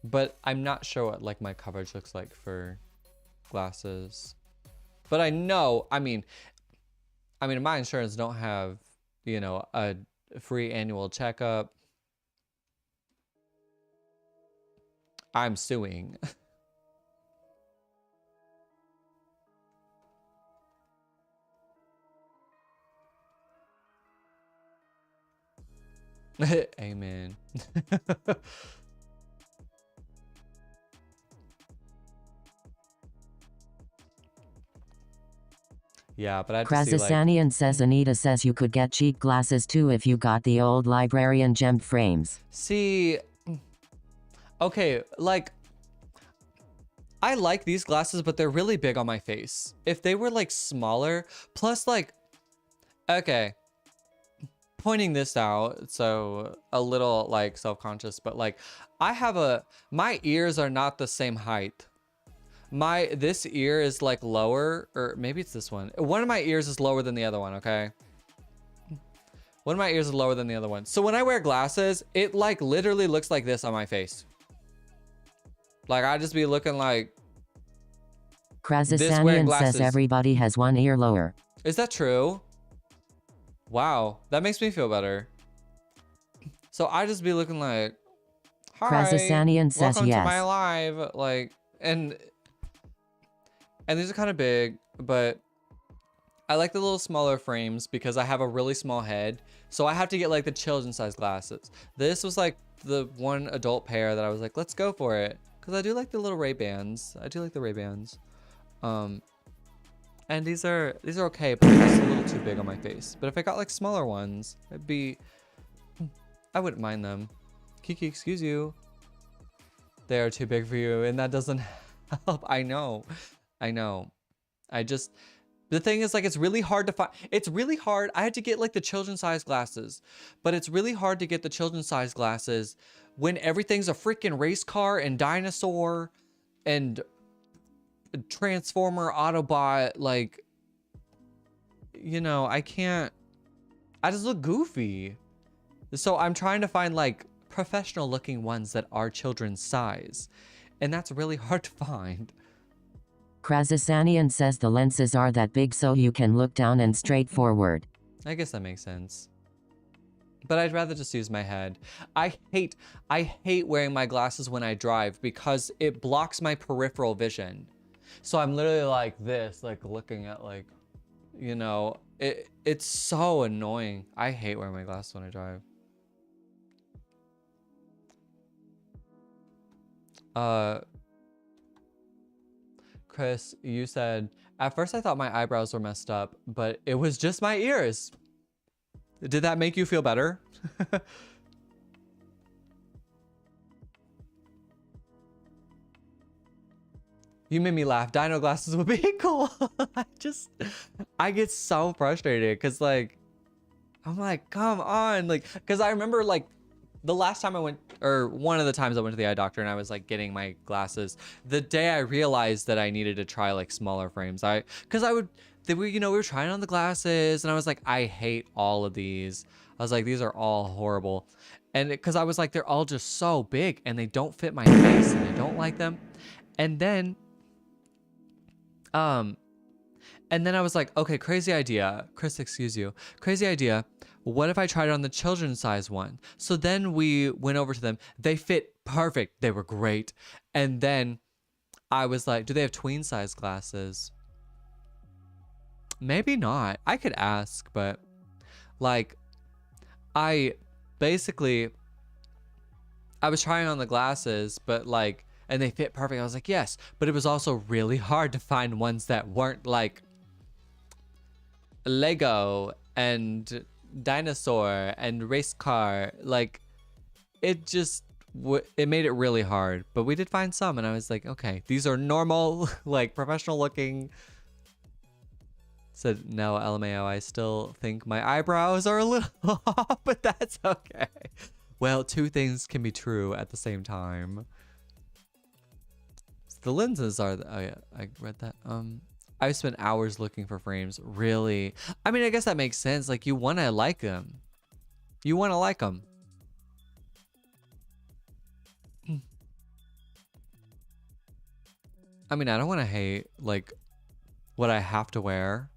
But I'm not sure what like my coverage looks like for glasses. But I know, I mean my insurance don't have, you know, a free annual checkup. I'm suing. Amen. Yeah, but I have to see like... Krazasanian says Anita says you could get cheap glasses too if you got the old librarian gemmed frames. See, okay, like, I like these glasses, but they're really big on my face. If they were like smaller, plus like, okay, pointing this out, so a little like self-conscious, but like, my ears are not the same height. This ear is like lower, or maybe it's this one. One of my ears is lower than the other one, okay? One of my ears is lower than the other one. So when I wear glasses, it like literally looks like this on my face. Like I just be looking like this wearing Krazasanian glasses. says everybody has one ear lower. Is that true? Wow, that makes me feel better. So I just be looking like, hi, Krazasanian says welcome yes. to my live. Like, and these are kind of big, but I like the little smaller frames because I have a really small head. So I have to get like the children's size glasses. This was like the one adult pair that I was like, let's go for it. Cause I do like the little Ray-Bans. I do like the Ray-Bans. And these are okay, but they're just a little too big on my face. But if I got like smaller ones, I wouldn't mind them. Kiki, excuse you. They are too big for you, and that doesn't help. I know. The thing is, like, it's really hard to find. It's really hard. I had to get like the children's size glasses, but it's really hard to get the children's size glasses when everything's a freaking race car and dinosaur and Transformer Autobot. Like, you know, I just look goofy. So I'm trying to find like professional looking ones that are children's size, and that's really hard to find. Krazasanian says the lenses are that big so you can look down and straight forward. I guess that makes sense. But I'd rather just use my head. I hate wearing my glasses when I drive because it blocks my peripheral vision. So I'm literally like this, like looking at like, you know, it's so annoying. I hate wearing my glasses when I drive. Chris, you said, at first I thought my eyebrows were messed up, but it was just my ears. Did that make you feel better? You made me laugh. Dino glasses would be cool. I get so frustrated because like, I'm like, come on. Like, because I remember like the last time I went, or one of the times I went to the eye doctor and I was like getting my glasses, the day I realized that I needed to try like smaller frames. We were trying on the glasses and I was like, I hate all of these. I was like, these are all horrible. And because I was like, they're all just so big and they don't fit my face and I don't like them. And then I was like, okay, crazy idea. Chris, excuse you. Crazy idea. What if I tried it on the children's size one? So then we went over to them. They fit perfect. They were great. And then I was like, do they have tween size glasses? Maybe not. I could ask, but like, I was trying on the glasses, but like, and they fit perfect. I was like, yes, but it was also really hard to find ones that weren't like Lego and dinosaur and race car. Like, it just it made it really hard, but we did find some and I was like, okay, these are normal, like professional looking. Said, no, LMAO, I still think my eyebrows are a little off, but that's okay. Well, two things can be true at the same time. The lenses are, oh yeah, I read that. I spent hours looking for frames. Really? I mean, I guess that makes sense. Like, you want to like them. You want to like them. I mean, I don't want to hate, like, what I have to wear.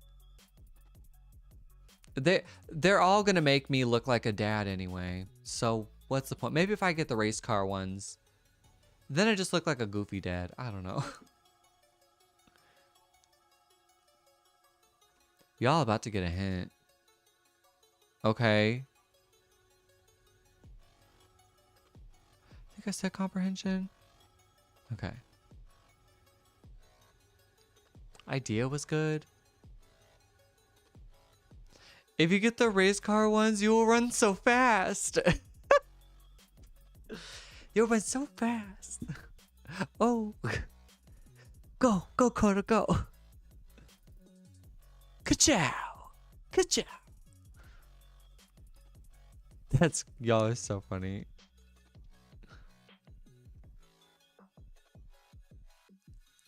They're all going to make me look like a dad anyway. So, what's the point? Maybe if I get the race car ones, then I just look like a goofy dad. I don't know. Y'all about to get a hint. Okay. I said comprehension. Okay. Idea was good. If you get the race car ones, you will run so fast. You'll run so fast. Oh. Go, go, Kota, go. Ka-chow. Ka-chow. That's, y'all are so funny.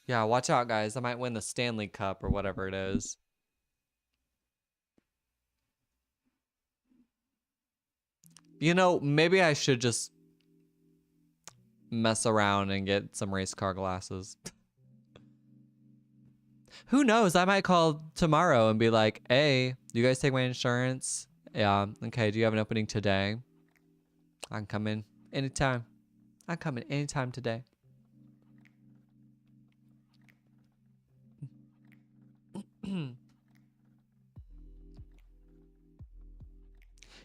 Yeah, watch out, guys. I might win the Stanley Cup or whatever it is. You know, maybe I should just mess around and get some race car glasses. Who knows? I might call tomorrow and be like, hey, you guys take my insurance? Yeah. Okay, do you have an opening today? I can come in anytime. I come in anytime today.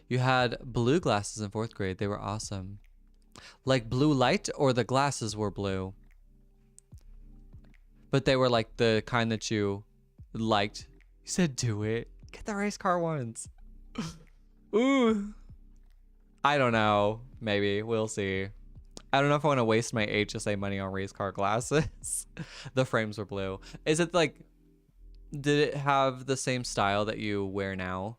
You had blue glasses in 4th grade. They were awesome. Like blue light, or the glasses were blue? But they were like the kind that you liked. You said do it. Get the race car ones. Ooh. I don't know. Maybe. We'll see. I don't know if I want to waste my HSA money on race car glasses. The frames were blue. Is it like... Did it have the same style that you wear now?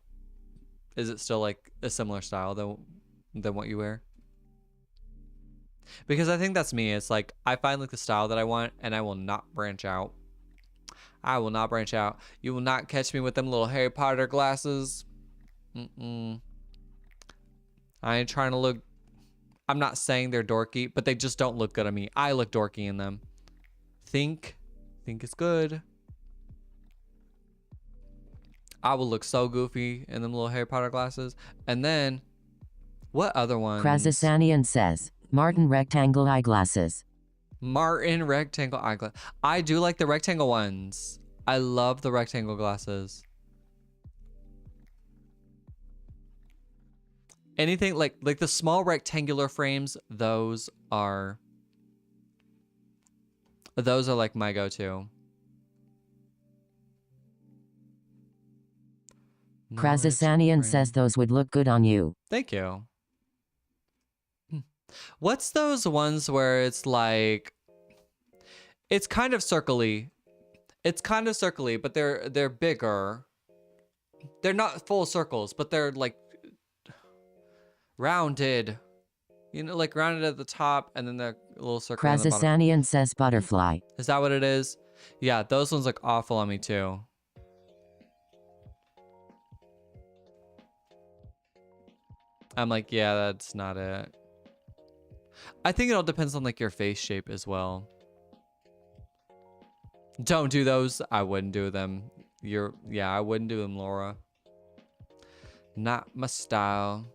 Is it still like a similar style than what you wear? Because I think that's me. It's like I find like the style that I want and I will not branch out. I will not branch out. You will not catch me with them little Harry Potter glasses. I ain't trying to look... I'm not saying they're dorky, but they just don't look good on me. I look dorky in them. Think it's good. I will look so goofy in them little Harry Potter glasses. And then, what other ones? Krasasanian says, Martin rectangle eyeglasses. Martin rectangle eyeglass. I do like the rectangle ones. I love the rectangle glasses. Anything like the small rectangular frames, those are like my go-to. Krasasanian says those would look good on you. Thank you. What's those ones where it's like, it's kind of circly. It's kind of circly, but they're bigger. They're not full circles, but they're like rounded. You know, like rounded at the top and then the little circle on the bottom. Krasasanian says butterfly. Is that what it is? Yeah, those ones look awful on me too. I'm like, yeah, that's not it. I think it all depends on like your face shape as well. Don't do those. I wouldn't do them. Yeah, I wouldn't do them, Laura. Not my style.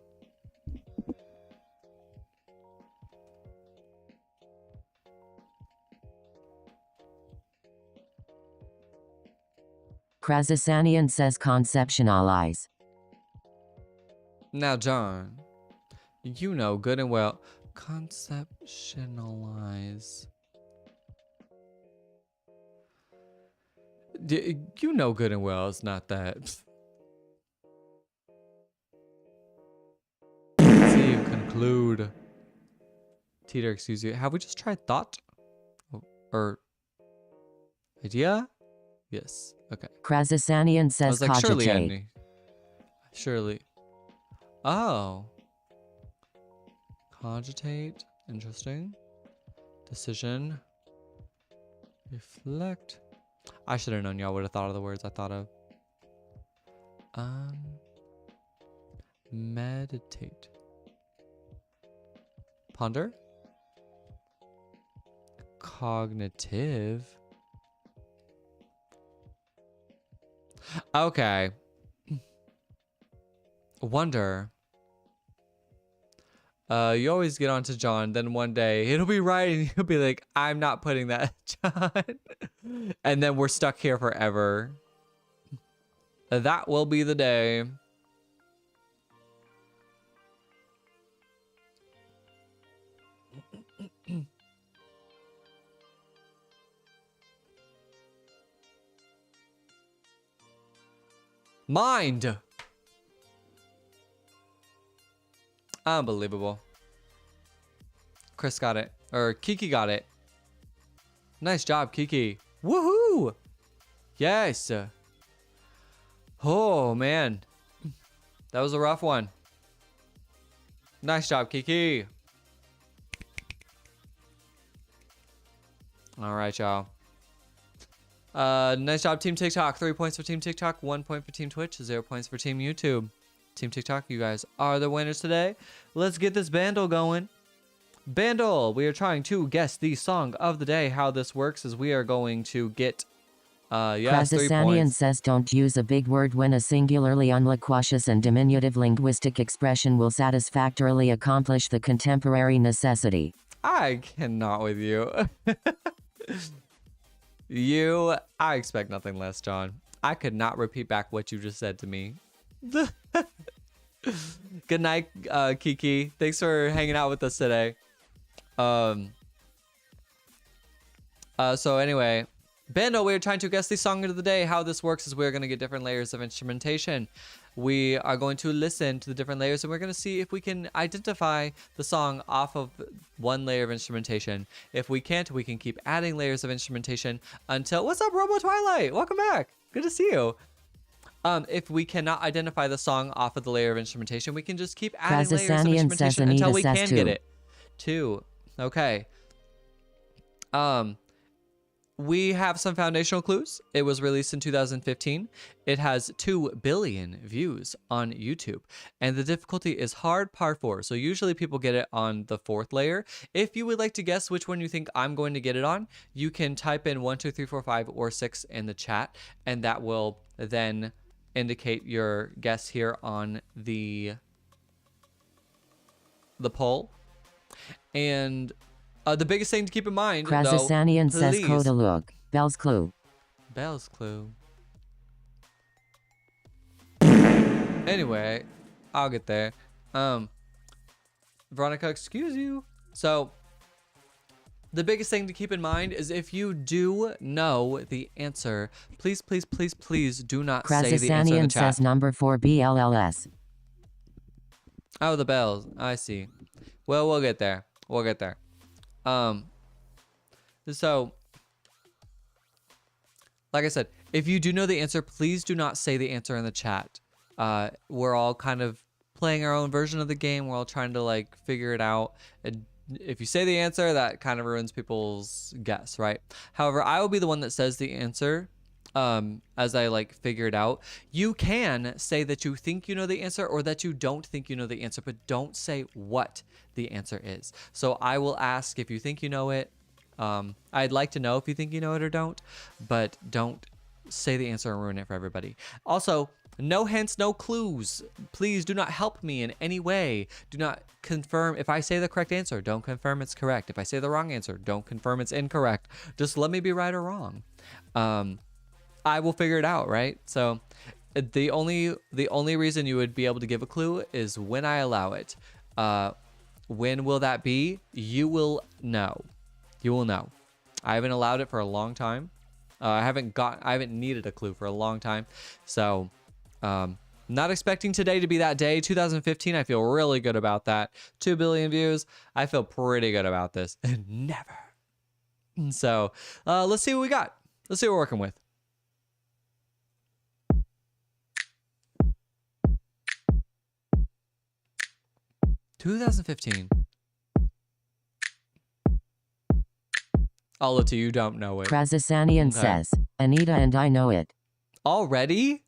Krasasanian says conceptualize. Now, John, you know good and well, conceptualize. You know good and well it's not that. See you conclude. Teeter, excuse you. Have we just tried thought? Or idea? Yes. Okay. Krasasanian I says was like, surely, cogitate. Andy. Surely. Oh. Cogitate. Interesting. Decision. Reflect. I should have known y'all would have thought of the words I thought of. Meditate. Ponder. Cognitive. Okay. Wonder. You always get on to John, then one day it'll be right and he'll be like, I'm not putting that, John. And then we're stuck here forever. That will be the day. Mind. Unbelievable. Chris got it. Or Kiki got it. Nice job, Kiki. Woohoo! Yes. Oh, man. That was a rough one. Nice job, Kiki. All right, y'all. Nice job, Team TikTok. 3 points for Team TikTok, 1 point for Team Twitch, 0 points for Team YouTube. Team TikTok, you guys are the winners today. Let's get this bandle going. Bandle, we are trying to guess the song of the day. How this works is we are going to get, yes, 3 points. says don't use a big word when a singularly unloquacious and diminutive linguistic expression will satisfactorily accomplish the contemporary necessity. I cannot with you. I expect nothing less, John. I could not repeat back what you just said to me. Good night, Kiki. Thanks for hanging out with us today. So anyway, Bando, we're trying to guess the song of the day. How this works is we're going to get different layers of instrumentation. We are going to listen to the different layers and we're going to see if we can identify the song off of one layer of instrumentation. If we can't, we can keep adding layers of instrumentation until... What's up, Robo Twilight? Welcome back. Good to see you. If we cannot identify the song off of the layer of instrumentation, we can just keep adding layers of instrumentation until we can get it. 2. Okay. We have some foundational clues. It was released in 2015. It has 2 billion views on YouTube. And the difficulty is hard par 4. So usually people get it on the 4th layer. If you would like to guess which one you think I'm going to get it on, you can type in 1, 2, 3, 4, 5, or 6 in the chat. And that will then indicate your guess here on the poll. And the biggest thing to keep in mind, Krasasanian says Kota look. Bell's clue. Bell's clue. Anyway, I'll get there. Veronica, excuse you. So, the biggest thing to keep in mind is if you do know the answer, please, please, please, please do not say the answer in the chat. Says number 4 BLLS. Oh, the bells. I see. Well, we'll get there. We'll get there. So, like I said, if you do know the answer, please do not say the answer in the chat. We're all kind of playing our own version of the game. We're all trying to like figure it out. And if you say the answer, that kind of ruins people's guess, right? However, I will be the one that says the answer. As I like figure it out. You can say that you think you know the answer or that you don't think you know the answer, but don't say what the answer is. So I will ask if you think you know it. I'd like to know if you think you know it or don't, but don't say the answer and ruin it for everybody. Also, no hints, no clues. Please do not help me in any way. Do not confirm. If I say the correct answer, don't confirm it's correct. If I say the wrong answer, don't confirm it's incorrect. Just let me be right or wrong. I will figure it out, right? So the only reason you would be able to give a clue is when I allow it. When will that be? You will know. You will know. I haven't allowed it for a long time. I haven't needed a clue for a long time. So not expecting today to be that day. 2015, I feel really good about that. 2 billion views. I feel pretty good about this. Never. So let's see what we got. Let's see what we're working with. (2015). I'll let you don't know it. Krasasanian says, Anita and I know it. Already?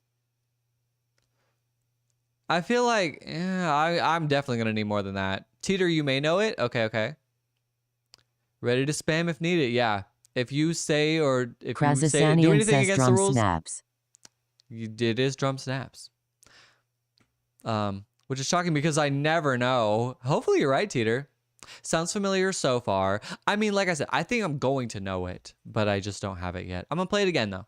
I feel like I'm definitely gonna need more than that. Teeter, you may know it. Okay. Ready to spam if needed. Yeah. If you say or if you say do anything against the rules, snaps. It is drum snaps. Which is shocking because I never know. Hopefully you're right, Teeter. Sounds familiar so far. I mean, like I said, I think I'm going to know it, but I just don't have it yet. I'm gonna play it again though.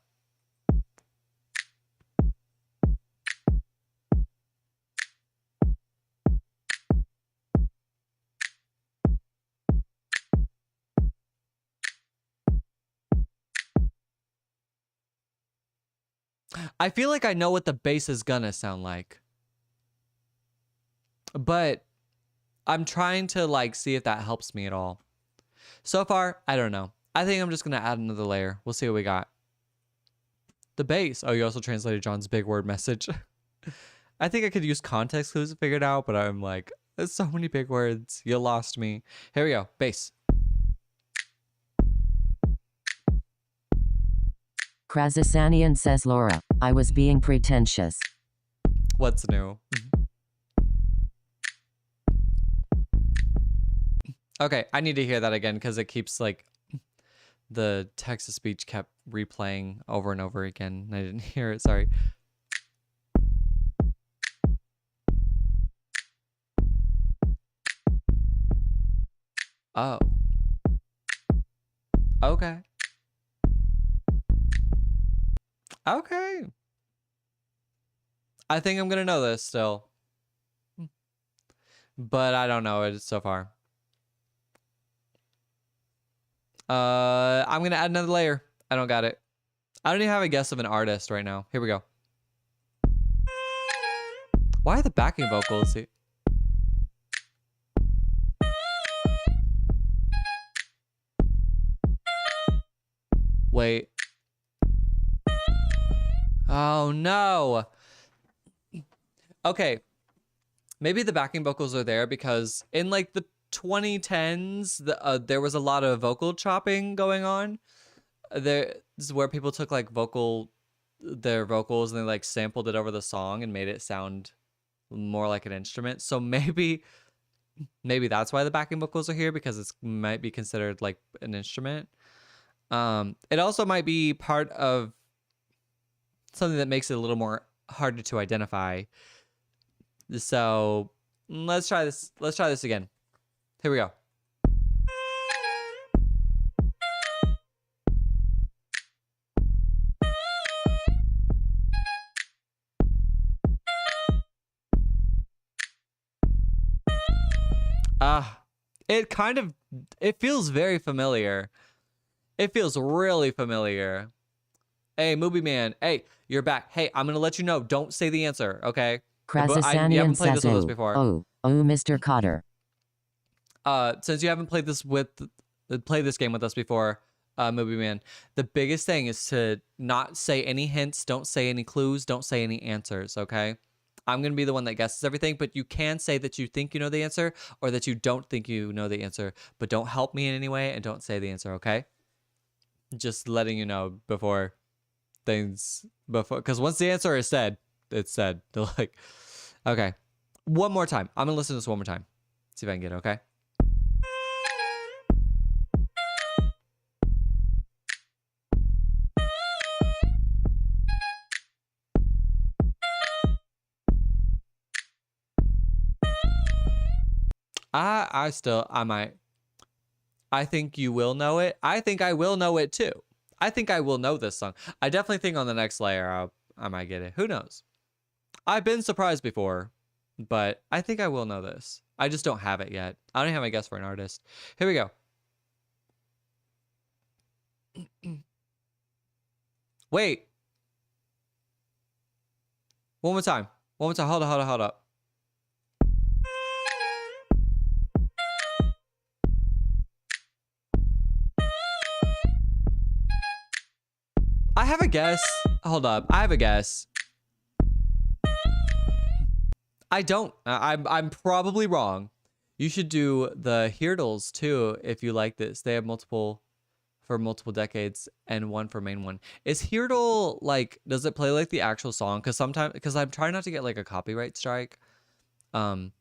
I feel like I know what the bass is gonna sound like. But I'm trying to like see if that helps me at all. So far, I don't know. I think I'm just gonna add another layer. We'll see what we got. The bass. Oh, you also translated John's big word message. I think I could use context clues to figure it out, but I'm like, there's so many big words. You lost me. Here we go. Bass. Krasasanian says Laura, I was being pretentious. What's new? Okay, I need to hear that again because it keeps like the text to speech kept replaying over and over again. I didn't hear it. Sorry. Oh. Okay. Okay. I think I'm gonna know this still. But I don't know it so far. I'm gonna add another layer. I don't got it. I don't even have a guess of an artist right now. Here we go. Why are the backing vocals here? Wait. Oh no. Okay. Maybe the backing vocals are there because in like the 2010s, there was a lot of vocal chopping going on. This is where people took like their vocals and they like sampled it over the song and made it sound more like an instrument. So maybe that's why the backing vocals are here, because it might be considered like an instrument. It also might be part of something that makes it a little more harder to identify. So let's try this. Let's try this again. Here we go. It feels very familiar. It feels really familiar. Hey, Movie Man. Hey, you're back. Hey, I'm going to let you know. Don't say the answer, okay? You haven't played this with us before. Oh, Mr. Cotter. Since you haven't played this game with us before, Movie Man, the biggest thing is to not say any hints, don't say any clues, don't say any answers, okay? I'm going to be the one that guesses everything, but you can say that you think you know the answer or that you don't think you know the answer, but don't help me in any way and don't say the answer, okay? Just letting you know before, because once the answer is said, it's said. They're like, okay. One more time. I'm going to listen to this one more time. See if I can get it, okay? I might. I think you will know it. I think I will know it too. I think I will know this song. I definitely think on the next layer I might get it. Who knows? I've been surprised before, but I think I will know this. I just don't have it yet. I don't have a guess for an artist. Here we go. Wait. One more time. One more time. Hold up. I have a guess. Hold up. I have a guess. I don't. I'm probably wrong. You should do the Heardles too if you like this. They have multiple for multiple decades and one for main one. Is Heardle like, does it play like the actual song? Because I'm trying not to get like a copyright strike. But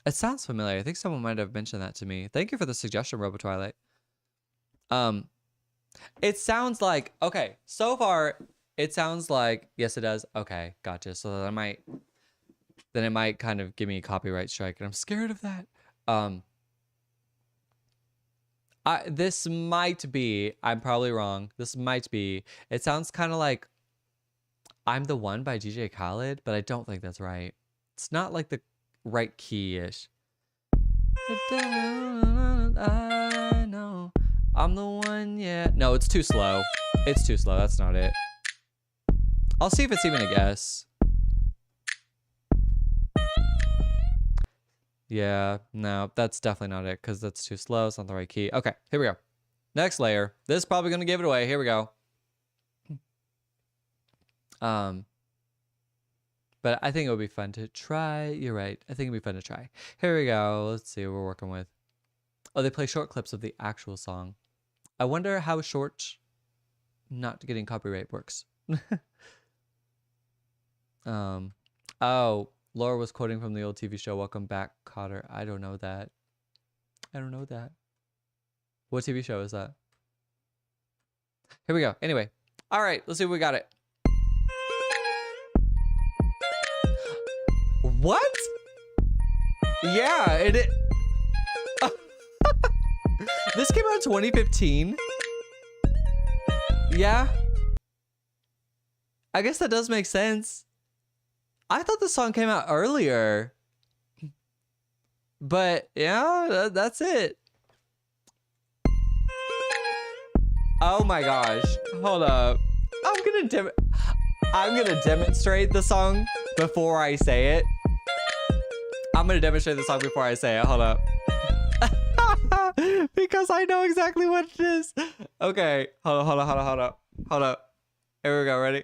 it sounds familiar. I think someone might have mentioned that to me. Thank you for the suggestion, Robo Twilight. It sounds like, okay, so far it sounds like, yes it does. Okay, gotcha. So then it might kind of give me a copyright strike and I'm scared of that. This might be, I'm probably wrong. This might be, it sounds kind of like I'm the One by DJ Khaled, but I don't think that's right. It's not like the right key-ish. I know I'm the one, yeah. No, it's too slow. It's too slow. That's not it. I'll see if it's even a guess. Yeah, no, that's definitely not it because that's too slow. It's not the right key. Okay, here we go. Next layer. This is probably going to give it away. Here we go. But I think it would be fun to try. You're right. I think it'd be fun to try. Here we go. Let's see what we're working with. Oh, they play short clips of the actual song. I wonder how short not getting copyright works. Oh, Laura was quoting from the old TV show Welcome Back, Kota. I don't know that. I don't know that. What TV show is that? Here we go. Anyway. All right, let's see if we got it. What? Yeah, it. This came out in 2015. Yeah. I guess that does make sense. I thought the song came out earlier. But yeah, that's it. Oh my gosh. Hold up. I'm gonna demonstrate the song before I say it. I'm gonna demonstrate the song before I say it. Hold up. Because I know exactly what it is. Okay. Hold up. Here we go. Ready?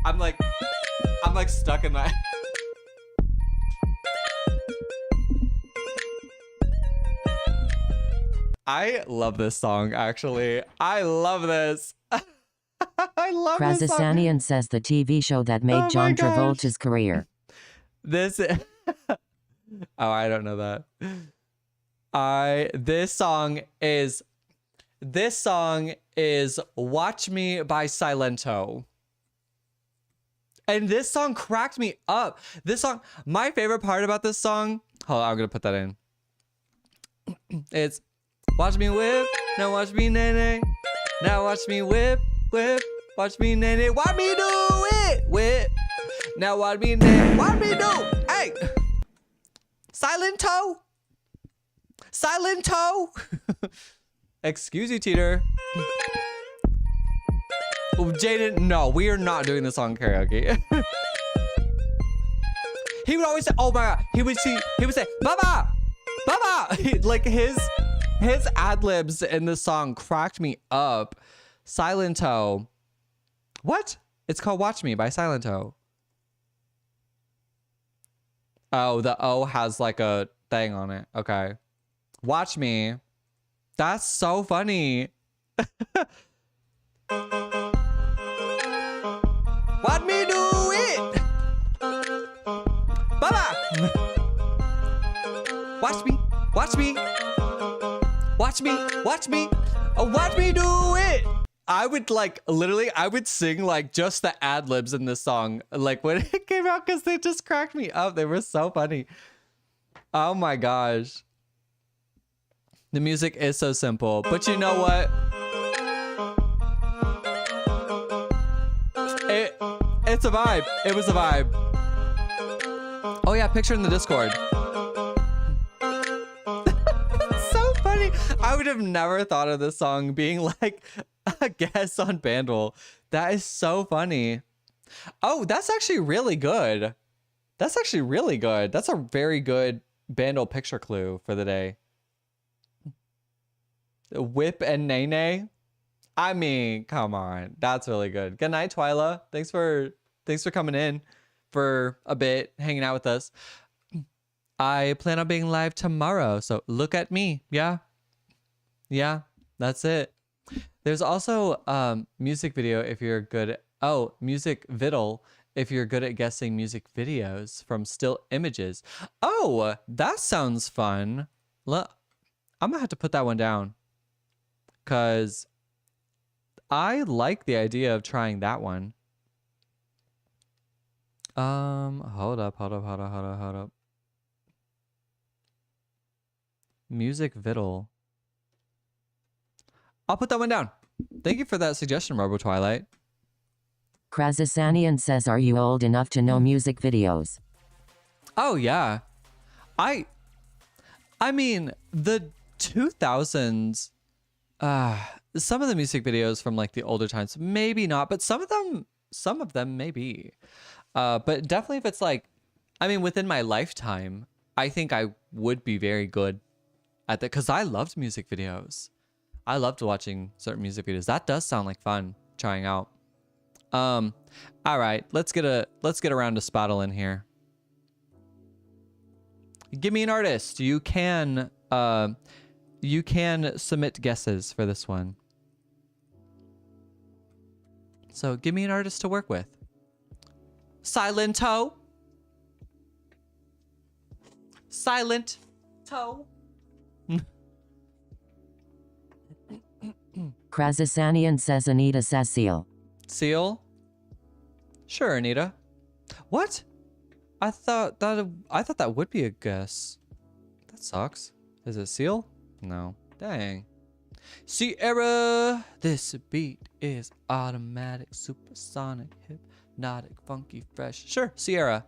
I'm like stuck in that. I love this song, actually. I love this. I love this song. Krasasanian says the TV show that made John Travolta's career. This oh, I don't know that. This song is Watch Me by Silento. And this song cracked me up. This song, my favorite part about this song, hold on, I'm gonna put that in. It's watch me whip, now watch me nay. Now watch me whip, watch me nay. Watch me do it, whip. Now watch me nay, watch me do. Hey, Silento. Excuse you, Teeter. Oh, Jaden, no, we are not doing this on karaoke. He would always say, oh my god, he would say, Baba, like his ad-libs in the song cracked me up. Silento. What? It's called Watch Me by Silento. Oh, the O has like a thing on it. Okay. Watch Me. That's so funny. Watch me do it. Baba. Watch me. Watch me. Watch me. Watch me. Watch me do it. I would I would sing like just the ad libs in this song, like when it came out, because they just cracked me up. They were so funny. Oh my gosh. The music is so simple, but you know what? It's a vibe. It was a vibe. Oh yeah, picture in the Discord. So funny. I would have never thought of this song being like a guest on Bandle. That is so funny. Oh, that's actually really good. That's actually really good. That's a very good Bandle picture clue for the day. Whip and Nene. I mean, come on. That's really good. Good night, Twyla. Thanks for coming in for a bit, hanging out with us. I plan on being live tomorrow, so look at me. Yeah. Yeah, that's it. There's also music video if you're good at, music viddle if you're good at guessing music videos from still images. Oh, that sounds fun. I'm gonna have to put that one down, because I like the idea of trying that one. Hold up. Music viddle. I'll put that one down. Thank you for that suggestion, Robo Twilight. Krasasanian says, are you old enough to know music videos? Oh yeah. I mean, the 2000s. Some of the music videos from like the older times, maybe not, but some of them maybe. But definitely if it's like, I mean, within my lifetime, I think I would be very good at that because I loved music videos. I loved watching certain music videos. That does sound like fun trying out. All right, let's get around to Spottle in here. Give me an artist. You can submit guesses for this one. So give me an artist to work with. Silent Toe. Silent Toe. Krasasanian says Anita says Seal. Seal? Sure, Anita. What? I thought that would be a guess. That sucks. Is it Seal? No. Dang. Sierra. This beat is automatic, supersonic, hypnotic, funky, fresh. Sure, Sierra.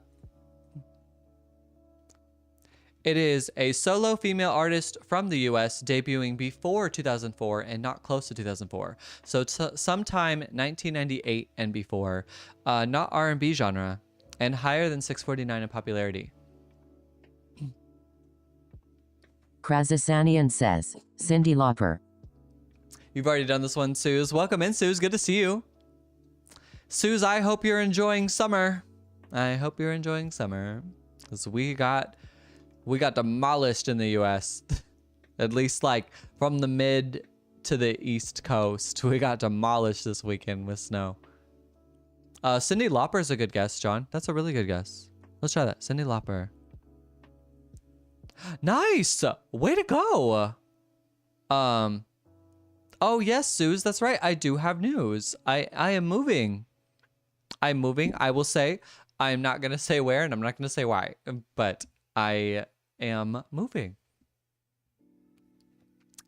It is a solo female artist from the US debuting before 2004 and not close to 2004. So sometime 1998 and before. Not R&B genre and higher than 649 in popularity. Krasasanian says Cyndi Lauper. You've already done this one, Suze. Welcome in, Suze. Good to see you. Suze, I hope you're enjoying summer. I hope you're enjoying summer. Because we got demolished in the US. At least like from the mid to the east coast. We got demolished this weekend with snow. Cyndi Lauper is a good guess, John. That's a really good guess. Let's try that. Cyndi Lauper. Nice. Way to go. Oh yes, Suze, that's right. I do have news. I am moving. I'm moving. I will say, I'm not going to say where and I'm not going to say why, but I am moving.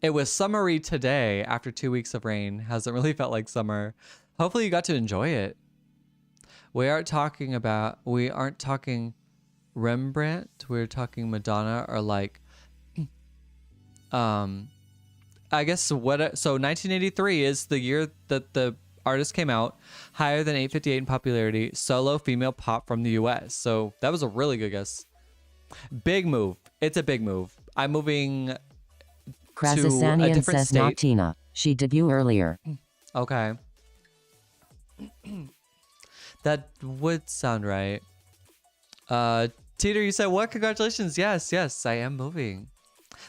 It was summery today after 2 weeks of rain. Hasn't really felt like summer. Hopefully you got to enjoy it. We aren't talking Rembrandt. We're talking Madonna or like, I guess so 1983 is the year that the artist came out, higher than 858 in popularity, solo female pop from the US. So that was a really good guess. Big move. It's a big move. I'm moving to a Krasasanian different says state. not Tina. She debuted earlier. Okay. That would sound right. Teeter, you said what? Congratulations. Yes, I am moving.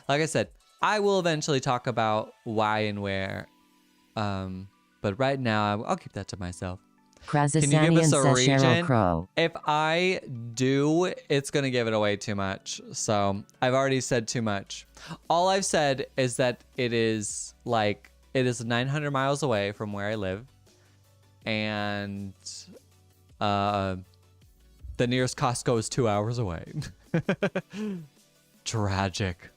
Like I said, I will eventually talk about why and where. But right now, I'll keep that to myself. Can you give Krasasanian us a says Sheryl region? Crow. If I do, it's going to give it away too much. So I've already said too much. All I've said is that it is 900 miles away from where I live. And the nearest Costco is 2 hours away. Tragic.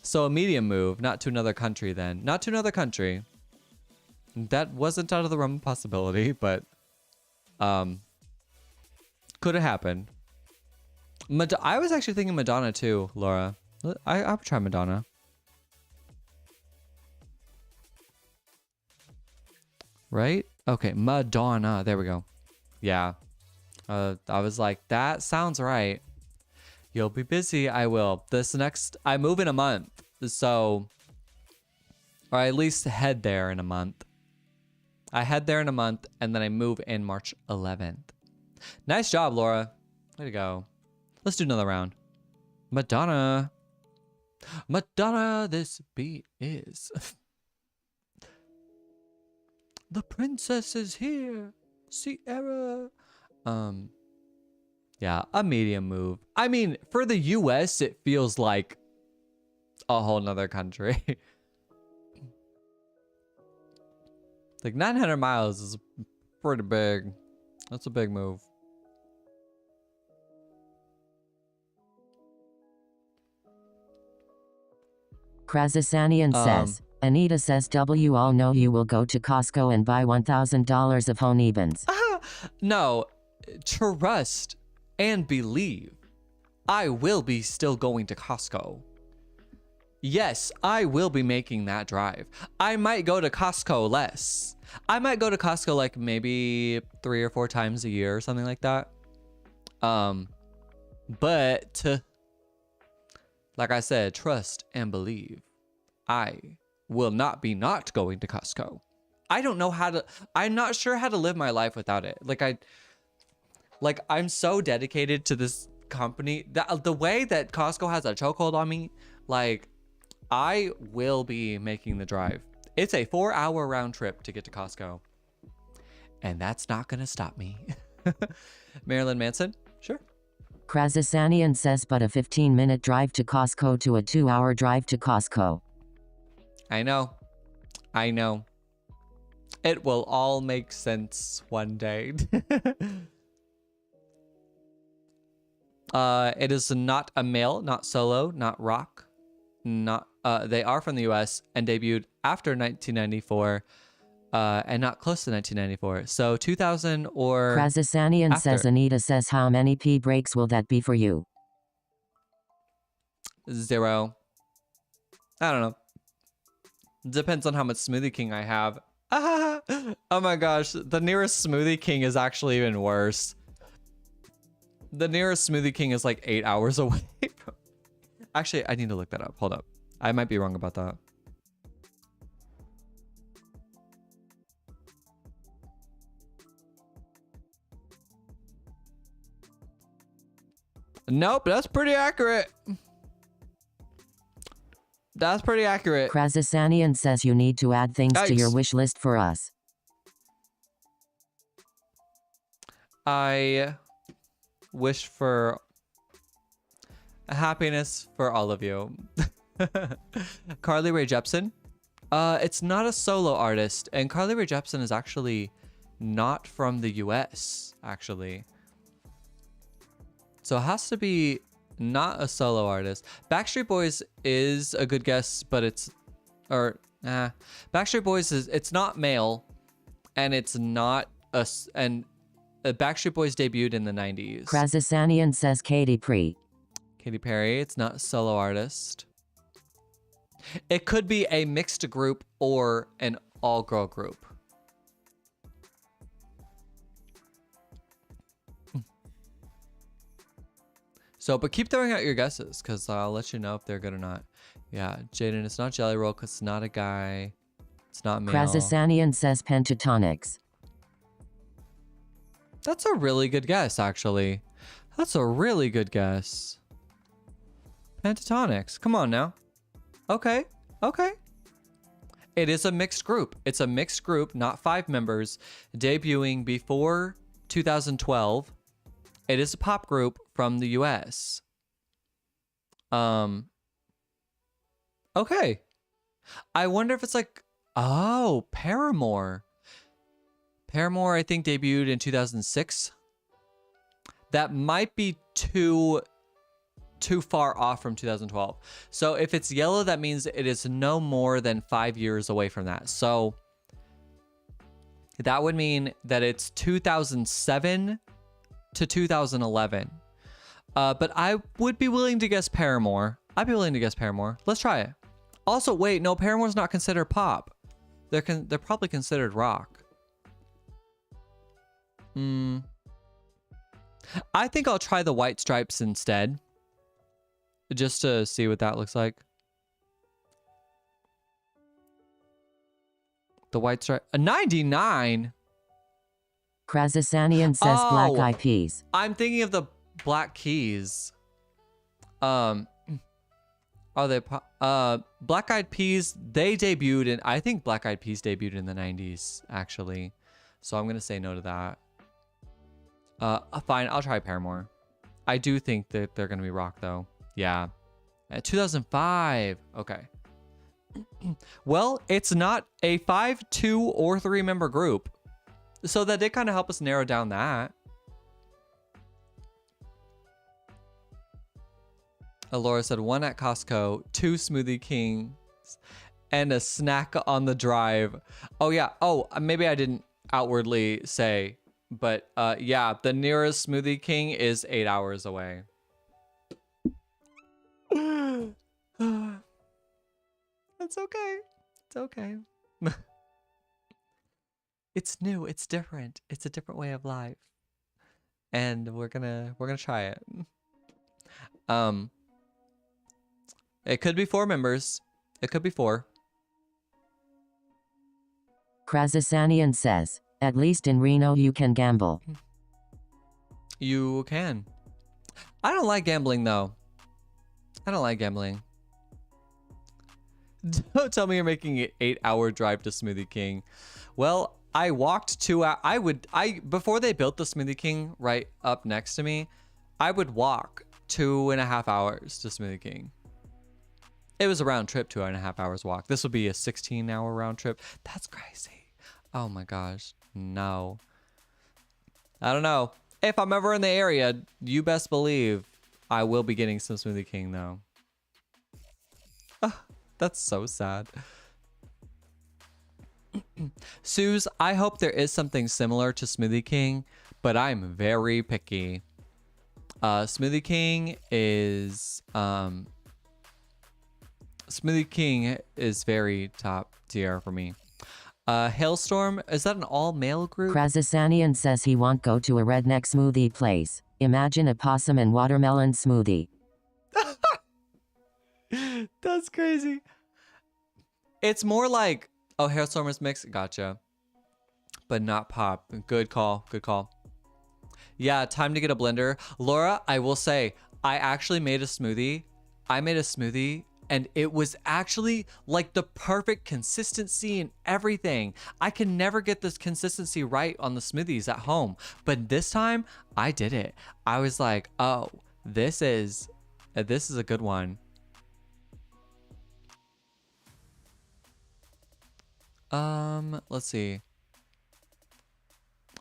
So a medium move, not to another country then. Not to another country. That wasn't out of the realm of possibility, but could have happened. I was actually thinking Madonna too, Laura. I would try Madonna. Right? Okay, Madonna. There we go. Yeah. I was like, that sounds right. You'll be busy. I will. I move in a month. So, or I at least head there in a month. I head there in a month and then I move in March 11th. Nice job, Laura. Way to go. Let's do another round. Madonna. Madonna, this beat is. The princess is here. Sierra. Yeah, a medium move. I mean, for the US, it feels like a whole nother country. Like 900 miles is pretty big. That's a big move. Krasasanian says, Anita says W all know you will go to Costco and buy $1,000 of Honeybuns. No, trust and believe. I will be still going to Costco. yes, I will be making that drive. I might go to Costco less. I might go to Costco like maybe 3 or 4 times a year or something like that. But like I said, trust and believe. I will not be not going to Costco. I don't know how to, I'm not sure how to live my life without it. I'm so dedicated to this company that the way that Costco has a chokehold on me, like I will be making the drive. It's a 4-hour round trip to get to Costco. And that's not going to stop me. Marilyn Manson? Sure. Krasasanian says but a 15-minute drive to Costco to a 2-hour drive to Costco. I know. I know. It will all make sense one day. It is not a male, not solo, not rock. Not they are from the US and debuted after 1994 and not close to 1994. So 2000 or Krasasanian after. says Anita says how many pee breaks will that be for you? 0. I don't know. Depends on how much Smoothie King I have. Oh my gosh, the nearest Smoothie King is actually even worse. The nearest Smoothie King is like 8 hours away. Actually, I need to look that up. Hold up. I might be wrong about that. Nope, that's pretty accurate. That's pretty accurate. Krasasanian says you need to add things to your wish list for us. I wish for happiness for all of you. Carly Rae Jepsen. It's not a solo artist, and Carly Rae Jepsen is actually not from the US, actually. So it has to be not a solo artist. Backstreet Boys is a good guess, but it's Backstreet Boys it's not male, and it's not Backstreet Boys debuted in the 90s. Krasasanian says Katy Perry. Katy Perry, it's not a solo artist. It could be a mixed group or an all-girl group. So, but keep throwing out your guesses, because I'll let you know if they're good or not. Yeah, Jaden, it's not Jelly Roll, because it's not a guy. It's not male. Krasasanian says Pentatonics. That's a really good guess, actually. That's a really good guess. Pentatonics. Come on now. Okay. Okay. It is a mixed group. It's a mixed group, not 5 members, debuting before 2012. It is a pop group from the US. Okay. I wonder if it's like, oh, Paramore. Paramore, I think, debuted in 2006. That might be too far off from 2012. So if it's yellow, that means it is no more than 5 years away from that. So that would mean that it's 2007 to 2011. But I would be willing to guess Paramore. I'd be willing to guess Paramore. Let's try it. Also, wait, no, Paramore's not considered pop. They're probably considered rock. I think I'll try the White Stripes instead, just to see what that looks like. The White Stripe, a 99. Krasasanian says Black Eyed Peas. I'm thinking of the Black Keys. Are they Black Eyed Peas? They debuted in, I think Black Eyed Peas debuted in the 90s, actually. So I'm gonna say no to that. Fine, I'll try Paramore. I do think that they're gonna be rock though. Yeah. 2005. Okay. Well, it's not a 5, 2, or 3 member group. So that did kind of help us narrow down that. Laura said 1 at Costco, 2 Smoothie Kings, and a snack on the drive. Oh yeah. Oh, maybe I didn't outwardly say, but yeah, the nearest Smoothie King is 8 hours away. it's okay. It's okay. It's new. It's different. It's a different way of life. And we're gonna try it. Um, it could be 4 members. It could be 4. Krasasanian says, at least in Reno you can gamble. You can. I don't like gambling though. I don't like gambling. Don't tell me you're making an 8-hour drive to Smoothie King. Well, I walked 2 hours. Before they built the Smoothie King right up next to me, I would walk 2.5 hours to Smoothie King. It was a round trip, 2.5 hours walk. This would be a 16-hour round trip. That's crazy. Oh my gosh. No. I don't know. If I'm ever in the area, you best believe I will be getting some Smoothie King though. That's so sad. Suze, I hope there is something similar to Smoothie King, but I'm very picky. Smoothie King is very top tier for me. Hailstorm, is that an all-male group? Krasasanian says he won't go to a redneck smoothie place. Imagine a possum and watermelon smoothie. That's crazy. It's more like, oh, Hailstorm is mixed. Gotcha. But not pop. Good call. Good call. Yeah, time to get a blender. Laura, I will say, I actually made a smoothie. And it was actually like the perfect consistency and everything. I can never get this consistency right on the smoothies at home. But this time, I did it. I was like, oh, this is a good one. Let's see.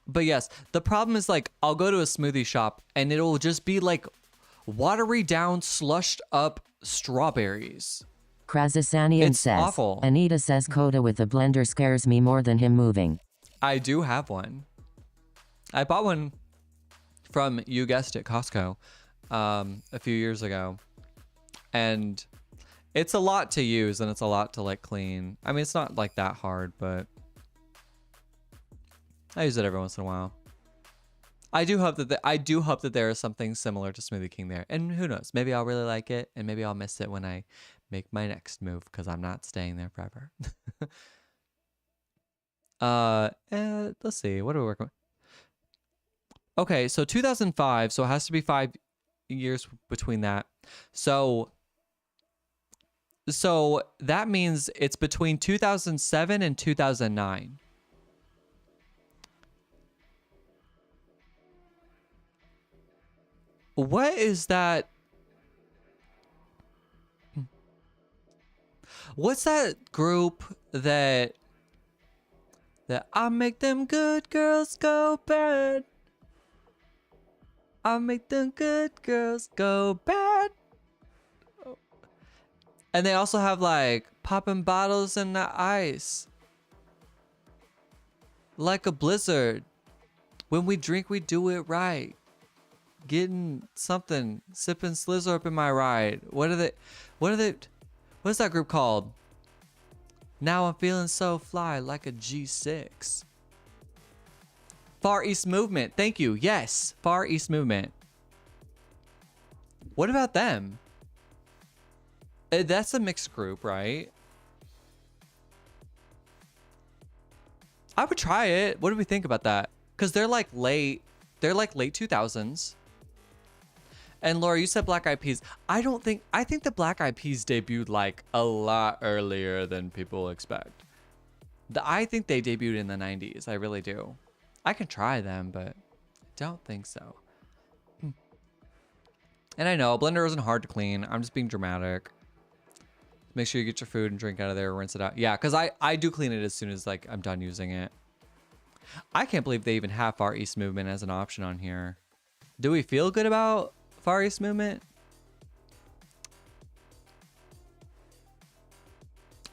But yes, the problem is like, I'll go to a smoothie shop and it'll just be like watery down, slushed up strawberries. Krasasanian says, awful. Anita says Kota with a blender scares me more than him moving. I do have one. I bought one from, you guessed it, Costco, a few years ago. And it's a lot to use and it's a lot to like clean. I mean, it's not like that hard, but I use it every once in a while. I do hope that there is something similar to Smoothie King there. And who knows, maybe I'll really like it and maybe I'll miss it when I make my next move because I'm not staying there forever. Let's see, what are we working with? Okay, so 2005, so it has to be 5 years between that. So that means it's between 2007 and 2009. What is that? What's that group that I make them good girls go bad? I make them good girls go bad. And they also have like popping bottles in the ice. Like a blizzard. When we drink, we do it right. Getting something, sipping Slizzle up in my ride. What is that group called? Now I'm feeling so fly like a G6. Far East Movement. Thank you. Yes. Far East Movement. What about them? That's a mixed group, right? I would try it. What do we think about that? Because they're like late 2000s. And Laura, you said Black Eyed Peas. I think the Black Eyed Peas debuted like a lot earlier than people expect. I think they debuted in the 90s. I really do. I can try them, but I don't think so. And I know a blender isn't hard to clean. I'm just being dramatic. Make sure you get your food and drink out of there, rinse it out. Yeah, because I do clean it as soon as like I'm done using it. I can't believe they even have Far East Movement as an option on here. Do we feel good about Far East Movement?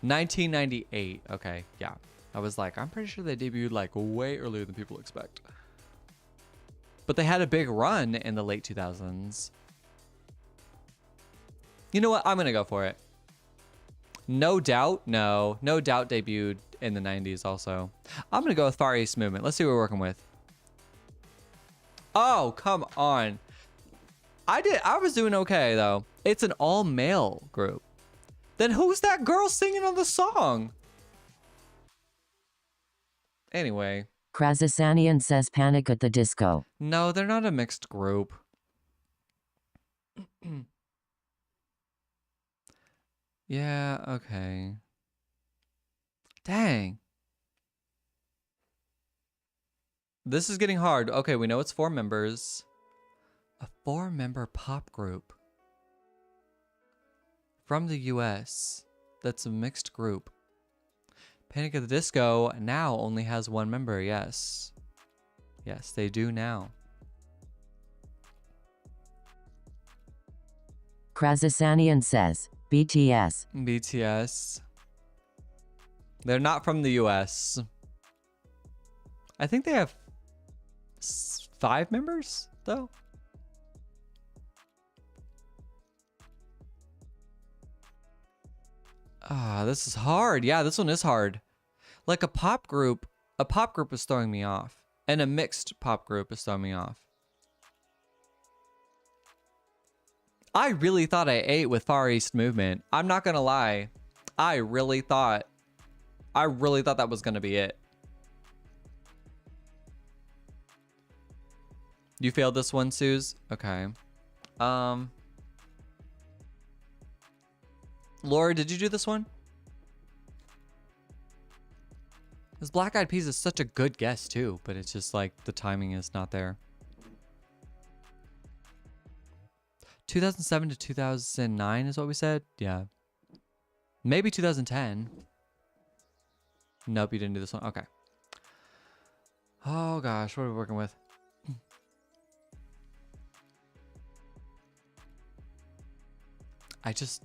1998. Okay, yeah. I was like, I'm pretty sure they debuted like way earlier than people expect. But they had a big run in the late 2000s. You know what? I'm going to go for it. No Doubt? No. No Doubt debuted in the 90s also. I'm going to go with Far East Movement. Let's see what we're working with. Oh, come on. I was doing okay, though. It's an all-male group. Then who's that girl singing on the song? Anyway. Krazasanian says Panic at the Disco. No, they're not a mixed group. Yeah, okay. Dang. This is getting hard. Okay, we know it's 4 members. A 4-member pop group. From the US. That's a mixed group. Panic at the Disco now only has 1 member, yes. Yes, they do now. Krazasanian says BTS. BTS. They're not from the US. I think they have 5 members, though. Ah, this is hard. Yeah, this one is hard. Like a pop group is throwing me off. And a mixed pop group is throwing me off. I really thought I ate with Far East Movement. I'm not gonna lie. I really thought that was gonna be it. You failed this one, Suze? Okay. Laura, did you do this one? This Black Eyed Peas is such a good guess too, but it's just like the timing is not there. 2007 to 2009 is what we said? Yeah. Maybe 2010. Nope, you didn't do this one. Okay. Oh gosh, what are we working with? I just...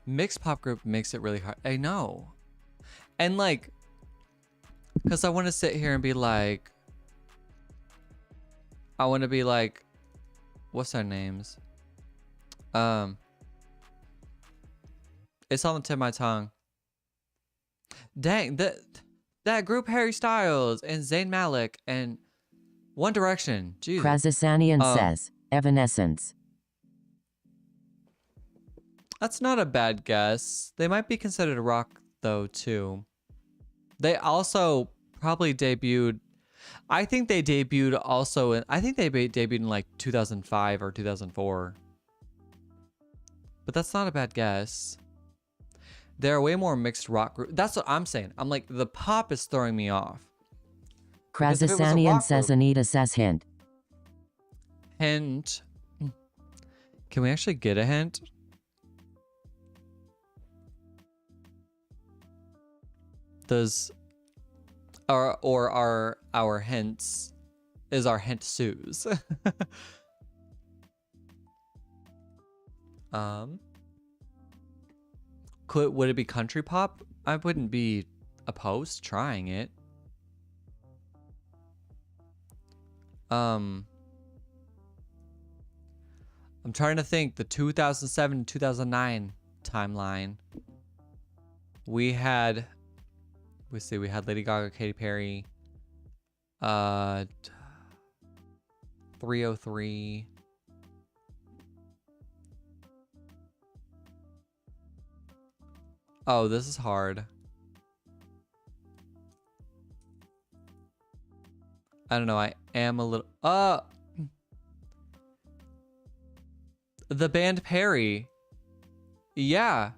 Mixed pop group makes it really hard. I know. And like... Because I want to sit here and be like... I want to be like... What's their names? It's on the tip of my tongue. Dang, that group Harry Styles and Zayn Malik and One Direction. Jesus. Krazasanian says Evanescence. That's not a bad guess. They might be considered rock though too. They also probably debuted. I think they debuted also in. I think they debuted in like 2005 or 2004. But that's not a bad guess. There are way more mixed rock groups. That's what I'm saying. I'm like, the pop is throwing me off. Krazasanian says Anita says hint. Hint. Can we actually get a hint? Does or are our hints is our hint Suze? Would it be country pop? I wouldn't be opposed to trying it. I'm trying to think the 2007 2009 timeline. We had Lady Gaga, Katy Perry, 303. Oh, this is hard. I don't know. I am a little. The band Perry. Yeah.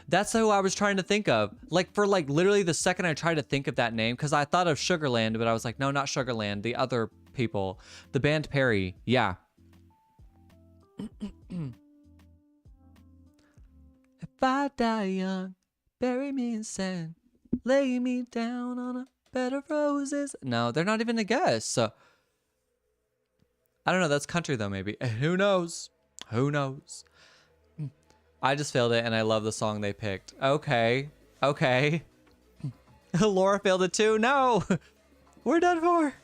That's who I was trying to think of. Like, for like literally the second I tried to think of that name, because I thought of Sugarland, but I was like, no, not Sugarland. The other people. The band Perry. Yeah. If I die young, bury me in sand, lay me down on a bed of roses. No, they're not even a guess. So I don't know. That's country though, maybe. Who knows? Who knows? I just failed it, and I love the song they picked. Okay. Okay. Laura failed it too. No! We're done for.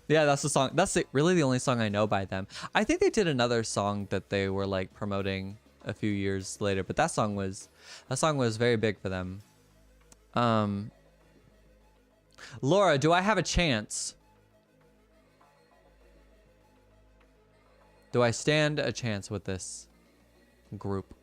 Yeah, that's the song. That's really the only song I know by them. I think they did another song that they were like promoting a few years later, but that song was very big for them. Laura, do I have a chance? Do I stand a chance with this group?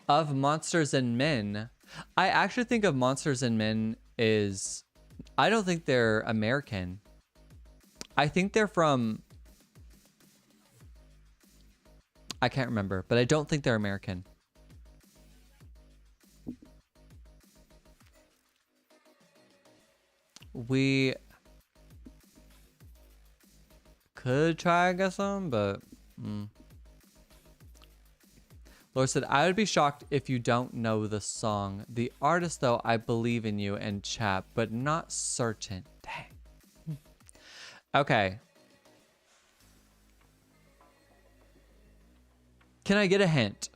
Of Monsters and Men, I actually think of Monsters and Men is, I don't think they're American. I think they're from, I can't remember, but I don't think they're American. We could try and get some, but Laura said, I would be shocked if you don't know the song. The artist, though, I believe in you and chat, but not certain. Dang. Okay. Can I get a hint?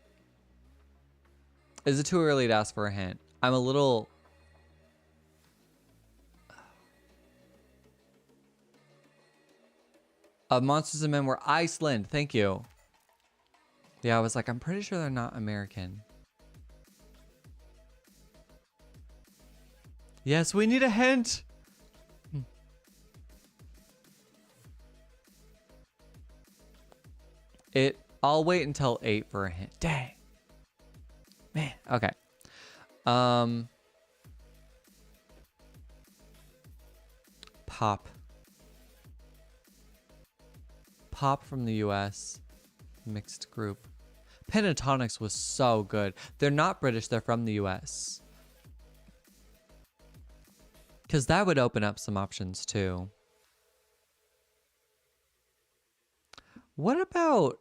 Is it too early to ask for a hint? I'm a little... Monsters and Men were Iceland. Thank you. Yeah, I was like, I'm pretty sure they're not American. Yes, we need a hint. I'll wait until 8 for a hint. Dang. Man, okay. Pop. Pop from the US. Mixed group. Pentatonics was so good. They're not British, they're from the US. Because that would open up some options too. What about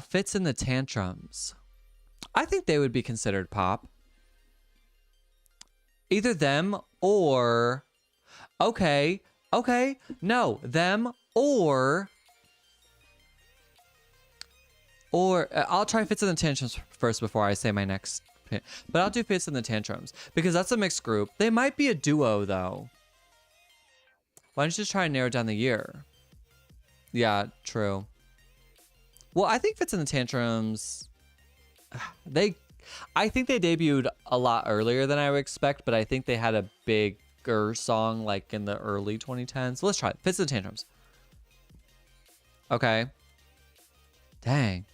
Fits in the Tantrums? I think they would be considered pop. Either them or okay, no, them or I'll try Fits in the Tantrums first before I say my next hint. But I'll do Fits in the Tantrums because that's a mixed group. They might be a duo though. Why don't you just try and narrow down the year? Yeah, true. Well, I think Fits in the Tantrums, I think they debuted a lot earlier than I would expect, but I think they had a bigger song like in the early 2010s. So let's try it. Fits in the Tantrums. Okay. Dang.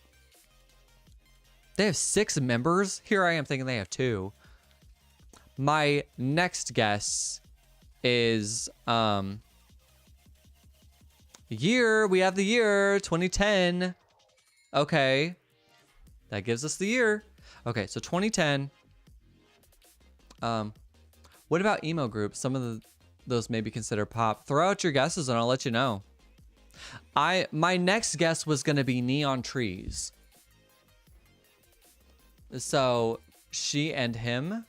They have 6 members? Here I am thinking they have 2. My next guess is year. We have the year 2010. Okay. That gives us the year. Okay, so 2010. What about emo groups? Some of those may be considered pop. Throw out your guesses and I'll let you know. My next guess was gonna be Neon Trees. So She and Him?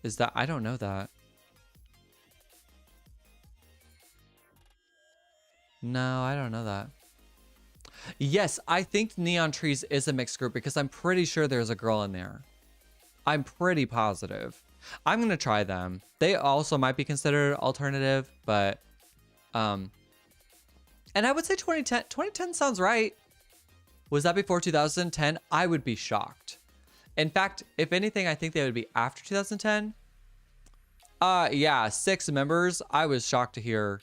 Is that, I don't know that. No, I don't know that. Yes, I think Neon Trees is a mixed group because I'm pretty sure there's a girl in there. I'm pretty positive. I'm gonna try them. They also might be considered alternative, but and I would say 2010. 2010 sounds right. Was that before 2010? I would be shocked. In fact, if anything, I think they would be after 2010. Yeah, 6 members. I was shocked to hear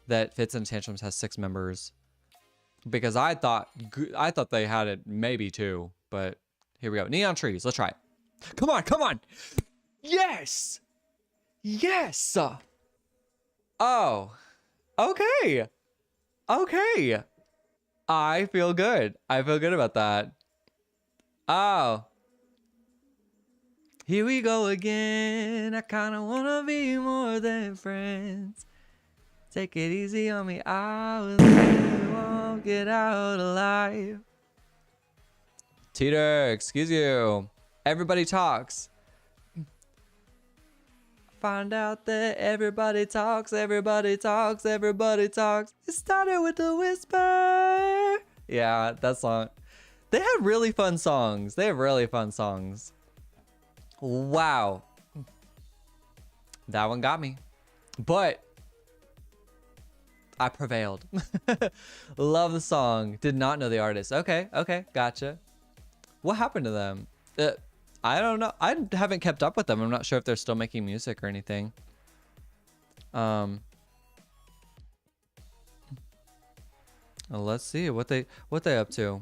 that Fits in Tantrums has 6 members. Because I thought they had it maybe 2, but here we go. Neon Trees, let's try it. Come on, come on. Yes. Yes. Oh, okay. Okay. I feel good. I feel good about that. Oh. Here we go again. I kind of want to be more than friends. Take it easy on me. I won't get out alive. Teeter, excuse you. Everybody talks. Find out that everybody talks, everybody talks, everybody talks. It started with a whisper. Yeah, that song. They had really fun songs. They have really fun songs. Wow. That one got me. But I prevailed. Love the song. Did not know the artist. Okay, okay, gotcha. What happened to them? I don't know. I haven't kept up with them. I'm not sure if they're still making music or anything. Let's see what they up to.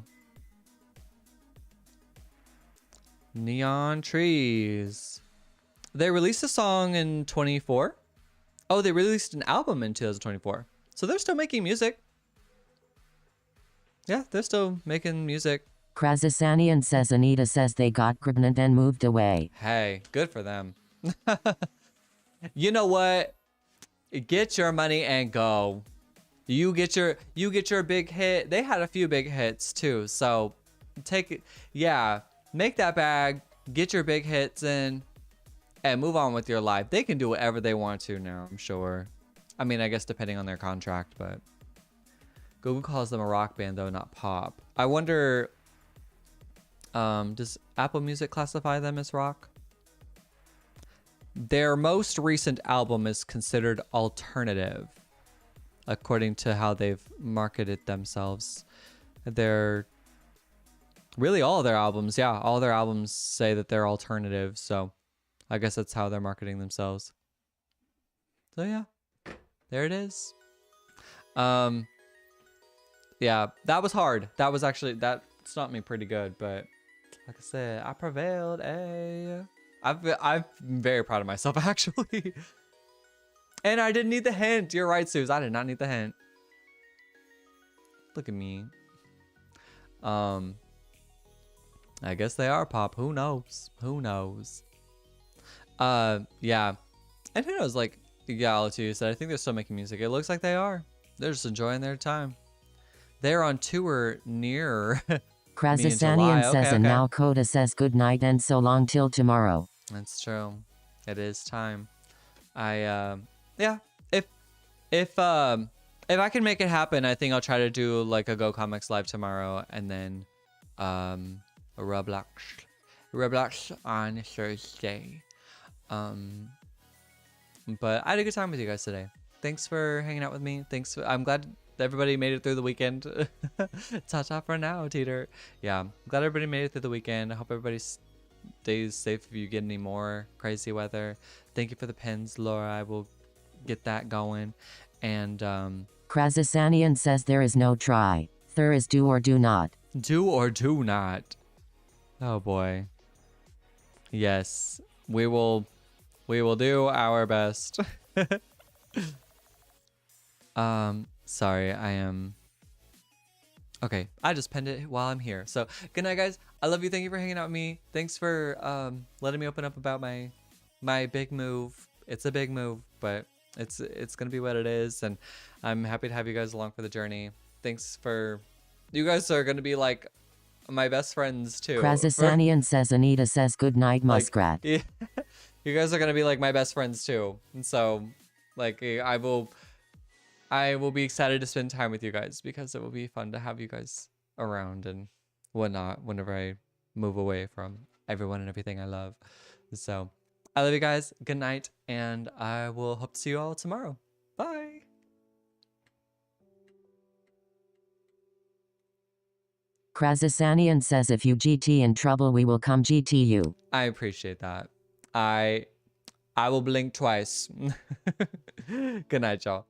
Neon Trees. They released a song in 24. Oh, they released an album in 2024. So they're still making music. Yeah, they're still making music. Krasasanian says Anita says they got pregnant and moved away. Hey, good for them. You know what? Get your money and go. You get your big hit. They had a few big hits too. So take it. Yeah, make that bag, get your big hits in, and move on with your life. They can do whatever they want to now, I'm sure. I mean, I guess depending on their contract, but Google calls them a rock band though, not pop. I wonder, does Apple Music classify them as rock? Their most recent album is considered alternative, according to how they've marketed themselves. They're really all of their albums, yeah, all their albums say that they're alternative, so I guess that's how they're marketing themselves. So yeah, there it is. Yeah, that was hard. That was actually, that stumped me pretty good, but like I said, I prevailed. I'm very proud of myself, actually. And I didn't need the hint. You're right, Suze. I did not need the hint. Look at me. I guess they are pop. Who knows? Who knows? Yeah. And who knows, like Galaxy said, I think they're still making music. It looks like they are. They're just enjoying their time. They're on tour near Krasasanian says, and now Kota says good night and so long till tomorrow. That's true. It is time. Yeah. If I can make it happen, I think I'll try to do like a Go Comics live tomorrow, and then Roblox on Thursday. But I had a good time with you guys today. Thanks for hanging out with me. I'm glad everybody made it through the weekend. Ta-ta for now, Teeter. Yeah, I'm glad everybody made it through the weekend. I hope everybody stays safe if you get any more crazy weather. Thank you for the pins, Laura. I will get that going. And Krasasanian says there is no try. There is do or do not. Do or do not. Oh boy. Yes, we will do our best. Sorry, I am okay. I just penned it while I'm here. So good night, guys. I love you. Thank you for hanging out with me. Thanks for letting me open up about my big move. It's a big move, but it's gonna be what it is, and I'm happy to have you guys along for the journey. Thanks for, you guys are gonna be like my best friends too. Krasasanian says Anita says good night, Muskrat. Yeah, you guys are gonna be like my best friends too, and so like I will be excited to spend time with you guys, because it will be fun to have you guys around and whatnot whenever I move away from everyone and everything I love. So I love you guys. Good night, and I will hope to see you all tomorrow. Bye. Krasasanian says if you GT in trouble, we will come GT you. I appreciate that. I will blink twice. Good night, y'all.